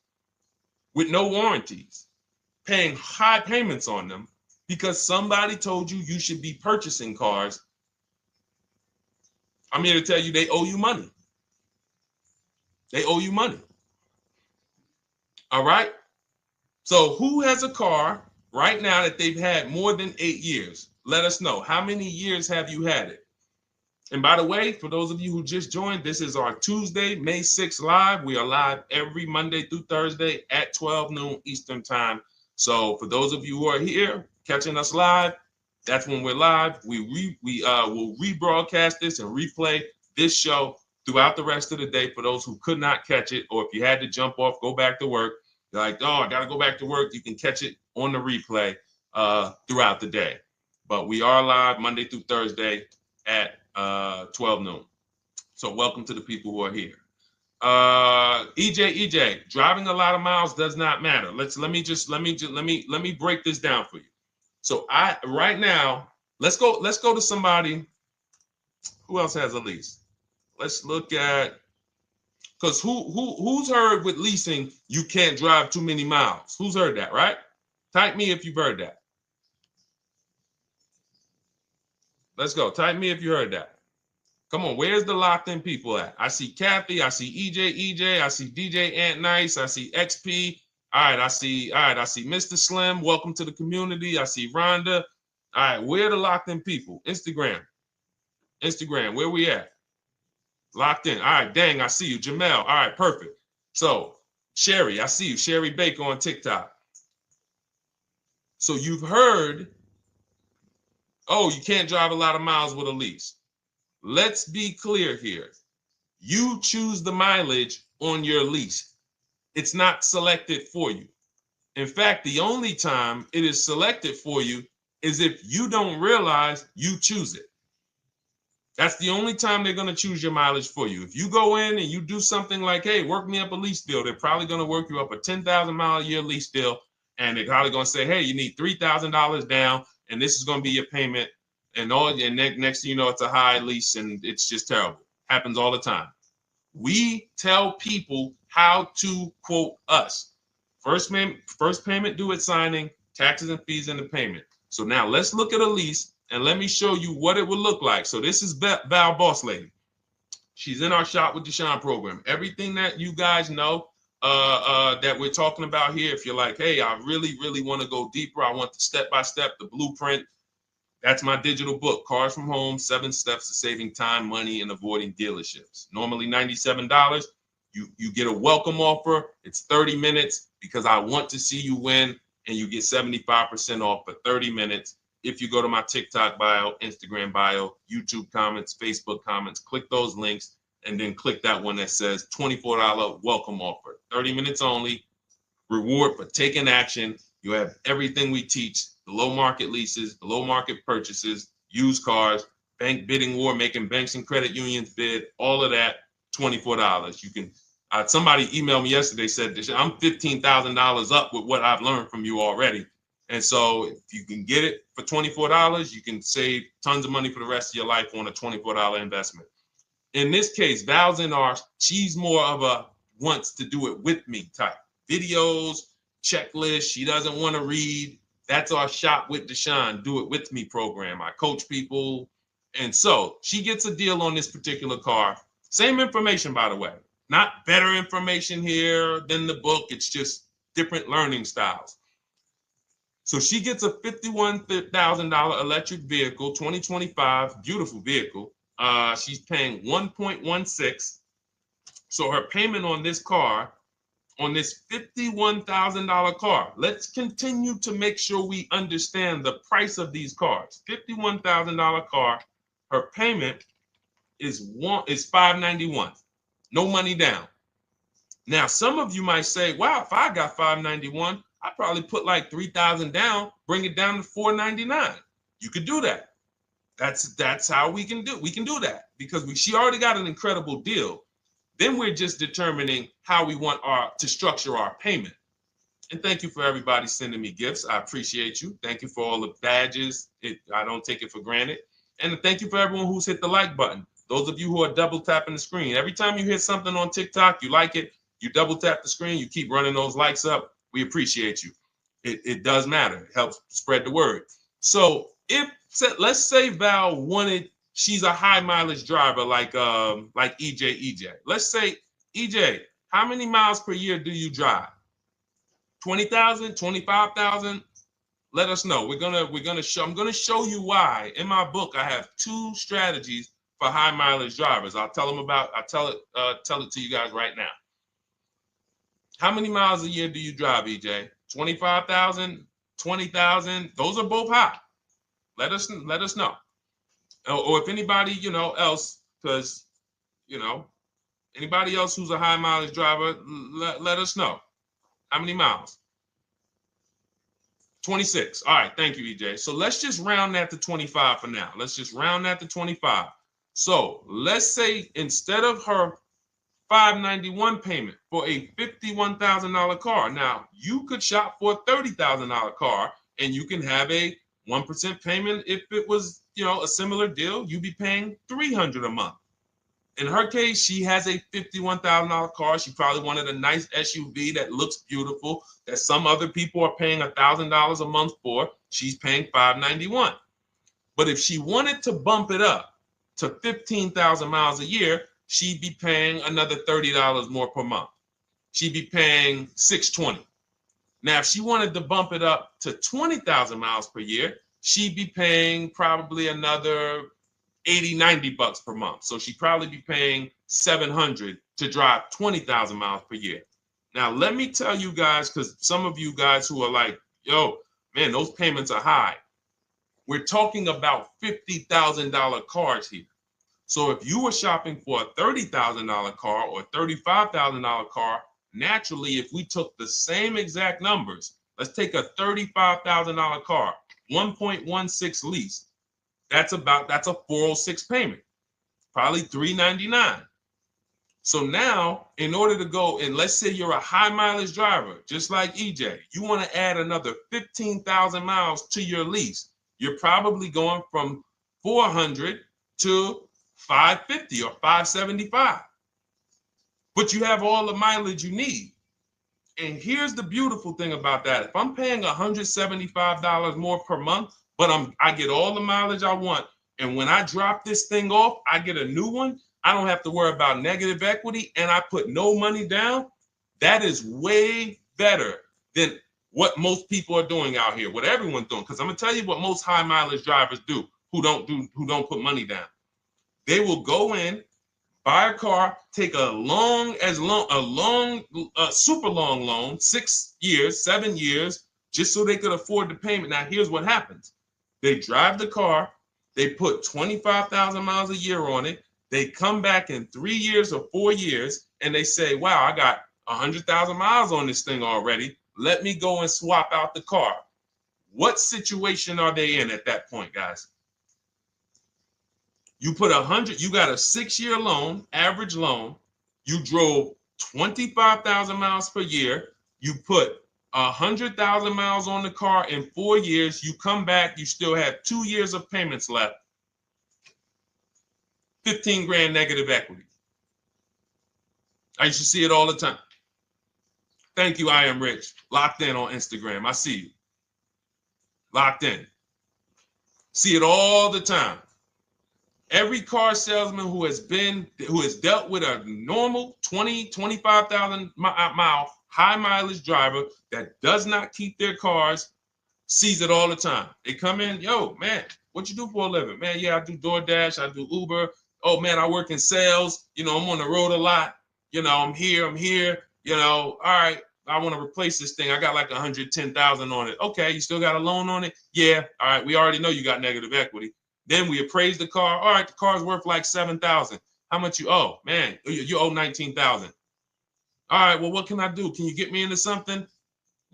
with no warranties, paying high payments on them because somebody told you you should be purchasing cars. I'm here to tell you they owe you money. They owe you money. All right? So who has a car right now that they've had more than 8 years? Let us know. How many years have you had it? And by the way, for those of you who just joined, this is our Tuesday, May 6th live. We are live every Monday through Thursday at 12 noon Eastern time. So for those of you who are here catching us live, that's when we're live. We will rebroadcast this and replay this show throughout the rest of the day for those who could not catch it, or if you had to jump off, go back to work. You're like, oh, I got to go back to work. You can catch it on the replay throughout the day. But we are live Monday through Thursday at 12 noon. So welcome to the people who are here. EJ, driving a lot of miles does not matter. Let me break this down for you. So right now, let's go to somebody who else has a lease. Let's look at, because who's heard with leasing you can't drive too many miles? Who's heard that, right? Type me if you've heard that. Let's go. Type me if you heard that. Come on, where's the locked in people at? I see Kathy, I see EJ, I see DJ Ant Nice, I see XP. All right, I see Mr. Slim. Welcome to the community. I see Rhonda. All right, where are the locked in people? Instagram, where we at? Locked in. All right, dang, I see you. Jamel. All right, perfect. So, Sherry, I see you. Sherry Baker on TikTok. So you've heard, oh, you can't drive a lot of miles with a lease. Let's be clear here. You choose the mileage on your lease. It's not selected for you. In fact, the only time it is selected for you is if you don't realize you choose it. That's the only time they're going to choose your mileage for you. If you go in and you do something like, hey, work me up a lease deal, they're probably going to work you up a 10,000 mile a year lease deal. And they're probably going to say, hey, you need $3,000 down, and this is going to be your payment. And next thing you know, it's a high lease, and it's just terrible. Happens all the time. We tell people how to quote us. First payment due at signing, taxes and fees in the payment. So now let's look at a lease, and let me show you what it would look like. So this is Val Boss Lady. She's in our Shop with Deshone program. Everything that you guys know that we're talking about here, if you're like, hey, I really, really want to go deeper, I want the step-by-step, the blueprint, that's my digital book, Cars from Home, 7 Steps to Saving Time, Money, and Avoiding Dealerships. Normally $97. You get a welcome offer. It's 30 minutes because I want to see you win, and you get 75% off for 30 minutes. If you go to my TikTok bio, Instagram bio, YouTube comments, Facebook comments, click those links, and then click that one that says $24 welcome offer. 30 minutes only. Reward for taking action. You have everything we teach. Below market leases, below market purchases, used cars, bank bidding war, making banks and credit unions bid, all of that, $24. You can, somebody emailed me yesterday, said, I'm $15,000 up with what I've learned from you already. And so if you can get it for $24, you can save tons of money for the rest of your life on a $24 investment. In this case, Val's she's more of a wants to do it with me type. Videos, checklist, she doesn't want to read. That's our Shop with Deshone, do it with me program. I coach people. And so she gets a deal on this particular car. Same information, by the way. Not better information here than the book. It's just different learning styles. So she gets a $51,000 electric vehicle, 2025, beautiful vehicle. She's paying 1.16. So her payment on this car, on this $51,000 car. Let's continue to make sure we understand the price of these cars. $51,000 car, her payment is $591. No money down. Now, some of you might say, wow, if I got $591, I'd probably put like $3,000 down, bring it down to $499. You could do that. That's how we can do that because she already got an incredible deal. Then we're just determining how we want to structure our payment. And thank you for everybody sending me gifts. I appreciate you. Thank you for all the badges. I don't take it for granted. And thank you for everyone who's hit the like button. Those of you who are double tapping the screen. Every time you hit something on TikTok, you like it, you double tap the screen, you keep running those likes up. We appreciate you. It does matter. It helps spread the word. So let's say Val she's a high mileage driver like EJ. Let's say, EJ, how many miles per year do you drive? 20,000, 25,000? Let us know. I'm gonna show you why. In my book, I have 2 strategies for high mileage drivers. I'll tell it to you guys right now. How many miles a year do you drive, EJ? 25,000, 20,000? Those are both high. Let us know. Or if anybody, else, because, anybody else who's a high mileage driver, let us know. How many miles? 26. All right. Thank you, EJ. So let's just round that to 25 for now. Let's just round that to 25. So let's say instead of her $591 payment for a $51,000 car, now you could shop for a $30,000 car and you can have a 1% payment. If it was, a similar deal, you'd be paying $300 a month. In her case, she has a $51,000 car. She probably wanted a nice SUV that looks beautiful, that some other people are paying $1,000 a month for. She's paying $591. But if she wanted to bump it up to 15,000 miles a year, she'd be paying another $30 more per month. She'd be paying $620. Now, if she wanted to bump it up to 20,000 miles per year, she'd be paying probably another $80, $90 per month. So she'd probably be paying $700 to drive 20,000 miles per year. Now, let me tell you guys, because some of you guys who are like, yo, man, those payments are high. We're talking about $50,000 cars here. So if you were shopping for a $30,000 car or $35,000 car, naturally, if we took the same exact numbers, let's take a $35,000 car, 1.16 lease. That's a 406 payment, probably $399. So now, in order to go, and let's say you're a high mileage driver, just like EJ, you want to add another 15,000 miles to your lease. You're probably going from 400 to 550 or 575. But you have all the mileage you need. And here's the beautiful thing about that. If I'm paying $175 more per month, but I get all the mileage I want, and when I drop this thing off, I get a new one, I don't have to worry about negative equity, and I put no money down. That is way better than what most people are doing out here, what everyone's doing. Because I'm gonna tell you what most high mileage drivers do who don't put money down. They will go in, buy a car, take a super long loan, 6 years, 7 years, just so they could afford the payment. Now, here's what happens. They drive the car, they put 25,000 miles a year on it. They come back in 3 years or 4 years, and they say, wow, I got 100,000 miles on this thing already. Let me go and swap out the car. What situation are they in at that point, guys? You put 100, you got a 6-year loan, average loan. You drove 25,000 miles per year. You put 100,000 miles on the car in 4 years. You come back, you still have 2 years of payments left. 15 grand negative equity. I used to see it all the time. Thank you, I am rich. Locked in on Instagram. I see you. Locked in. See it all the time. Every car salesman who has dealt with a normal 25,000 mile high mileage driver that does not keep their cars sees it all the time. They come in, yo, man, what you do for a living? Man, yeah, I do DoorDash, I do Uber. Oh man, I work in sales. You know, I'm on the road a lot. You know, I'm here. You know, all right, I want to replace this thing. I got like 110,000 on it. Okay, you still got a loan on it? Yeah. All right, we already know you got negative equity. Then we appraise the car. All right, the car's worth like 7,000. How much you owe? Man, you owe 19,000. All right, well, what can I do? Can you get me into something?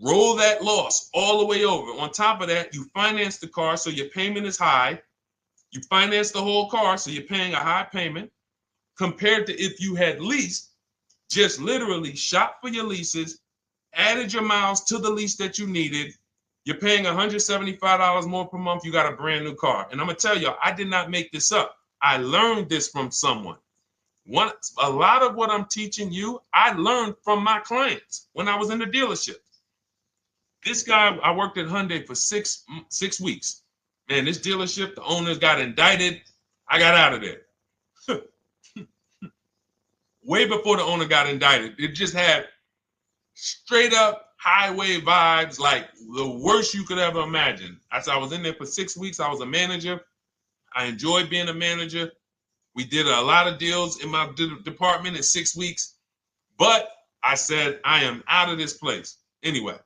Roll that loss all the way over. On top of that, you finance the car, so your payment is high. You finance the whole car, so you're paying a high payment compared to if you had leased, just literally shop for your leases, added your miles to the lease that you needed. You're paying $175 more per month. You got a brand new car. And I'm going to tell you, I did not make this up. I learned this from someone. A lot of what I'm teaching you, I learned from my clients when I was in the dealership. This guy, I worked at Hyundai for six weeks. Man, this dealership, the owners got indicted. I got out of there. Way before the owner got indicted. It just had straight up highway vibes, like the worst you could ever imagine. As I was in there for 6 weeks, I was a manager. I enjoyed being a manager. We did a lot of deals in my department in 6 weeks. But I said, I am out of this place. Anyway.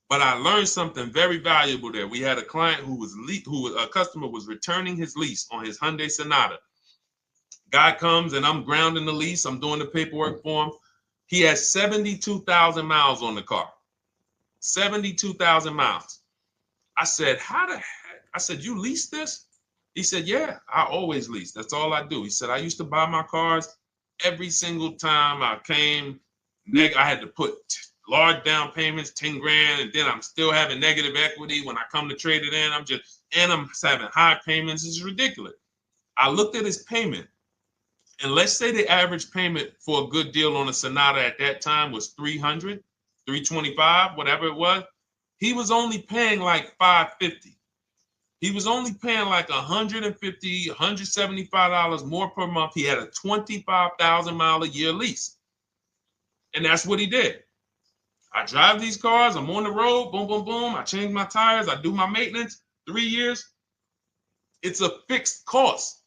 But I learned something very valuable there. We had a client a customer was returning his lease on his Hyundai Sonata. Guy comes and I'm grounding the lease. I'm doing the paperwork for him. He has 72,000 miles on the car. 72,000 miles. I said, how the heck? I said, you lease this? He said, yeah, I always lease. That's all I do. He said, I used to buy my cars every single time I came. I had to put large down payments, 10 grand, and then I'm still having negative equity when I come to trade it in. I'm having high payments. It's ridiculous. I looked at his payment, and let's say the average payment for a good deal on a Sonata at that time was $300, $325, whatever it was. He was only paying like $550. He was only paying like $150, $175 more per month. He had a 25,000 mile a year lease. And that's what he did. I drive these cars. I'm on the road. Boom, boom, boom. I change my tires. I do my maintenance. 3 years. It's a fixed cost.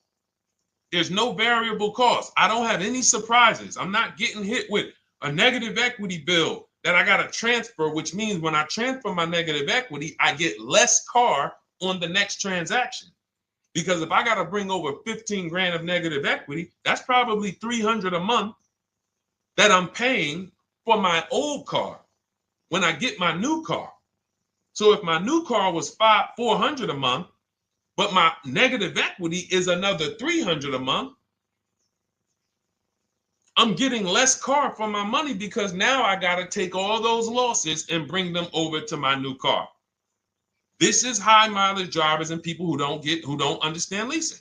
There's no variable cost. I don't have any surprises. I'm not getting hit with a negative equity bill that I got to transfer, which means when I transfer my negative equity, I get less car on the next transaction Because if I got to bring over 15 grand of negative equity, that's probably 300 a month that I'm paying for my old car when I get my new car. So if my new car was 400 a month, but my negative equity is another 300 a month, I'm getting less car for my money because now I got to take all those losses and bring them over to my new car. This is high mileage drivers and people who don't understand leasing.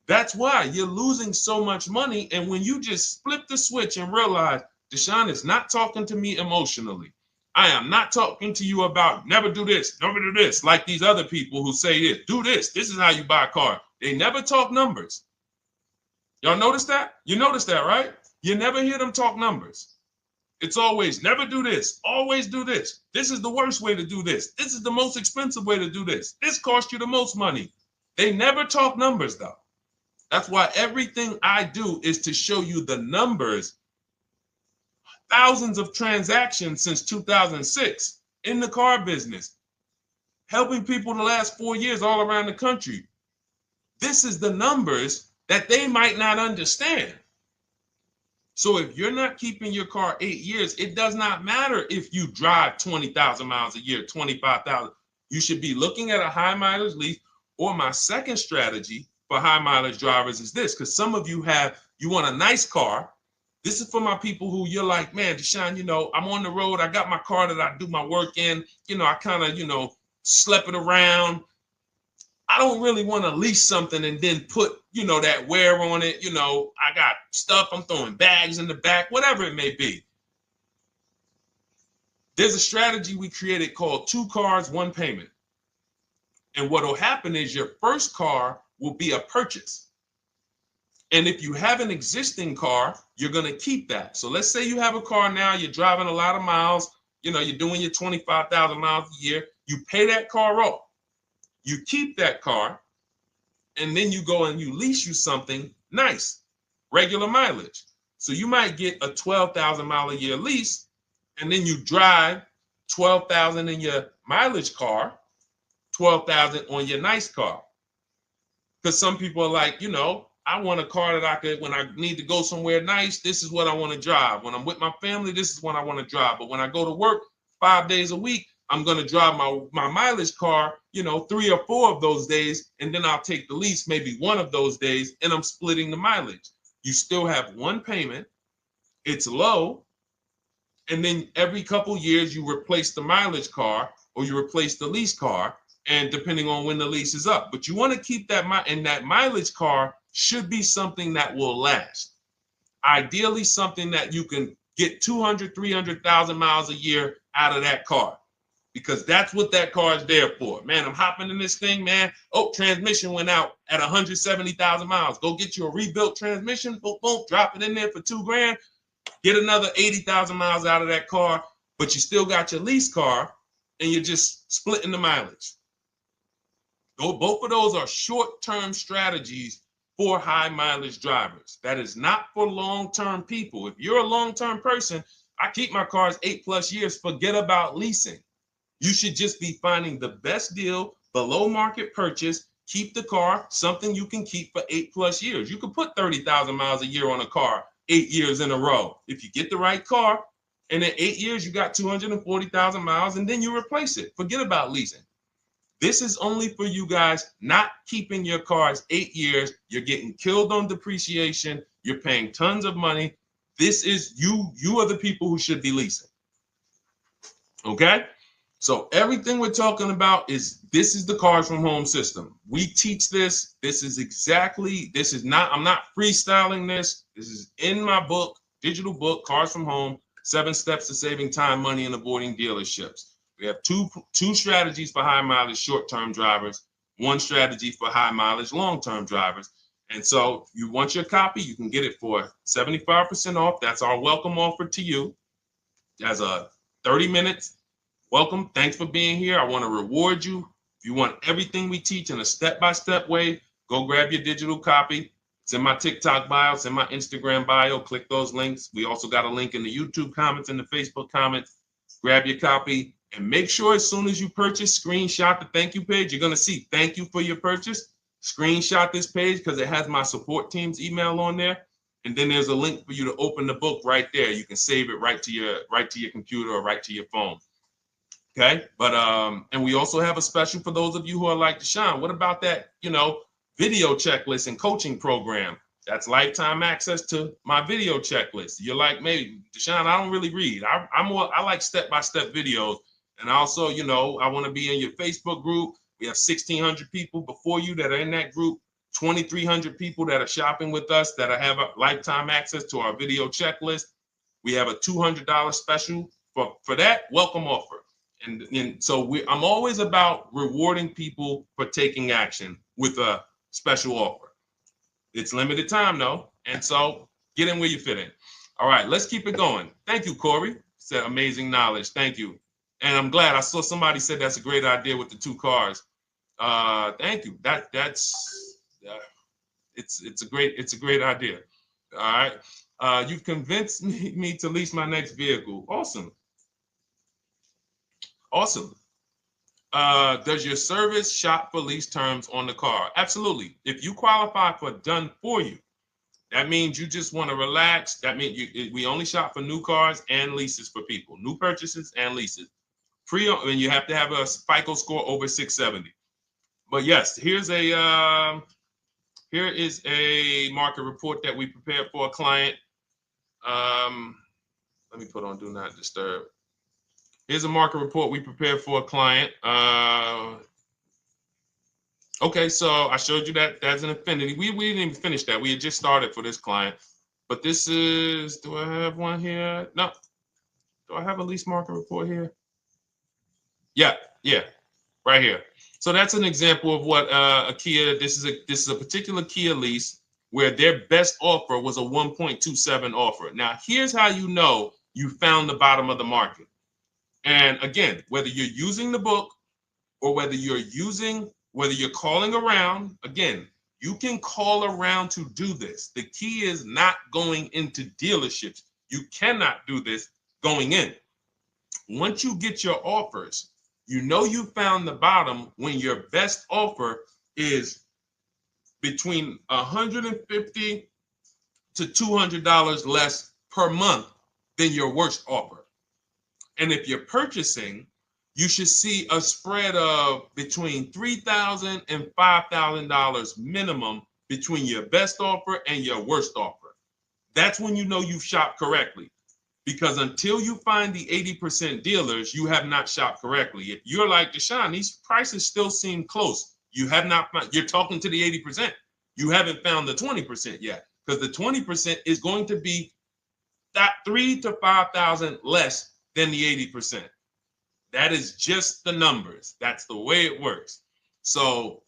That's why you're losing so much money. And when you just flip the switch and realize Deshone is not talking to me emotionally, I am not talking to you about never do this, like these other people who say this, do this. This is how you buy a car. They never talk numbers. Y'all notice that? You notice that, right? You never hear them talk numbers. It's always never do this, always do this. This is the worst way to do this. This is the most expensive way to do this. This costs you the most money. They never talk numbers though. That's why everything I do is to show you the numbers. Thousands of transactions since 2006 in the car business, helping people the last 4 years all around the country. This is the numbers that they might not understand. So if you're not keeping your car 8 years, it does not matter if you drive 20,000 miles a year, 25,000. You should be looking at a high mileage lease. Or my second strategy for high mileage drivers is this, because some of you want a nice car. This is for my people who you're like, man, Deshone, I'm on the road. I got my car that I do my work in. I kind of, slep it around. I don't really want to lease something and then put, that wear on it. I got stuff. I'm throwing bags in the back, whatever it may be. There's a strategy we created called 2 cars, 1 payment. And what will happen is your first car will be a purchase. And if you have an existing car, you're going to keep that. So let's say you have a car now, you're driving a lot of miles, you're doing your 25,000 miles a year. You pay that car off. You keep that car, and then you go and you lease you something nice, regular mileage. So you might get a 12,000 mile a year lease, and then you drive 12,000 in your mileage car, 12,000 on your nice car. Because some people are like, I want a car that I could, when I need to go somewhere nice, this is what I want to drive. When I'm with my family, this is what I want to drive. But when I go to work 5 days a week, I'm going to drive my mileage car, 3 or 4 of those days, and then I'll take the lease maybe 1 of those days, and I'm splitting the mileage. You still have 1 payment. It's low. And then every couple years, you replace the mileage car or you replace the lease car, and depending on when the lease is up. But you want to keep that, and that mileage car should be something that will last. Ideally, something that you can get 200, 300,000 miles a year out of that car, because that's what that car is there for. Man, I'm hopping in this thing, man. Oh, transmission went out at 170,000 miles. Go get you a rebuilt transmission, boom, boom, drop it in there for $2 grand, get another 80,000 miles out of that car, but you still got your lease car and you're just splitting the mileage. Both of those are short-term strategies for high mileage drivers. That is not for long-term people. If you're a long-term person, I keep my cars 8+ years, forget about leasing. You should just be finding the best deal, below market purchase, keep the car, something you can keep for 8+ years. You can put 30,000 miles a year on a car 8 years in a row. If you get the right car, and in 8 years, you got 240,000 miles, and then you replace it. Forget about leasing. This is only for you guys not keeping your cars 8 years. You're getting killed on depreciation. You're paying tons of money. This is you are the people who should be leasing. Okay? So everything we're talking about this is the Cars from Home system. We teach this. I'm not freestyling this. This is in my book, digital book, Cars from Home, 7 Steps to Saving Time, Money, and Avoiding Dealerships. We have two strategies for high mileage short-term drivers, 1 strategy for high mileage long-term drivers. And so if you want your copy, you can get it for 75% off. That's our welcome offer to you. As a 30 minutes welcome. Thanks for being here. I want to reward you. If you want everything we teach in a step-by-step way, go grab your digital copy. It's in my TikTok bio. It's in my Instagram bio. Click those links. We also got a link in the YouTube comments and the Facebook comments. Grab your copy. And make sure as soon as you purchase, screenshot the thank you page. You're going to see thank you for your purchase. screenshot this page because it has my support team's email on there. And then there's a link for you to open the book right there. You can save it right to your computer or right to your phone. Okay. But and we also have a special for those of you who are like Deshone. What about that, video checklist and coaching program? That's lifetime access to my video checklist. You're like, maybe Deshone, I don't really read. I like step-by-step videos. And also, I want to be in your Facebook group. We have 1,600 people before you that are in that group, 2,300 people that are shopping with us that have a lifetime access to our video checklist. We have a $200 special for that welcome offer. And so I'm always about rewarding people for taking action with a special offer. It's limited time though. And so get in where you fit in. All right, let's keep it going. Thank you, Corey. Said amazing knowledge. Thank you. And I'm glad I saw somebody said that's a great idea with the 2 cars. Thank you. It's a great idea. All right. You've convinced me to lease my next vehicle. Awesome. Awesome. Does your service shop for lease terms on the car? Absolutely. If you qualify for done for you, that means you just want to relax. That means we only shop for new cars and leases for people, new purchases and leases. And you have to have a FICO score over 670. But yes, here is a market report that we prepared for a client. Let me put on do not disturb. Here's a market report we prepared for a client. Okay, so I showed you that that's an Infinity. We didn't even finish that. We had just started for this client. But this is, do I have one here? No. Do I have a lease market report here? Yeah, right here. So that's an example of what a Kia, this is a particular Kia lease where their best offer was a 1.27 offer. Now, here's how you know you found the bottom of the market. And again, whether you're using the book or whether you're calling around, again, you can call around to do this. The key is not going into dealerships. You cannot do this going in. Once you get your offers, you know you found the bottom when your best offer is between $150 to $200 less per month than your worst offer. And if you're purchasing, you should see a spread of between $3,000 and $5,000 minimum between your best offer and your worst offer. That's when you know you've shopped correctly. Because until you find the 80% dealers, you have not shopped correctly. If you're like Deshone, these prices still seem close. You have not found, you're talking to the 80%. You haven't found the 20% yet. Because the 20% is going to be that $3,000 to $5,000 less than the 80%. That is just the numbers. That's the way it works. So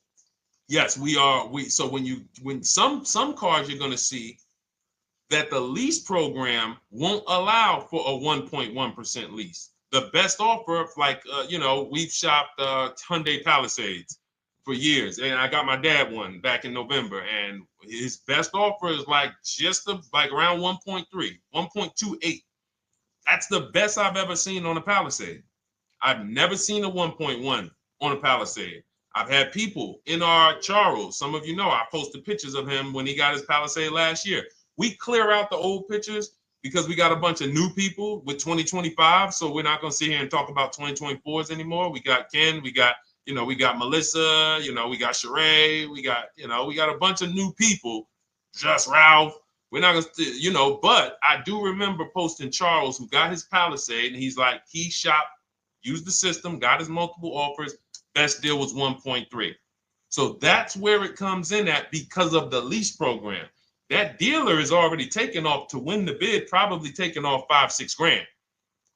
yes, so when some cars you're going to see that the lease program won't allow for a 1.1% lease. The best offer, like, we've shopped Hyundai Palisades for years. And I got my dad one back in November. And his best offer is like around 1.3, 1.28. That's the best I've ever seen on a Palisade. I've never seen a 1.1 on a Palisade. I've had people in our Charles. Some of you know I posted pictures of him when he got his Palisade last year. We clear out the old pictures because we got a bunch of new people with 2025. So we're not going to sit here and talk about 2024s anymore. We got Ken, we got Melissa, we got Sheree, we got a bunch of new people, just Ralph. We're not going to, but I do remember posting Charles who got his Palisade and he's like, he shopped, used the system, got his multiple offers. Best deal was 1.3. So that's where it comes in at because of the lease program. That dealer is already taken off to win the bid, probably taking off $5-6 grand.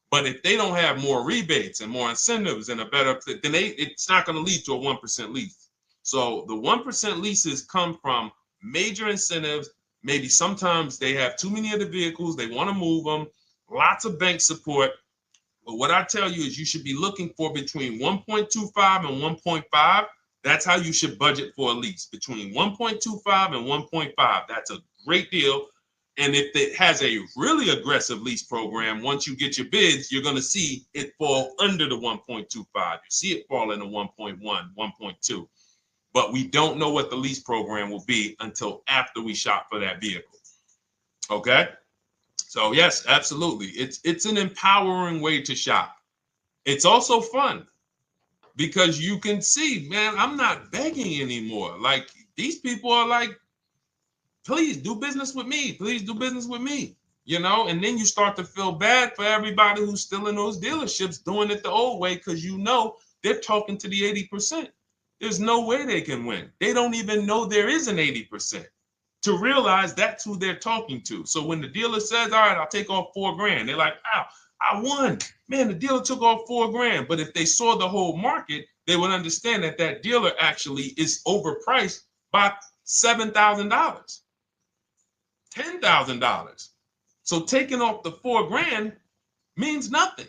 But if they don't have more rebates and more incentives and a better, then it's not going to lead to a 1% lease. So the 1% leases come from major incentives. Maybe sometimes they have too many of the vehicles. They want to move them. Lots of bank support. But what I tell you is you should be looking for between 1.25 and 1.5. That's how you should budget for a lease, between 1.25 and 1.5. That's a great deal. And if it has a really aggressive lease program, once you get your bids, you're going to see it fall under the 1.25. You see it fall into 1.1, 1.2. but we don't know what the lease program will be until after we shop for that vehicle. Okay? So yes, absolutely. It's an empowering way to shop. It's also fun because you can see, man, I'm not begging anymore. Like these people are like, please do business with me. Please do business with me. You know, and then you start to feel bad for everybody who's still in those dealerships doing it the old way because you know they're talking to the 80%. There's no way they can win. They don't even know there is an 80% to realize that's who they're talking to. So when the dealer says, all right, I'll take off $4,000, they're like, ow, I won. Man, the dealer took off $4,000. But if they saw the whole market, they would understand that that dealer actually is overpriced by $7,000, $10,000. So taking off the $4,000 means nothing.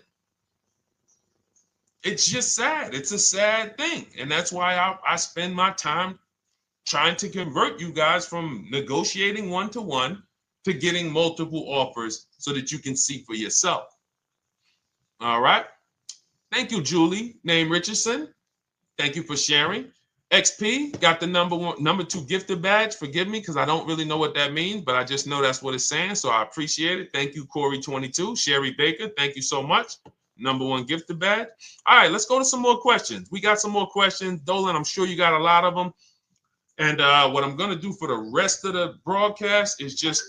It's just sad. It's a sad thing. And that's why I spend my time trying to convert you guys from negotiating one-to-one to getting multiple offers so that you can see for yourself. All right. Thank you, Julie, name Richardson. Thank you for sharing. XP got the number 2 gifted badge. Forgive me because I don't really know what that means, but I just know that's what it's saying. So I appreciate it. Thank you, Corey22. Sherry Baker, thank you so much. Number 1 gifted badge. All right, let's go to some more questions. We got some more questions. Dolan, I'm sure you got a lot of them. And what I'm going to do for the rest of the broadcast is just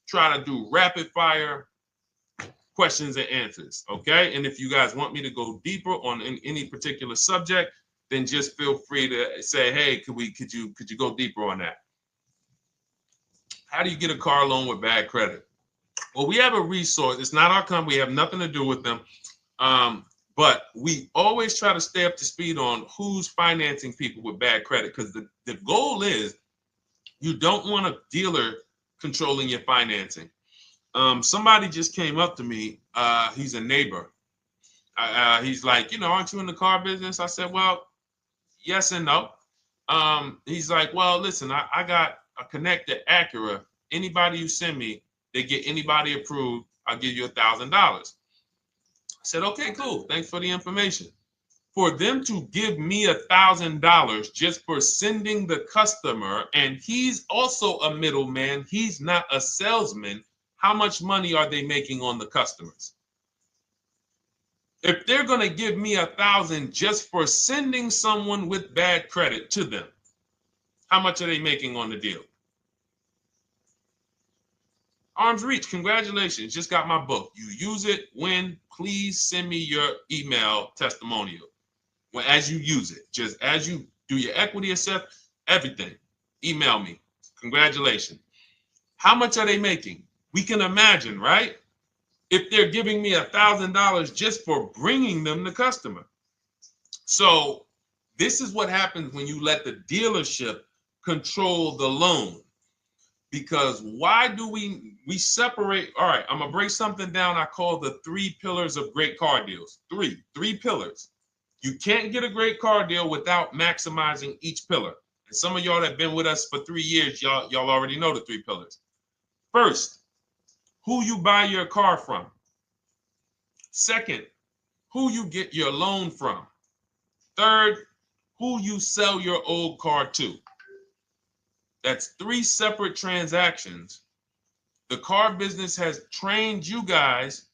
try to do rapid fire questions and answers. Okay. And if you guys want me to go deeper on any particular subject, then just feel free to say, hey, could you go deeper on that? How do you get a car loan with bad credit? Well, we have a resource. It's not our company. We have nothing to do with them. But we always try to stay up to speed on who's financing people with bad credit, because the goal is you don't want a dealer controlling your financing. Somebody just came up to me. He's a neighbor. He's like, aren't you in the car business? I said, well, yes and no. He's like, well, listen, I got a connected Acura. Anybody you send me, they get anybody approved, I'll give you $1,000. I said, okay, cool. Thanks for the information. For them to give me $1,000 just for sending the customer, and he's also a middleman, he's not a salesman, how much money are they making on the customers? If they're going to give me $1,000 just for sending someone with bad credit to them, how much are they making on the deal? Arms Reach, congratulations. Just got my book. You use it when, please send me your email testimonial. Well, as you use it, just as you do your equity assessment, everything, email me. Congratulations. How much are they making? We can imagine, right? If they're giving me $1,000 just for bringing them the customer. So this is what happens when you let the dealership control the loan. Because why do we separate? All right, I'm going to break something down I call the 3 pillars of great car deals. Three pillars. You can't get a great car deal without maximizing each pillar. And some of y'all that have been with us for 3 years, y'all already know the 3 pillars. First, who you buy your car from. Second, who you get your loan from. Third, who you sell your old car to. That's 3 separate transactions. The car business has trained you guys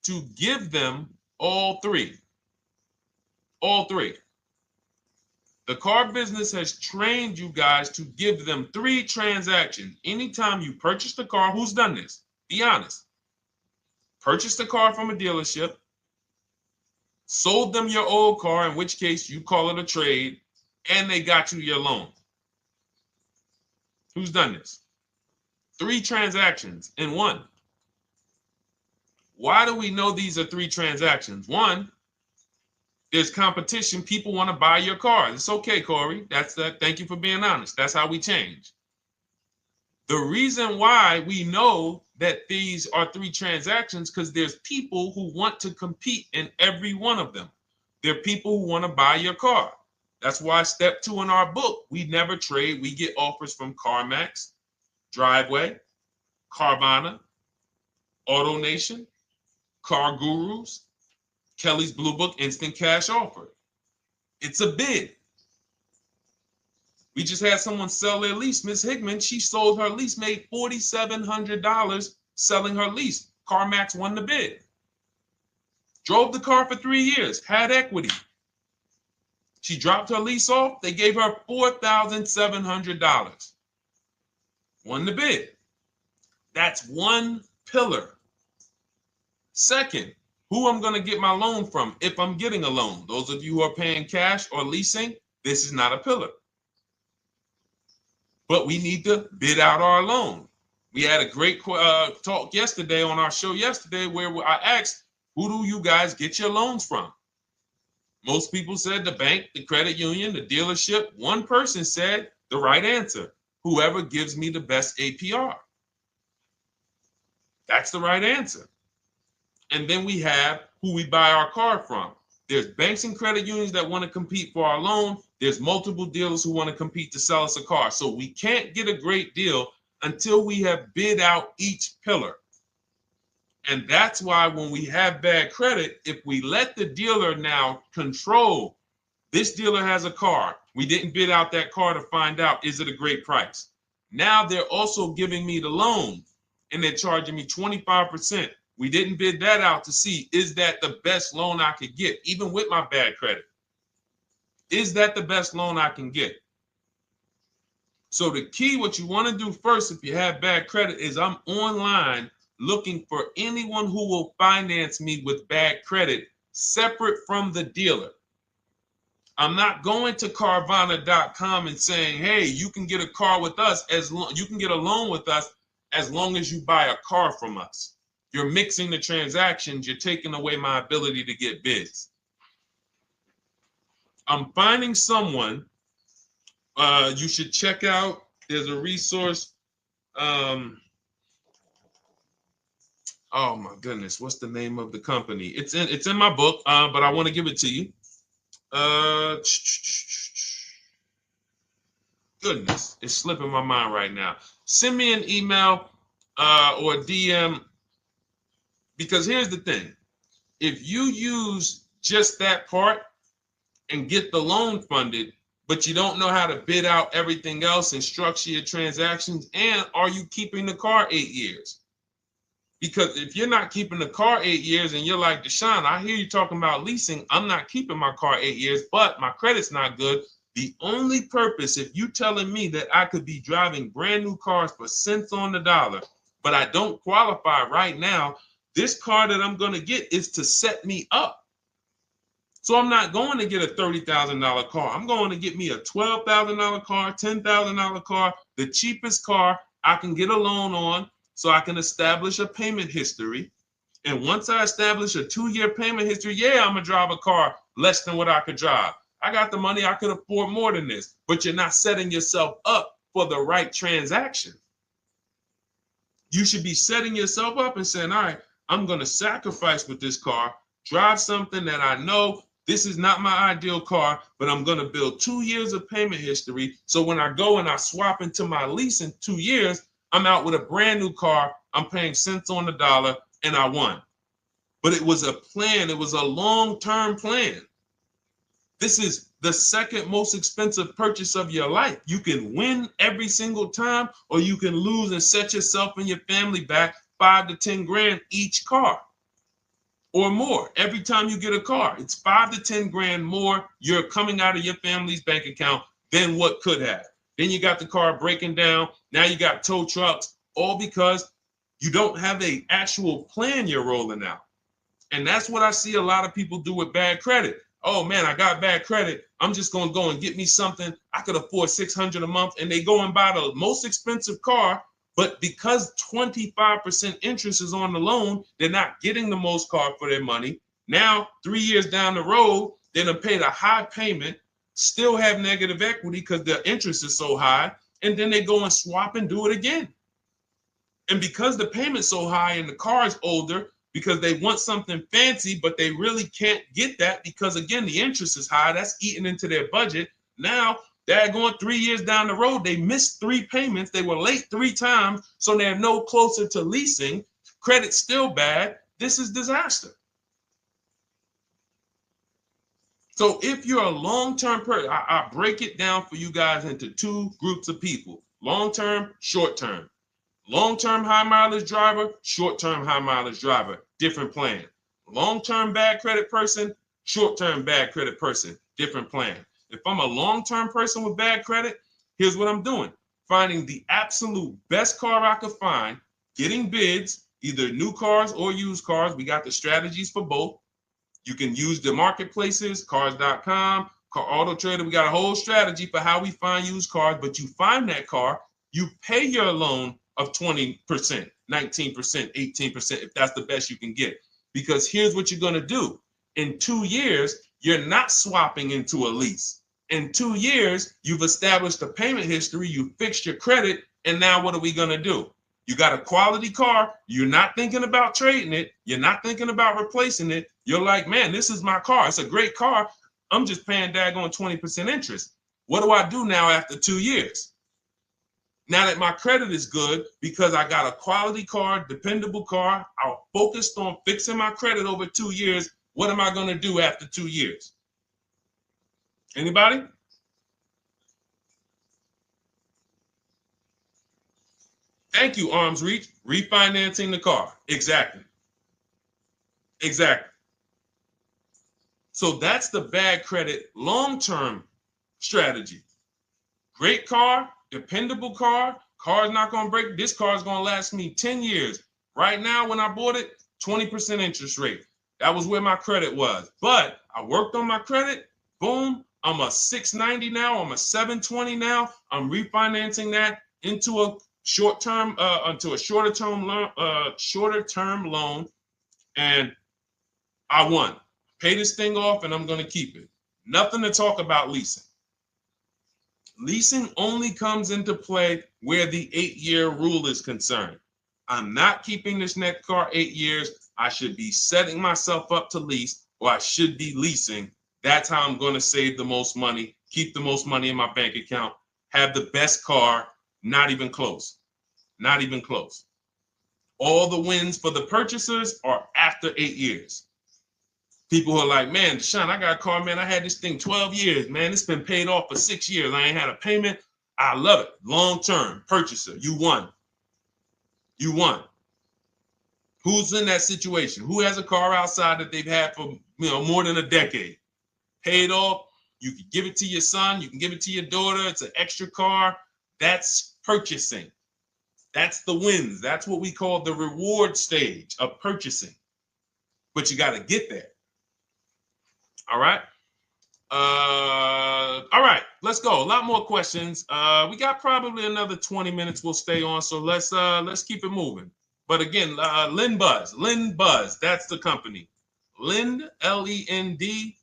to give them all 3. All 3. The car business has trained you guys to give them 3 transactions. Anytime you purchase the car, who's done this? Be honest. Purchased the car from a dealership, sold them your old car, in which case you call it a trade, and they got you your loan. Who's done this? 3 transactions in one. Why do we know these are 3 transactions? One, there's competition. People want to buy your car. It's okay, Corey. That's that. Thank you for being honest. That's how we change. The reason why we know that these are 3 transactions because there's people who want to compete in every one of them. There are people who want to buy your car. That's why step 2 in our book, we never trade. We get offers from CarMax, Driveway, Carvana, AutoNation, Car Gurus, Kelly's Blue Book Instant Cash Offer. It's a bid. We just had someone sell their lease. Miss Hickman, she sold her lease, made $4,700 selling her lease. CarMax won the bid. Drove the car for 3 years, had equity. She dropped her lease off. They gave her $4,700. Won the bid. That's one pillar. Second, who I'm going to get my loan from if I'm getting a loan. Those of you who are paying cash or leasing, this is not a pillar. But we need to bid out our loan. We had a great talk yesterday on our show yesterday where I asked, who do you guys get your loans from? Most people said the bank, the credit union, the dealership. One person said the right answer, whoever gives me the best APR. That's the right answer. And then we have who we buy our car from. There's banks and credit unions that want to compete for our loan. There's multiple dealers who want to compete to sell us a car. So we can't get a great deal until we have bid out each pillar. And that's why when we have bad credit, if we let the dealer now control, this dealer has a car. We didn't bid out that car to find out, is it a great price? Now they're also giving me the loan and they're charging me 25%. We didn't bid that out to see, is that the best loan I could get, even with my bad credit? Is that the best loan I can get? So the key, what you want to do first if you have bad credit is I'm online looking for anyone who will finance me with bad credit separate from the dealer. I'm not going to Carvana.com and saying, hey, you can get a car with us you can get a loan with us as long as you buy a car from us. You're mixing the transactions. You're taking away my ability to get bids. I'm finding someone you should check out. There's a resource. Oh my goodness, what's the name of the company? It's in my book, but I want to give it to you. Goodness, it's slipping my mind right now. Send me an email or DM, because here's the thing. If you use just that part and get the loan funded, but you don't know how to bid out everything else and structure your transactions, and are you keeping the car 8 years? Because if you're not keeping the car 8 years and you're like, Deshone, I hear you talking about leasing. I'm not keeping my car 8 years, but my credit's not good. The only purpose, if you telling me that I could be driving brand new cars for cents on the dollar, but I don't qualify right now, this car that I'm going to get is to set me up. So I'm not going to get a $30,000 car. I'm going to get me a $12,000 car, $10,000 car, the cheapest car I can get a loan on, so I can establish a payment history. And once I establish a 2-year payment history, yeah, I'm going to drive a car less than what I could drive. I got the money. I could afford more than this. But you're not setting yourself up for the right transaction. You should be setting yourself up and saying, all right, I'm going to sacrifice with this car, drive something that I know this is not my ideal car, but I'm going to build 2 years of payment history. So when I go and I swap into my lease in 2 years, I'm out with a brand new car. I'm paying cents on the dollar and I won. But it was a plan. It was a long-term plan. This is the second most expensive purchase of your life. You can win every single time, or you can lose and set yourself and your family back 5 to 10 grand each car or more. Every time you get a car, it's 5 to 10 grand more you're coming out of your family's bank account than what could have. Then you got the car breaking down. Now you got tow trucks, all because you don't have an actual plan you're rolling out. And that's what I see a lot of people do with bad credit. Oh man, I got bad credit. I'm just going to go and get me something. I could afford $600 a month. And they go and buy the most expensive car. But because 25% interest is on the loan, they're not getting the most car for their money. Now, 3 years down the road, they're going to pay the high payment, still have negative equity because the interest is so high. And then they go and swap and do it again. And because the payment's so high and the car is older, because they want something fancy, but they really can't get that because, again, the interest is high. That's eating into their budget. Now they're going 3 years down the road. They missed 3 payments. They were late 3 times, so they're no closer to leasing. Credit's still bad. This is disaster. So if you're a long-term person, I break it down for you guys into two groups of people: long-term, short-term. Long-term high mileage driver, short-term high mileage driver, different plan. Long-term bad credit person, short-term bad credit person, different plan. If I'm a long-term person with bad credit, here's what I'm doing: finding the absolute best car I could find, getting bids, either new cars or used cars. We got the strategies for both. You can use the marketplaces, cars.com, Car Auto Trader. We got a whole strategy for how we find used cars, but you find that car, you pay your loan of 20%, 19%, 18%, if that's the best you can get. Because here's what you're going to do. In 2 years, you're not swapping into a lease. In 2 years, you've established a payment history, you fixed your credit, and now what are we going to do? You got a quality car. You're not thinking about trading it. You're not thinking about replacing it. You're like, man, this is my car. It's a great car. I'm just paying daggone 20% interest. What do I do now after 2 years? Now that my credit is good, because I got a quality car, dependable car, I'm focused on fixing my credit over 2 years. What am I going to do after 2 years? Anybody? Thank you, Arms Reach. Refinancing the car. Exactly. Exactly. So that's the bad credit long-term strategy. Great car, dependable car, car's not going to break. This car is going to last me 10 years. Right now, when I bought it, 20% interest rate. That was where my credit was. But I worked on my credit. Boom. I'm a 690 now. I'm a 720 now. I'm refinancing that into a short-term, into a shorter-term loan, and I won. Pay this thing off, and I'm going to keep it. Nothing to talk about leasing. Leasing only comes into play where the 8-year rule is concerned. I'm not keeping this next car 8 years. I should be setting myself up to lease, or I should be leasing. That's how I'm going to save the most money, keep the most money in my bank account, have the best car. Not even close. Not even close. All the wins for the purchasers are after 8 years. People who are like, man, Deshone, I got a car, man. I had this thing 12 years, man. It's been paid off for 6 years. I ain't had a payment. I love it. Long-term purchaser. You won. You won. Who's in that situation? Who has a car outside that they've had for more than a decade? Paid off. You can give it to your son. You can give it to your daughter. It's an extra car. That's purchasing. That's the wins. That's what we call the reward stage of purchasing. But you got to get there. All right. All right, let's go. A lot more questions. We got probably another 20 minutes we'll stay on, so let's keep it moving. But again, Lend Buzz, that's the company. Lend, Lendbuzz.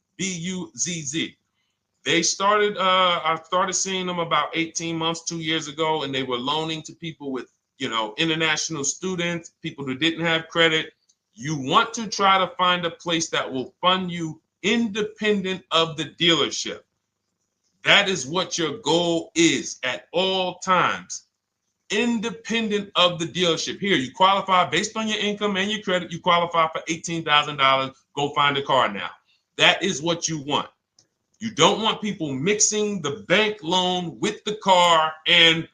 They started, I started seeing them about 18 months, 2 years ago, and they were loaning to people with, international students, people who didn't have credit. You want to try to find a place that will fund you independent of the dealership. That is what your goal is at all times. Independent of the dealership. Here, you qualify based on your income and your credit. You qualify for $18,000. Go find a car now. That is what you want. You don't want people mixing the bank loan with the car and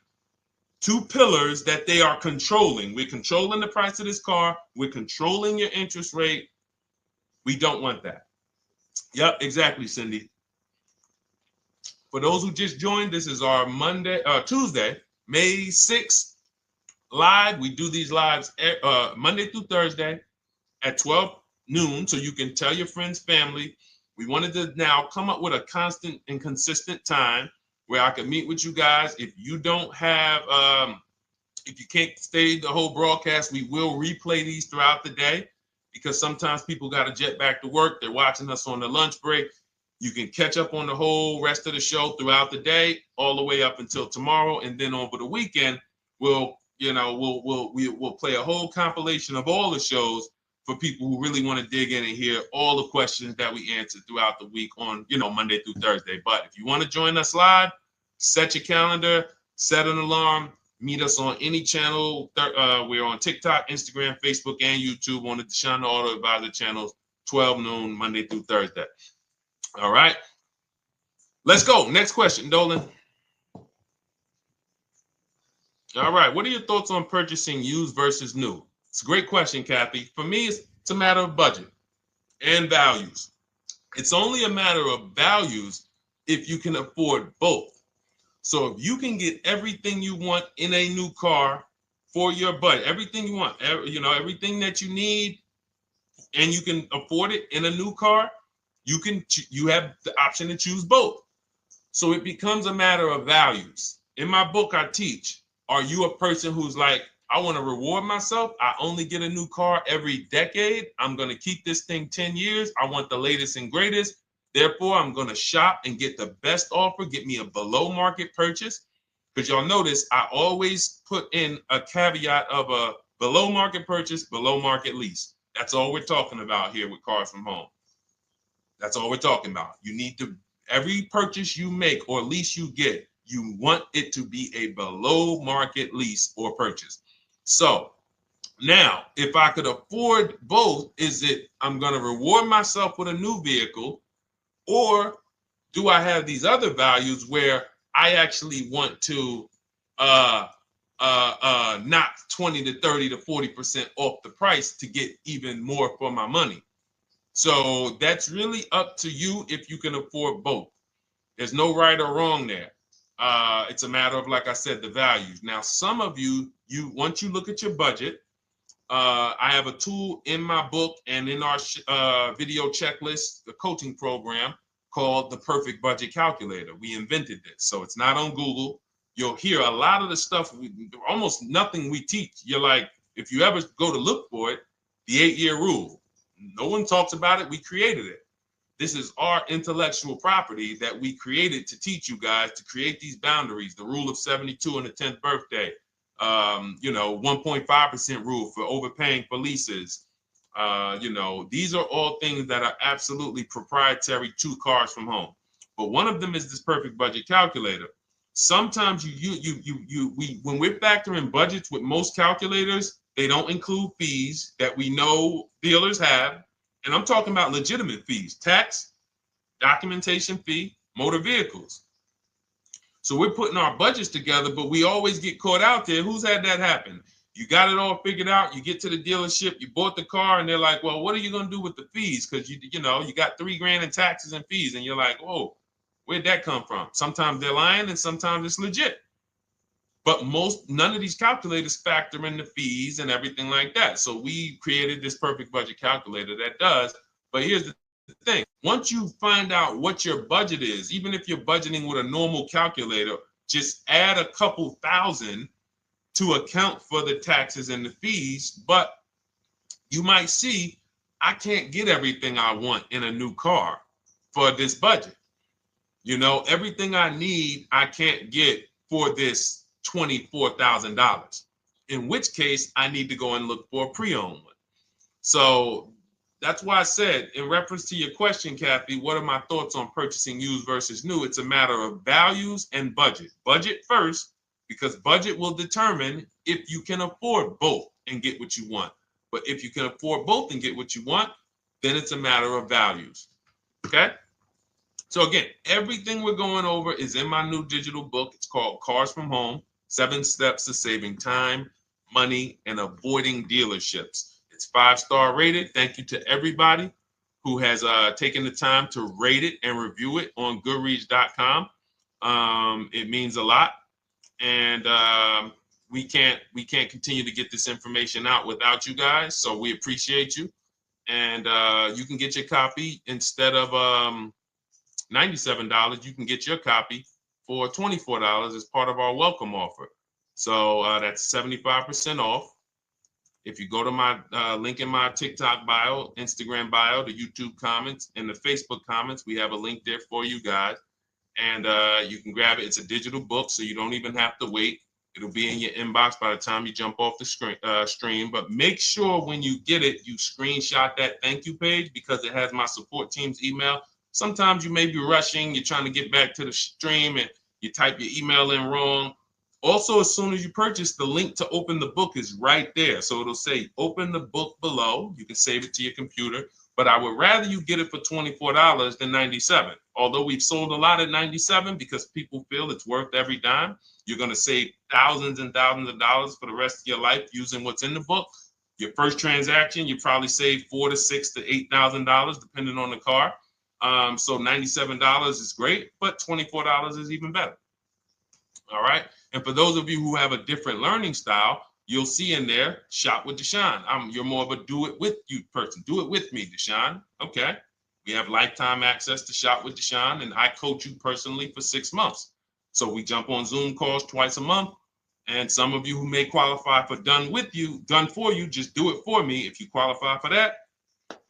two pillars that they are controlling. We're controlling the price of this car. We're controlling your interest rate. We don't want that. Yep, exactly, Cindy. For those who just joined, this is our Tuesday, May 6th live. We do these lives Monday through Thursday at 12 noon, so you can tell your friends, family. We wanted to now come up with a constant and consistent time where I can meet with you guys. If you don't have, if you can't stay the whole broadcast, we will replay these throughout the day, because sometimes people got to jet back to work. They're watching us on the lunch break. You can catch up on the whole rest of the show throughout the day, all the way up until tomorrow, and then over the weekend, we'll play a whole compilation of all the shows for people who really want to dig in and hear all the questions that we answered throughout the week on, Monday through Thursday. But if you want to join us live, set your calendar, set an alarm, meet us on any channel. We're on TikTok, Instagram, Facebook, and YouTube on the Deshone the Auto Advisor channels, 12 noon, Monday through Thursday. All right. Let's go. Next question, Dolan. All right. What are your thoughts on purchasing used versus new? It's a great question, Kathy. For me, it's a matter of budget and values. It's only a matter of values if you can afford both. So if you can get everything you want in a new car for your budget, everything you want, everything that you need, and you can afford it in a new car, you have the option to choose both. So it becomes a matter of values. In my book, I teach, are you a person who's like, I want to reward myself. I only get a new car every decade. I'm going to keep this thing 10 years. I want the latest and greatest. Therefore, I'm going to shop and get the best offer, get me a below market purchase. Because y'all notice I always put in a caveat of a below market purchase, below market lease. That's all we're talking about here with Cars from Home. That's all we're talking about. You need to, every purchase you make or lease you get, you want it to be a below market lease or purchase. So now, if I could afford both, is it I'm going to reward myself with a new vehicle, or do I have these other values where I actually want to knock 20 to 30 to 40% off the price to get even more for my money? So that's really up to you if you can afford both. There's no right or wrong there. It's a matter of, like I said, the values. Now, some of you once you look at your budget, I have a tool in my book and in our video checklist, the coaching program called the Perfect Budget Calculator. We invented this, so it's not on Google. You'll hear a lot of the stuff, almost nothing we teach. You're like, if you ever go to look for it, the 8-year rule. No one talks about it. We created it. This is our intellectual property that we created to teach you guys to create these boundaries, the rule of 72 and the 10th birthday, 1.5% rule for overpaying for leases. These are all things that are absolutely proprietary to Cars from Home. But one of them is this perfect budget calculator. Sometimes when we're factoring budgets with most calculators, they don't include fees that we know dealers have. And I'm talking about legitimate fees, tax, documentation fee, motor vehicles. So we're putting our budgets together, but we always get caught out there. Who's had that happen? You got it all figured out. You get to the dealership, you bought the car, and they're like, well, what are you going to do with the fees? Because you got $3,000 in taxes and fees. And you're like, oh, where'd that come from? Sometimes they're lying and sometimes it's legit. But none of these calculators factor in the fees and everything like that. So we created this perfect budget calculator that does. But here's the thing. Once you find out what your budget is, even if you're budgeting with a normal calculator, just add a couple thousand to account for the taxes and the fees. But you might see, I can't get everything I want in a new car for this budget. Everything I need, I can't get for this $24,000, in which case I need to go and look for a pre-owned one. So that's why I said, in reference to your question, Kathy, what are my thoughts on purchasing used versus new? It's a matter of values and budget. Budget first, because budget will determine if you can afford both and get what you want. But if you can afford both and get what you want, then it's a matter of values. Okay? So again, everything we're going over is in my new digital book. It's called Cars from Home, 7 Steps to Saving Time, Money, and Avoiding Dealerships. It's 5-star rated. Thank you to everybody who has taken the time to rate it and review it on Goodreads.com. It means a lot. And we can't continue to get this information out without you guys. So we appreciate you. And you can get your copy instead of $97, you can get your copy for $24 as part of our welcome offer. So that's 75% off. If you go to my link in my TikTok bio, Instagram bio, the YouTube comments, and the Facebook comments, we have a link there for you guys. And you can grab it. It's a digital book, so you don't even have to wait. It'll be in your inbox by the time you jump off the stream. But make sure when you get it, you screenshot that thank you page, because it has my support team's email. Sometimes you may be rushing, you're trying to get back to the stream and you type your email in wrong. Also, as soon as you purchase, the link to open the book is right there. So it'll say open the book below. You can save it to your computer. But I would rather you get it for $24 than $97. Although we've sold a lot at $97 because people feel it's worth every dime. You're going to save thousands and thousands of dollars for the rest of your life using what's in the book. Your first transaction, you probably save $4,000 to $6,000 to $8,000 depending on the car. So $97 is great, but $24 is even better. All right. And for those of you who have a different learning style, you'll see in there, shop with Deshone. You're more of a do it with you person. Do it with me, Deshone. Okay. We have lifetime access to shop with Deshone, and I coach you personally for 6 months. So we jump on Zoom calls twice a month. And some of you who may qualify for done for you, just do it for me. If you qualify for that,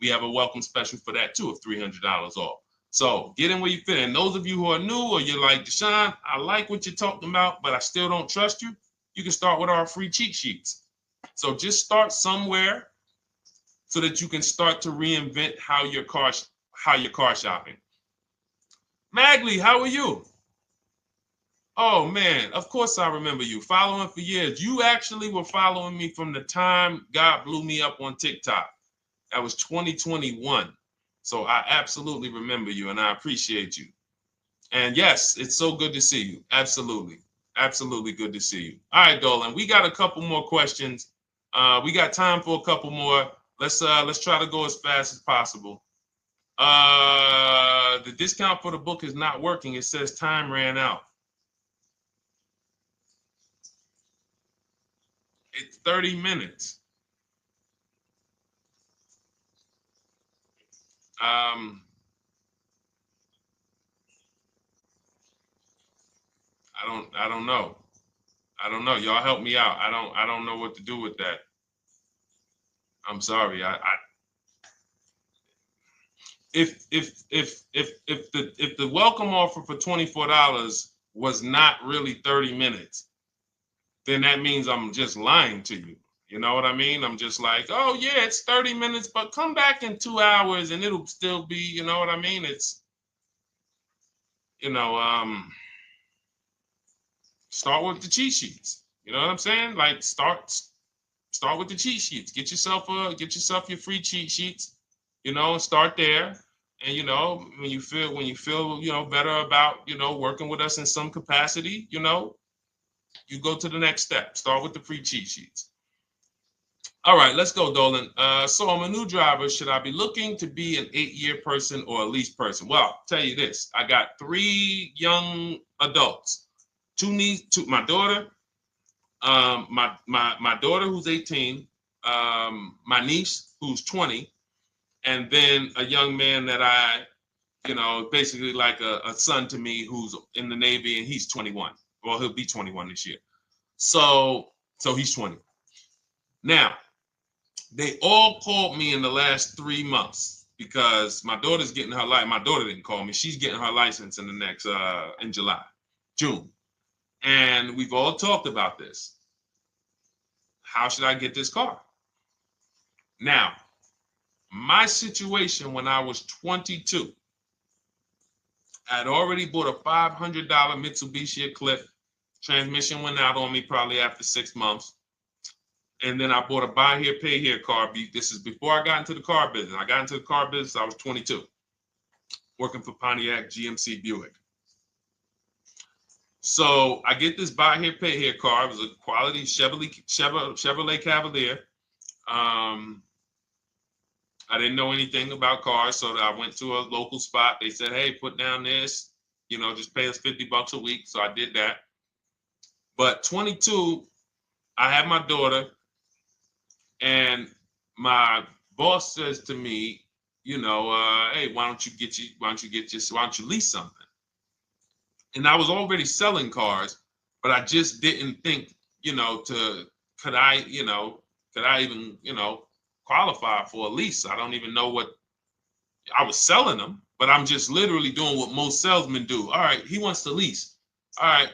we have a welcome special for that too of $300 off. So get in where you fit. And those of you who are new or you're like, Deshone, I like what you're talking about, but I still don't trust you. You can start with our free cheat sheets. So just start somewhere so that you can start to reinvent how you're car shopping. Magley, how are you? Oh man, of course I remember you. Following for years. You actually were following me from the time God blew me up on TikTok. That was 2021. So I absolutely remember you and I appreciate you. And yes, it's so good to see you. Absolutely. Absolutely good to see you. All right, Dolan, we got a couple more questions. We got time for a couple more. Let's try to go as fast as possible. The discount for the book is not working. It says time ran out. It's 30 minutes. I don't know. I don't know. Y'all help me out. I don't know what to do with that. I'm sorry. If the welcome offer for $24 was not really 30 minutes, then that means I'm just lying to you. You know what I mean? I'm just like, oh yeah, it's 30 minutes, but come back in 2 hours and it'll still be, you know what I mean? It's, start with the cheat sheets. You know what I'm saying? Like start with the cheat sheets. Get yourself your free cheat sheets, start there. And when you feel better about working with us in some capacity, you go to the next step. Start with the free cheat sheets. All right, let's go, Dolan. So I'm a new driver. Should I be looking to be an 8-year person or a lease person? Well, I'll tell you this. I got 3 young adults. My daughter, my daughter who's 18, my niece who's 20, and then a young man that I, basically like a son to me who's in the Navy and he's 21. Well, he'll be 21 this year. So he's 20. Now, they all called me in the last 3 months because my daughter's getting her license. My daughter didn't call me. She's getting her license in the next, in June. And we've all talked about this. How should I get this car? Now, my situation when I was 22, I'd already bought a $500 Mitsubishi Eclipse. Transmission went out on me probably after 6 months. And then I bought a buy here, pay here car. This is before I got into the car business. I got into the car business, I was 22, working for Pontiac GMC Buick. So I get this buy here, pay here car. It was a quality Chevrolet Cavalier. I didn't know anything about cars, so I went to a local spot. They said, hey, put down this, just pay us $50 a week. So I did that. But 22, I had my daughter, and my boss says to me, hey, why don't you lease something? And I was already selling cars, but I just didn't think, could I even, qualify for a lease? I don't even know what I was selling them, but I'm just literally doing what most salesmen do. All right, he wants to lease. All right,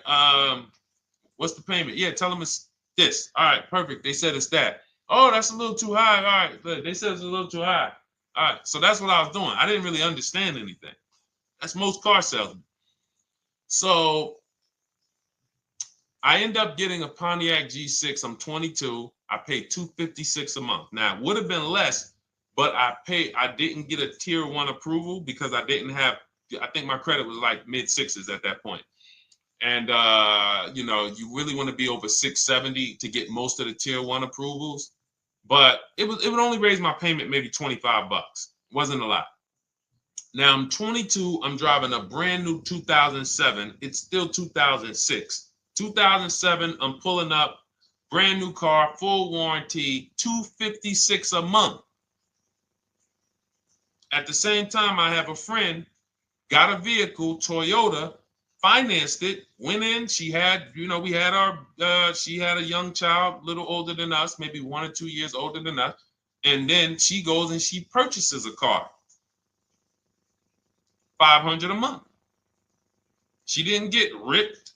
what's the payment? Yeah, tell him it's this. All right, perfect. They said it's that. Oh, that's a little too high. All right, they said it's a little too high. All right, so that's what I was doing. I didn't really understand anything. That's most car salesmen. So I end up getting a Pontiac G6. I'm 22. I paid $256 a month. Now, it would have been less, but I didn't get a tier 1 approval because I didn't have, I think my credit was like mid 6s at that point. And you know, you really want to be over 670 to get most of the tier 1 approvals. But it would only raise my payment maybe 25 bucks. Wasn't a lot. Now I'm 22. I'm driving a brand new 2007. It's still 2006. 2007. I'm pulling up, brand new car, full warranty, $256 a month. At the same time, I have a friend, got a vehicle, Toyota, financed it, went in. She had, you know, we had our, she had a young child, a little older than us, maybe 1 or 2 years older than us. And then she goes and she purchases a car, $500 a month. She didn't get ripped.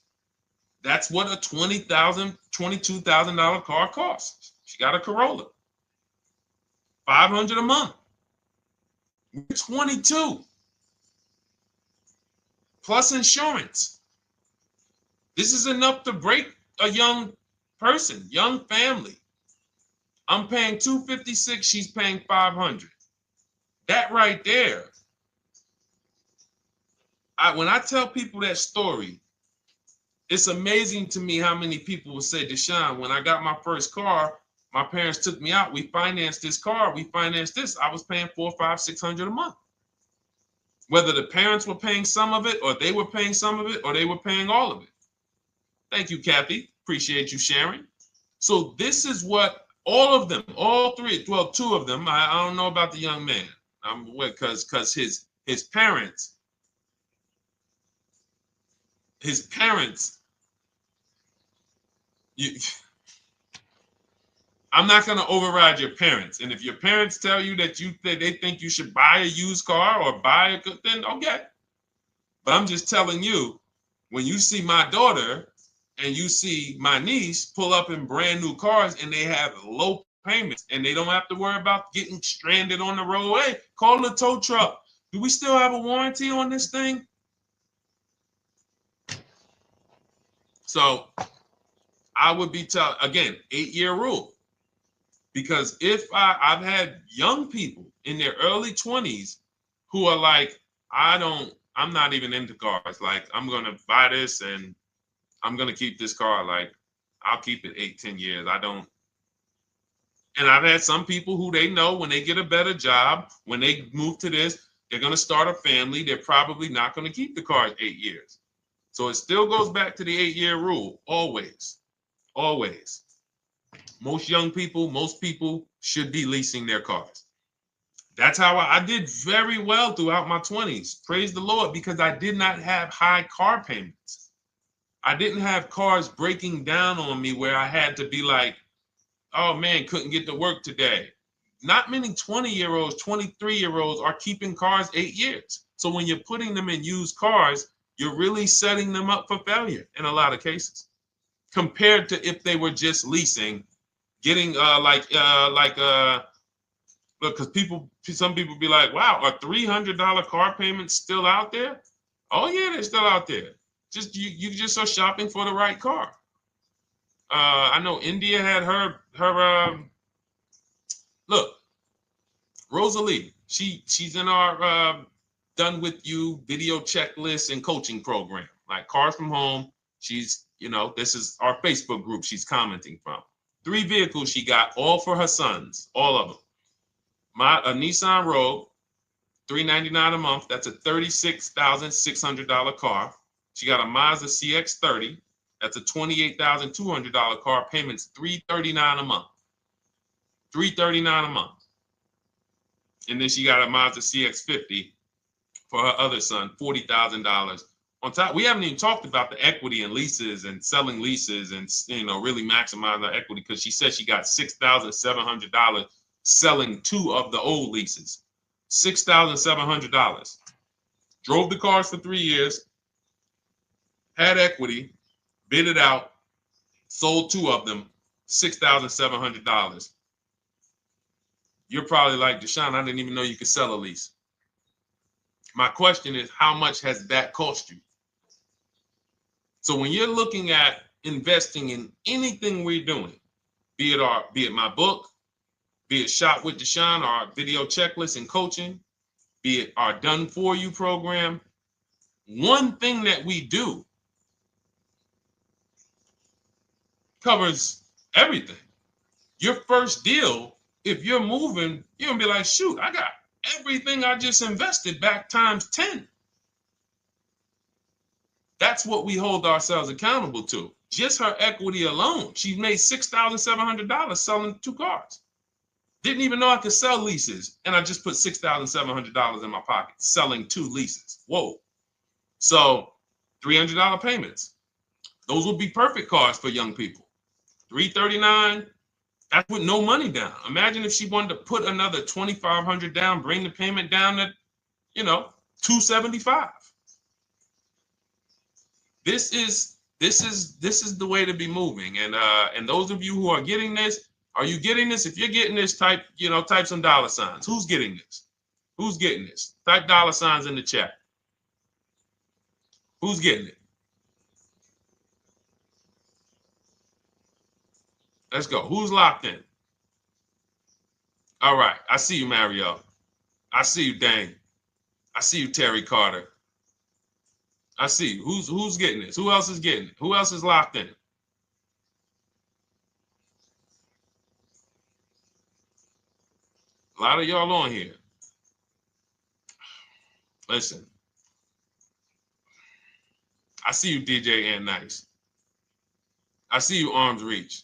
That's what a $20,000, $22,000 car costs. She got a Corolla, $500 a month. We're 22. Plus insurance. This is enough to break a young person, young family. I'm paying $256, she's paying $500. That right there. When I tell people that story, it's amazing to me how many people will say, Deshone, when I got my first car, my parents took me out. We financed this car. We financed this. I was paying $400, $500, $600 a month. Whether the parents were paying some of it, or they were paying some of it, or they were paying all of it. Thank you, Kathy. Appreciate you sharing. So this is what all of them, all three, well, 2 of them, I don't know about the young man, because his parents, I'm not going to override your parents. And if your parents tell you that they think you should buy a used car or buy a good, then okay. But I'm just telling you, when you see my daughter and you see my niece pull up in brand new cars and they have low payments and they don't have to worry about getting stranded on the road, hey, call the tow truck. Do we still have a warranty on this thing? So I would be telling, again, 8-year rule. Because if I've had young people in their early 20s who are like, I'm not even into cars. Like, I'm going to buy this and I'm going to keep this car. Like, I'll keep it 8, 10 years. I don't. And I've had some people who they know when they get a better job, when they move to this, they're going to start a family. They're probably not going to keep the car 8 years. So it still goes back to the 8-year rule. Always. Always. Most young people, most people should be leasing their cars. That's how I did very well throughout my 20s. Praise the Lord, because I did not have high car payments. I didn't have cars breaking down on me where I had to be like, oh man, couldn't get to work today. Not many 20-year-olds, 23-year-olds are keeping cars 8 years. So when you're putting them in used cars, you're really setting them up for failure in a lot of cases, compared to if they were just leasing, getting look, because some people be like, wow, are $300 car payments still out there? Oh yeah, they're still out there. Just you just are shopping for the right car. I know India had her look, Rosalie, she's in our done with you video checklist and coaching program, like Cars from Home. She's, you know, this is our Facebook group she's commenting from. 3 vehicles she got, all for her sons, all of them. A Nissan Rogue, $399 a month. That's a $36,600 car. She got a Mazda CX-30. That's a $28,200 car. Payments $339 a month. $339 a month. And then she got a Mazda CX-50 for her other son, $40,000. On top, we haven't even talked about the equity and leases and selling leases and, you know, really maximizing her equity, because she said she got $6,700 selling 2 of the old leases. $6,700. Drove the cars for 3 years, had equity, bid it out, sold 2 of them, $6,700. You're probably like, Deshone, I didn't even know you could sell a lease. My question is, how much has that cost you? So when you're looking at investing in anything we're doing, be it my book, be it Shop with Deshone, our video checklist and coaching, be it our Done For You program. One thing that we do covers everything. Your first deal, if you're moving, you're gonna be like, shoot, I got everything I just invested back times 10. That's what we hold ourselves accountable to. Just her equity alone, she made $6,700 selling 2 cars. Didn't even know I could sell leases, and I just put $6,700 in my pocket selling 2 leases. Whoa. So $300 payments. Those would be perfect cars for young people. $339, that's with no money down. Imagine if she wanted to put another $2,500 down, bring the payment down to, $275. This is the way to be moving. And those of you who are getting this, are you getting this? If you're getting this, type some dollar signs. Who's getting this? Who's getting this? Type dollar signs in the chat. Who's getting it? Let's go. Who's locked in? All right. I see you, Mario. I see you, Dane. I see you, Terry Carter. I see you. Who's getting this? Who else is getting it? Who else is locked in? A lot of y'all on here. Listen. I see you, DJ and Nice. I see you, Arms Reach.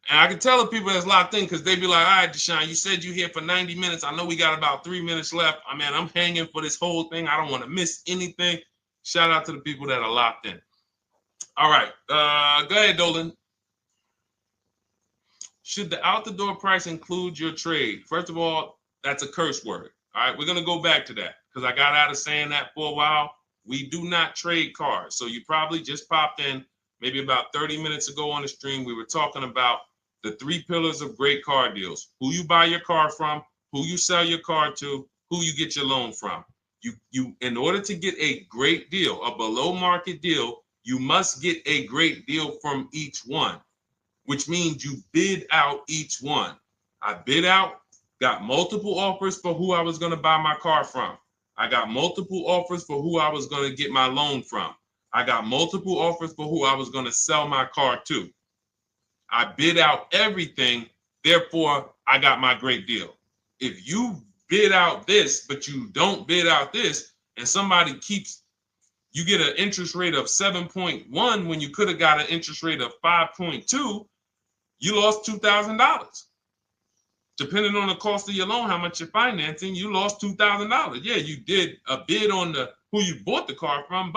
And I can tell the people that's locked in because they be like, all right, Deshone, you said you're here for 90 minutes. I know we got about 3 minutes left. I'm hanging for this whole thing. I don't want to miss anything. Shout out to the people that are locked in. All right. Go ahead, Dolan. Should the out-the-door price include your trade? First of all, that's a curse word. All right. We're going to go back to that because I got out of saying that for a while. We do not trade cars. So you probably just popped in maybe about 30 minutes ago on the stream. We were talking about the 3 pillars of great car deals: who you buy your car from, who you sell your car to, who you get your loan from. You in order to get a great deal, a below market deal, you must get a great deal from each one, which means you bid out each one. I bid out, got multiple offers for who I was going to buy my car from. I got multiple offers for who I was going to get my loan from. I got multiple offers for who I was going to sell my car to. I bid out everything, therefore I got my great deal. If you bid out this, but you don't bid out this, and somebody you get an interest rate of 7.1 when you could have got an interest rate of 5.2, you lost $2,000. Depending on the cost of your loan, how much you're financing, you lost $2,000. Yeah, you did a bid on who you bought the car from,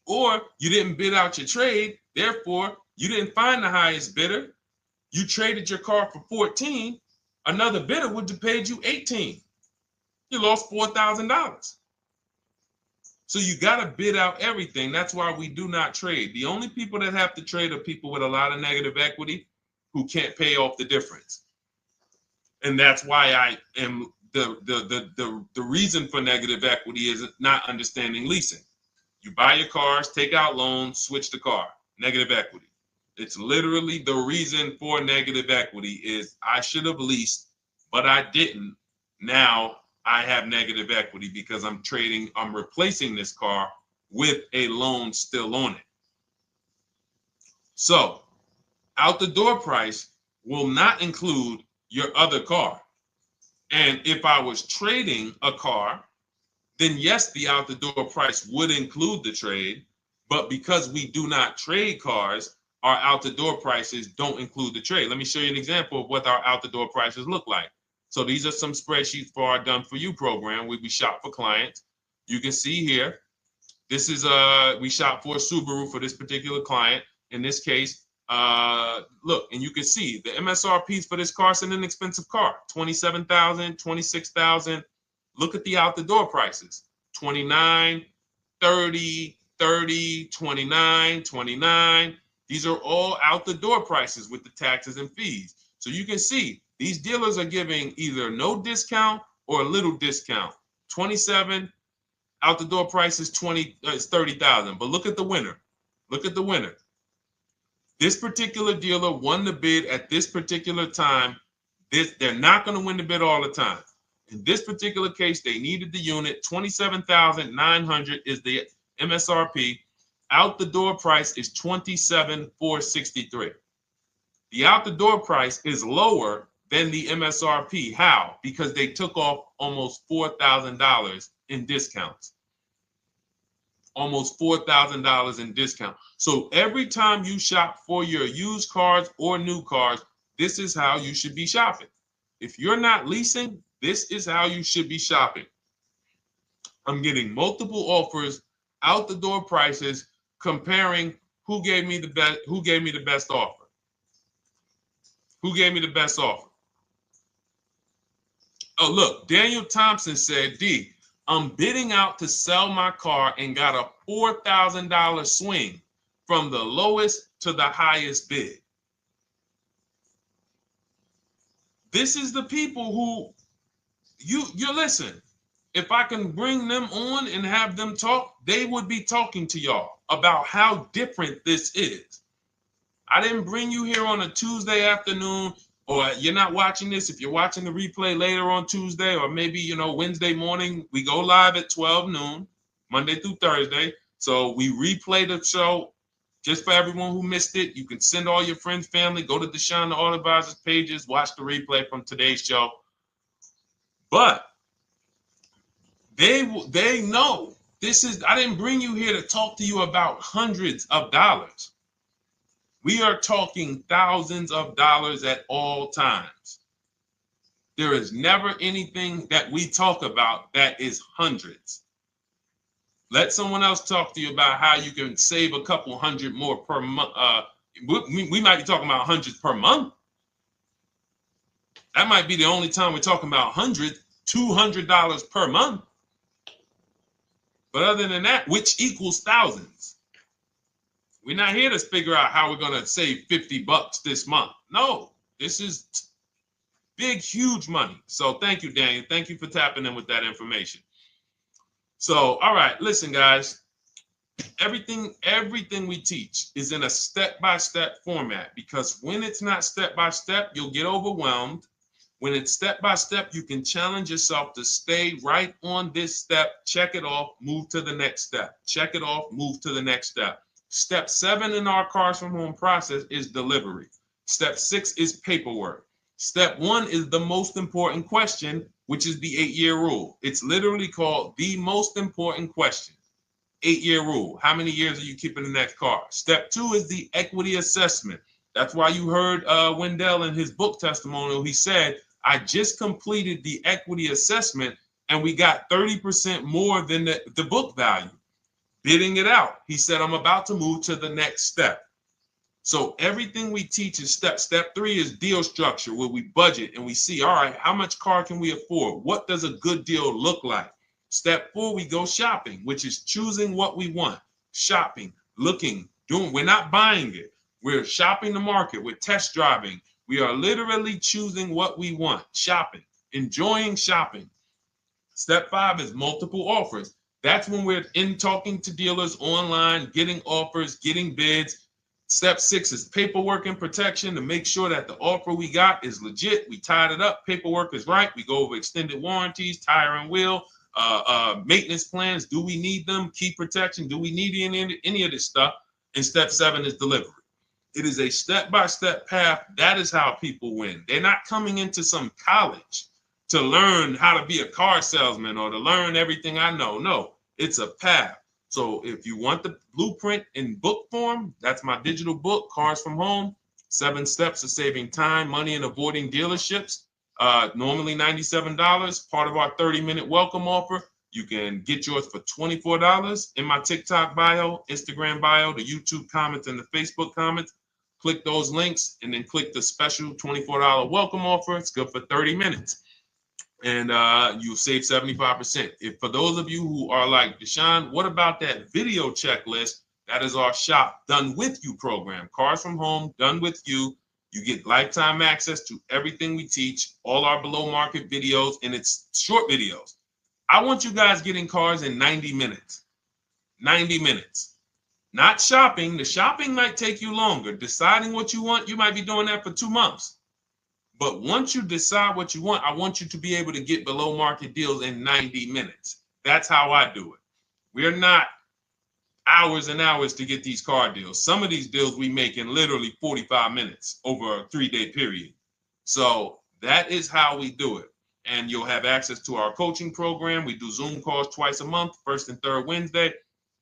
or you didn't bid out your trade, therefore you didn't find the highest bidder. You traded your car for 14. Another bidder would have paid you 18. You lost $4,000. So you got to bid out everything. That's why we do not trade. The only people that have to trade are people with a lot of negative equity who can't pay off the difference. And that's why I am the reason for negative equity is not understanding leasing. You buy your cars, take out loans, switch the car. Negative equity. It's literally the reason for negative equity is I should have leased, but I didn't. Now I have negative equity because I'm replacing this car with a loan still on it. So out the door price will not include your other car. And if I was trading a car, then yes, the out the door price would include the trade. But because we do not trade cars, our out the door prices don't include the trade. Let me show you an example of what our out the door prices look like. So these are some spreadsheets for our Done For You program where we shop for clients. You can see here, this is we shop for a Subaru for this particular client. In this case, look, and you can see the MSRPs for this car is an inexpensive car, $27,000, $26,000. Look at the out the door prices, 29, 30, 30, 29, 29. These are all out the door prices with the taxes and fees. So you can see these dealers are giving either no discount or a little discount. 27 out the door price is 30,000. But look at the winner. Look at the winner. This particular dealer won the bid at this particular time They're not going to win the bid all the time. In this particular case, they needed the unit. $27,900 is the MSRP. Out the door price is $27,463. The out the door price is lower than the MSRP. How? Because they took off almost $4,000 in discounts. Almost $4,000 in discount. So every time you shop for your used cars or new cars, this is how you should be shopping. If you're not leasing, this is how you should be shopping. I'm getting multiple offers, out the door prices, comparing who gave me the best offer. Who gave me the best offer? Oh, look, Daniel Thompson said, D, I'm bidding out to sell my car and got a $4,000 swing from the lowest to the highest bid. This is the people who you listen. If I can bring them on and have them talk, they would be talking to y'all about how different this is. I didn't bring you here on a Tuesday afternoon, or you're not watching this. If you're watching the replay later on Tuesday, or maybe, Wednesday morning, we go live at 12 noon, Monday through Thursday. So we replay the show just for everyone who missed it. You can send all your friends, family, go to Deshone the Auto Advisor's pages, watch the replay from today's show. But they know this is, I didn't bring you here to talk to you about hundreds of dollars. We are talking thousands of dollars at all times. There is never anything that we talk about that is hundreds. Let someone else talk to you about how you can save a couple hundred more per month. We might be talking about hundreds per month. That might be the only time we're talking about hundreds, $200 per month. But other than that, which equals thousands. We're not here to figure out how we're going to save $50 this month. No, this is big, huge money. So thank you, Daniel. Thank you for tapping in with that information. So, all right, listen, guys. Everything we teach is in a step-by-step format, because when it's not step-by-step, you'll get overwhelmed. When it's step-by-step, you can challenge yourself to stay right on this step, check it off, move to the next step. Check it off, move to the next step. Step 7 in our Cars from Home process is delivery. Step 6 is paperwork. Step 1 is the most important question, which is the 8-year rule. It's literally called the most important question. 8-year rule. How many years are you keeping the next car? Step 2 is the equity assessment. That's why you heard Wendell in his book testimonial. He said, I just completed the equity assessment and we got 30% more than the book value. Bidding it out. He said, I'm about to move to the next step. So everything we teach is step. Step 3 is deal structure, where we budget and we see, all right, how much car can we afford? What does a good deal look like? Step 4, we go shopping, which is choosing what we want. Shopping, looking, doing. We're not buying it. We're shopping the market. We're test driving. We are literally choosing what we want. Shopping, enjoying shopping. Step 5 is multiple offers. That's when we're in talking to dealers online, getting offers, getting bids. Step 6 is paperwork and protection, to make sure that the offer we got is legit. We tied it up. Paperwork is right. We go over extended warranties, tire and wheel, maintenance plans. Do we need them? Key protection. Do we need any of this stuff? And step 7 is delivery. It is a step-by-step path. That is how people win. They're not coming into some college to learn how to be a car salesman or to learn everything I know. No, it's a path. So if you want the blueprint in book form, that's my digital book, Cars from Home, 7 Steps of Saving Time, Money, and Avoiding Dealerships. Normally $97, part of our 30-minute welcome offer. You can get yours for $24 in my TikTok bio, Instagram bio, the YouTube comments, and the Facebook comments. Click those links and then click the special $24 welcome offer. It's good for 30 minutes. And you'll save 75%. If for those of you who are like, Deshone, what about that video checklist? That is our Shop Done With You program. Cars from Home, done with you. You get lifetime access to everything we teach, all our below market videos, and it's short videos. I want you guys getting cars in 90 minutes. 90 minutes. Not shopping. The shopping might take you longer. Deciding what you want, you might be doing that for 2 months. But once you decide what you want, I want you to be able to get below market deals in 90 minutes. That's how I do it. We're not hours and hours to get these car deals. Some of these deals we make in literally 45 minutes over a 3-day period. So that is how we do it. And you'll have access to our coaching program. We do Zoom calls twice a month, first and third Wednesday.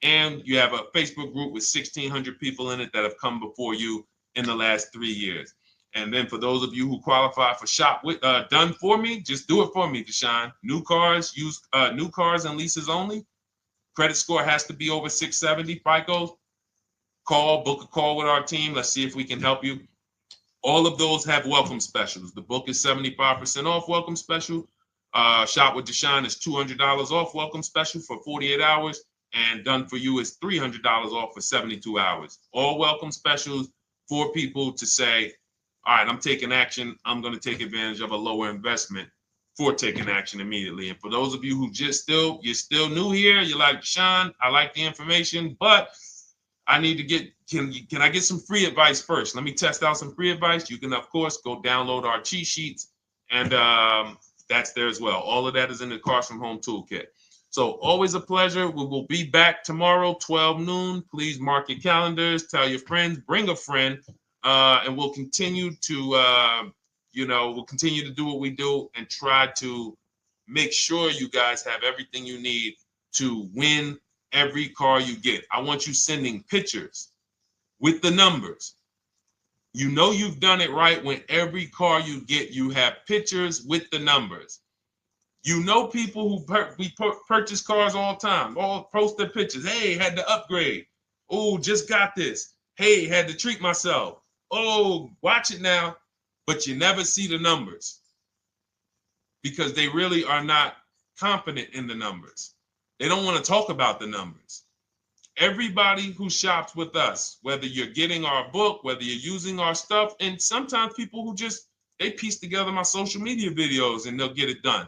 And you have a Facebook group with 1,600 people in it that have come before you in the last 3 years. And then for those of you who qualify for shop with done for me, just do it for me, Deshone. New cars and leases only. Credit score has to be over 670 FICO. Book a call with our team. Let's see if we can help you. All of those have welcome specials. The book is 75% off welcome special. Shop with Deshone is $200 off welcome special for 48 hours. And done for you is $300 off for 72 hours. All welcome specials for people to say, all right, I'm taking action. I'm going to take advantage of a lower investment for taking action immediately. And for those of you who you're still new here, you're like, Deshone, I like the information, but I need to get, can I get some free advice first? Let me test out some free advice. You can, of course, go download our cheat sheets, and that's there as well. All of that is in the Cars from Home Toolkit. So always a pleasure. We will be back tomorrow, 12 noon. Please mark your calendars, tell your friends, bring a friend, and we'll continue to, we'll continue to do what we do and try to make sure you guys have everything you need to win every car you get. I want you sending pictures with the numbers. You know you've done it right when every car you get, you have pictures with the numbers. You know people who purchase cars all the time, all post their pictures. Hey, had to upgrade. Oh, just got this. Hey, had to treat myself. Oh, watch it now. But you never see the numbers because they really are not confident in the numbers. They don't want to talk about the numbers. Everybody who shops with us, whether you're getting our book, whether you're using our stuff, and sometimes people who they piece together my social media videos and they'll get it done.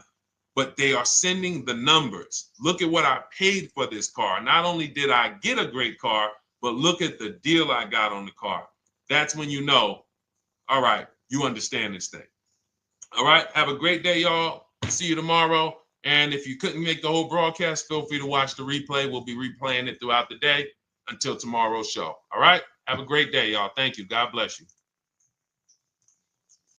But they are sending the numbers. Look at what I paid for this car. Not only did I get a great car, but look at the deal I got on the car. That's when you know, all right, you understand this thing. All right, have a great day, y'all. See you tomorrow. And if you couldn't make the whole broadcast, feel free to watch the replay. We'll be replaying it throughout the day until tomorrow's show. All right, have a great day, y'all. Thank you. God bless you.